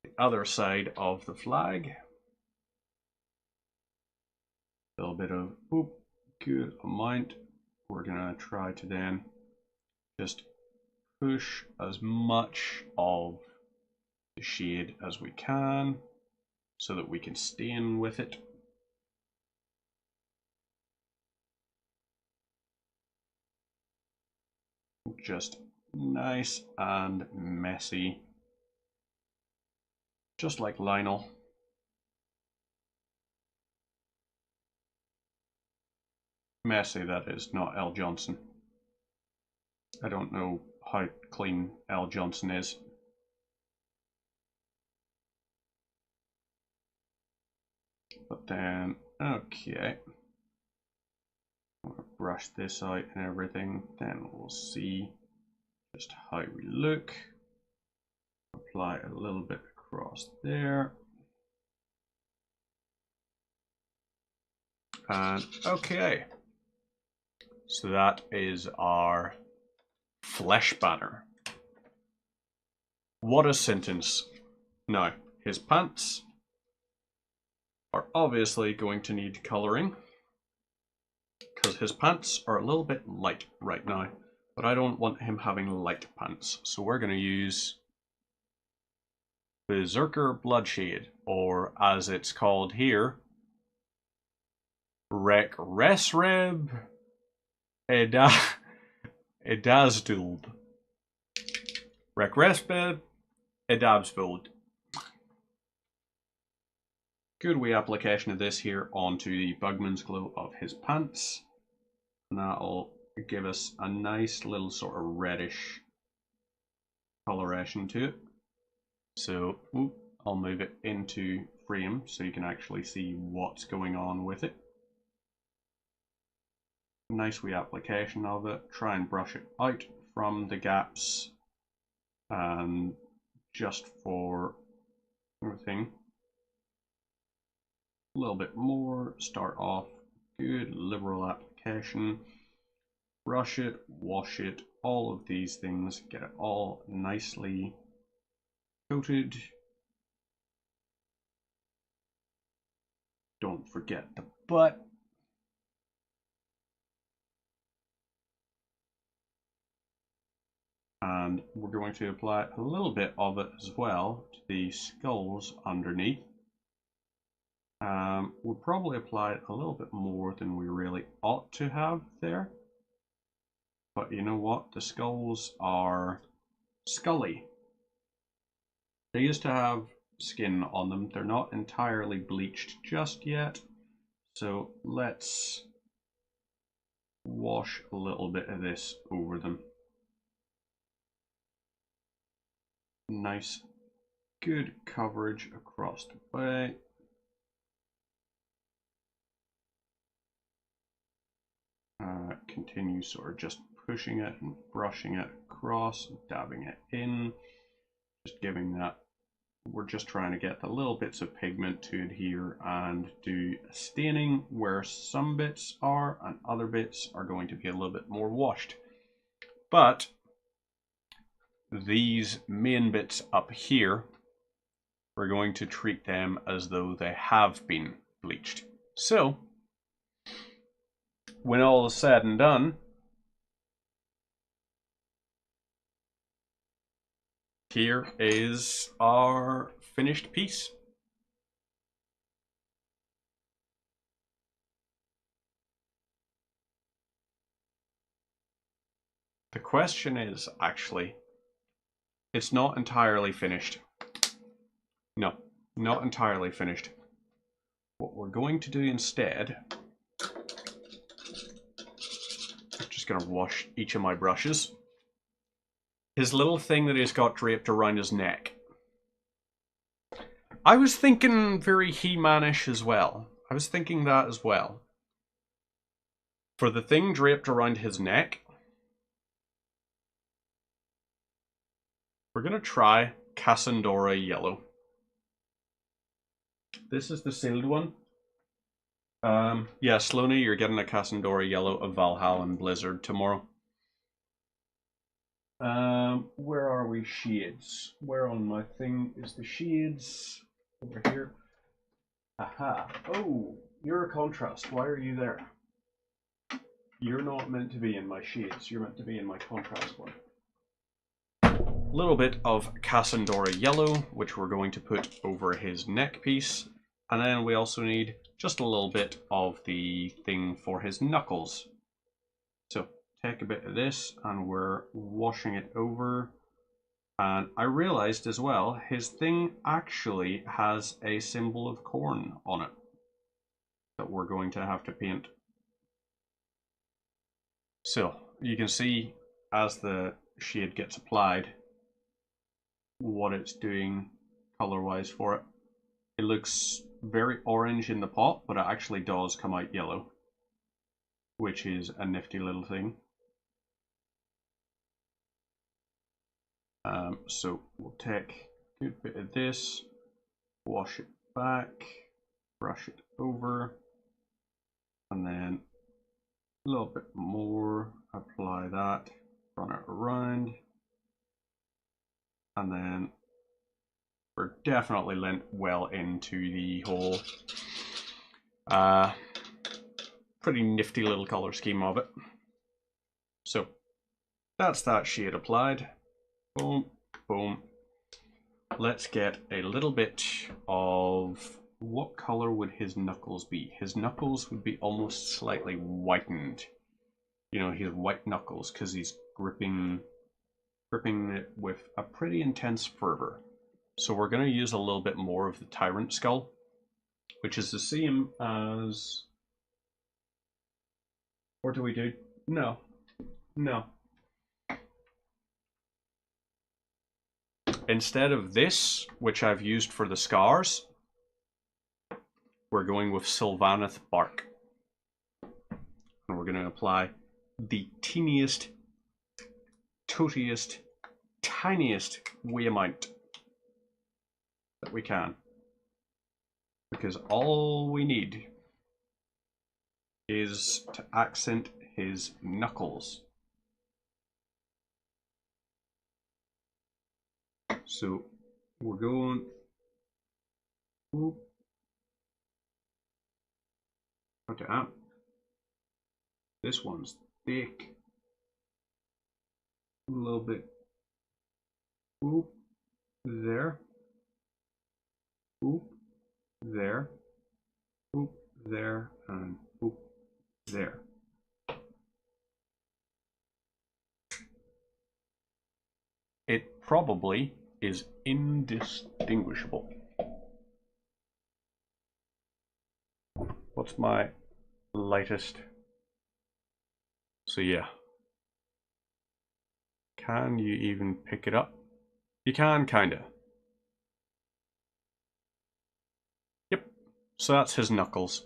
the other side of the flag. A little bit of good amount. We're going to try to then just push as much of the shade as we can so that we can stain with it. Just nice and messy, just like Lionel. Messy, that is, not L. Johnson. I don't know how clean L. Johnson is. But then, okay. I'm gonna brush this out and everything, then we'll see just how we look. Apply a little bit across there. And okay. So that is our flesh banner. What a sentence. Now, his pants are obviously going to need colouring because his pants are a little bit light right now, but I don't want him having light pants. So we're going to use Berserker Bloodshade, or as it's called here, Rekresreb Edazduld. Rekresreb Edabsvuld. Good wee application of this here onto the Bugman's Glow of his pants. And that'll give us a nice little sort of reddish coloration to it. So I'll move it into frame so you can actually see what's going on with it. Nice wee application of it. Try and brush it out from the gaps and just for everything. A little bit more, start off good liberal application, brush it, wash it, all of these things, get it all nicely coated. Don't forget the butt. And we're going to apply a little bit of it as well to the skulls underneath. We'll probably apply it a little bit more than we really ought to have there. But you know what? The skulls are scully. They used to have skin on them. They're not entirely bleached just yet. So let's wash a little bit of this over them. Nice, good coverage across the way. Continue sort of just pushing it and brushing it across, dabbing it in, just giving that. We're just trying to get the little bits of pigment to adhere and do staining where some bits are and other bits are going to be a little bit more washed. But these main bits up here, we're going to treat them as though they have been bleached. So when all is said and done, here is our finished piece. The question is, actually, it's not entirely finished. No, not entirely finished. What we're going to do instead, I'm just going to wash each of my brushes. His little thing that he's got draped around his neck. I was thinking very He-Man-ish as well. I was thinking that as well. For the thing draped around his neck, we're going to try Cassandora Yellow. This is the sealed one. Yeah, Sloaney, you're getting a Cassandora Yellow of Valhalla and Blizzard tomorrow. Where are we? Shades. Where on my thing is the shades? Over here. Aha. Oh, you're a contrast. Why are you there? You're not meant to be in my shades. You're meant to be in my contrast one. A little bit of Cassandora Yellow, which we're going to put over his neck piece. And then we also need just a little bit of the thing for his knuckles. So take a bit of this and we're washing it over. And I realized as well, his thing actually has a symbol of corn on it that we're going to have to paint. So you can see as the shade gets applied, what it's doing color-wise for it. It looks very orange in the pot, but it actually does come out yellow, which is a nifty little thing. So we'll take a good bit of this, wash it back, brush it over, and then a little bit more, apply that, run it around, and then we're definitely lent well into the whole pretty nifty little color scheme of it. So that's that shade applied. Boom, boom. Let's get a little bit of, what color would his knuckles be? His knuckles would be almost slightly whitened. You know, his white knuckles, because he's gripping it with a pretty intense fervor. So we're going to use a little bit more of the Tyrant Skull, which is the same as... Or do we do... No. No. Instead of this, which I've used for the scars, we're going with Sylvaneth Bark. And we're going to apply the teeniest, totiest, tiniest wee amount that we can. Because all we need is to accent his knuckles. So we're going, whoop, put it out. This one's thick, a little bit Boop. There. Boop. There. Boop. There. And boop. There. It probably is indistinguishable. What's my lightest? So yeah. Can you even pick it up? You can, kinda. Yep. So that's his knuckles.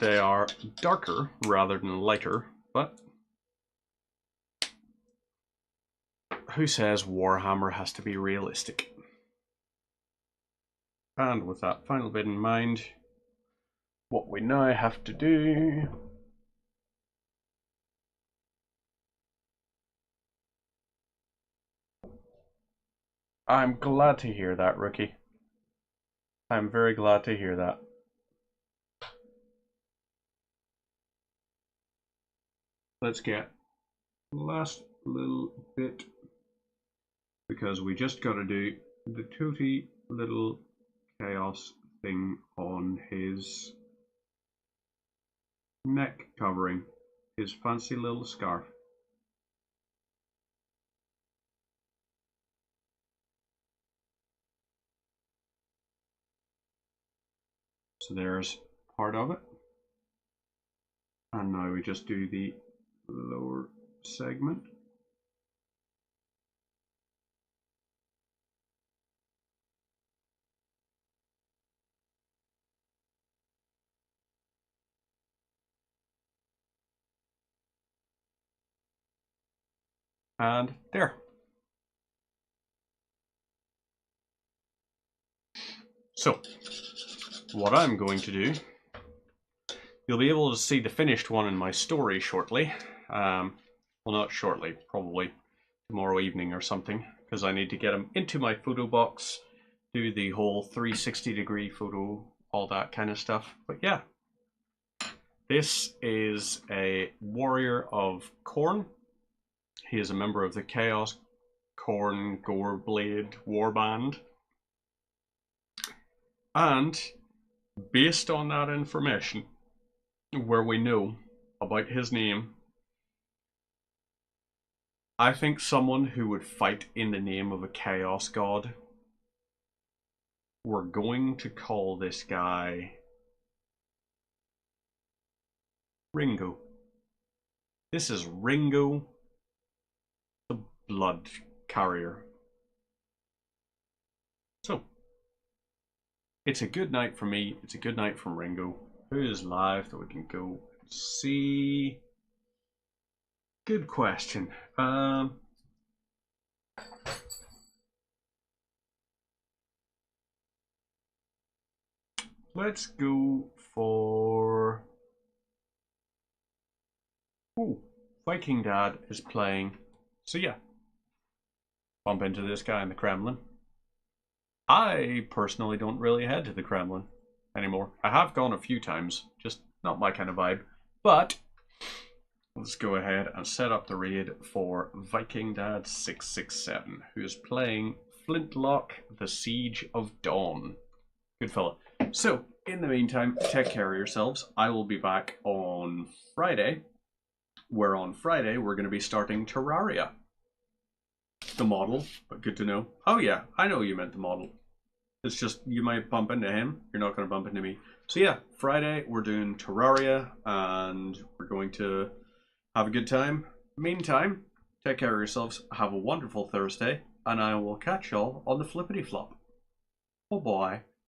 They are darker rather than lighter, but who says Warhammer has to be realistic? And with that final bit in mind, what we now have to do I'm glad to hear that, rookie. I'm very glad to hear that. Let's get the last little bit, because we just got to do the toothy little chaos thing on his neck covering, his fancy little scarf. So there's part of it. And now we just do the lower segment. And there. So, what I'm going to do, you'll be able to see the finished one in my story shortly. Well, not shortly, probably tomorrow evening or something, because I need to get them into my photo box, do the whole 360-degree photo, all that kind of stuff. But yeah, this is a warrior of Khorne. He is a member of the Chaos Khorne Goreblade Warband. And based on that information, where we know about his name, I think someone who would fight in the name of a chaos god, we're going to call this guy Ringo. This is Ringo the Blood Carrier. So, it's a good night for me, it's a good night from Ringo. Who is live that we can go see? Good question. Let's go for... Ooh, Viking Dad is playing. So yeah, bump into this guy in the Kremlin. I personally don't really head to the Kremlin anymore. I have gone a few times, just not my kind of vibe. But let's go ahead and set up the raid for Viking Dad 667, who is playing Flintlock: The Siege of Dawn. Good fella. So, in the meantime, take care of yourselves. I will be back on Friday, where on Friday we're going to be starting Terraria. The model, but good to know. Oh yeah, I know you meant the model. It's just, you might bump into him, you're not going to bump into me. So yeah, Friday we're doing Terraria, and we're going to have a good time. Meantime, take care of yourselves, have a wonderful Thursday, and I will catch y'all on the flippity flop. Oh boy.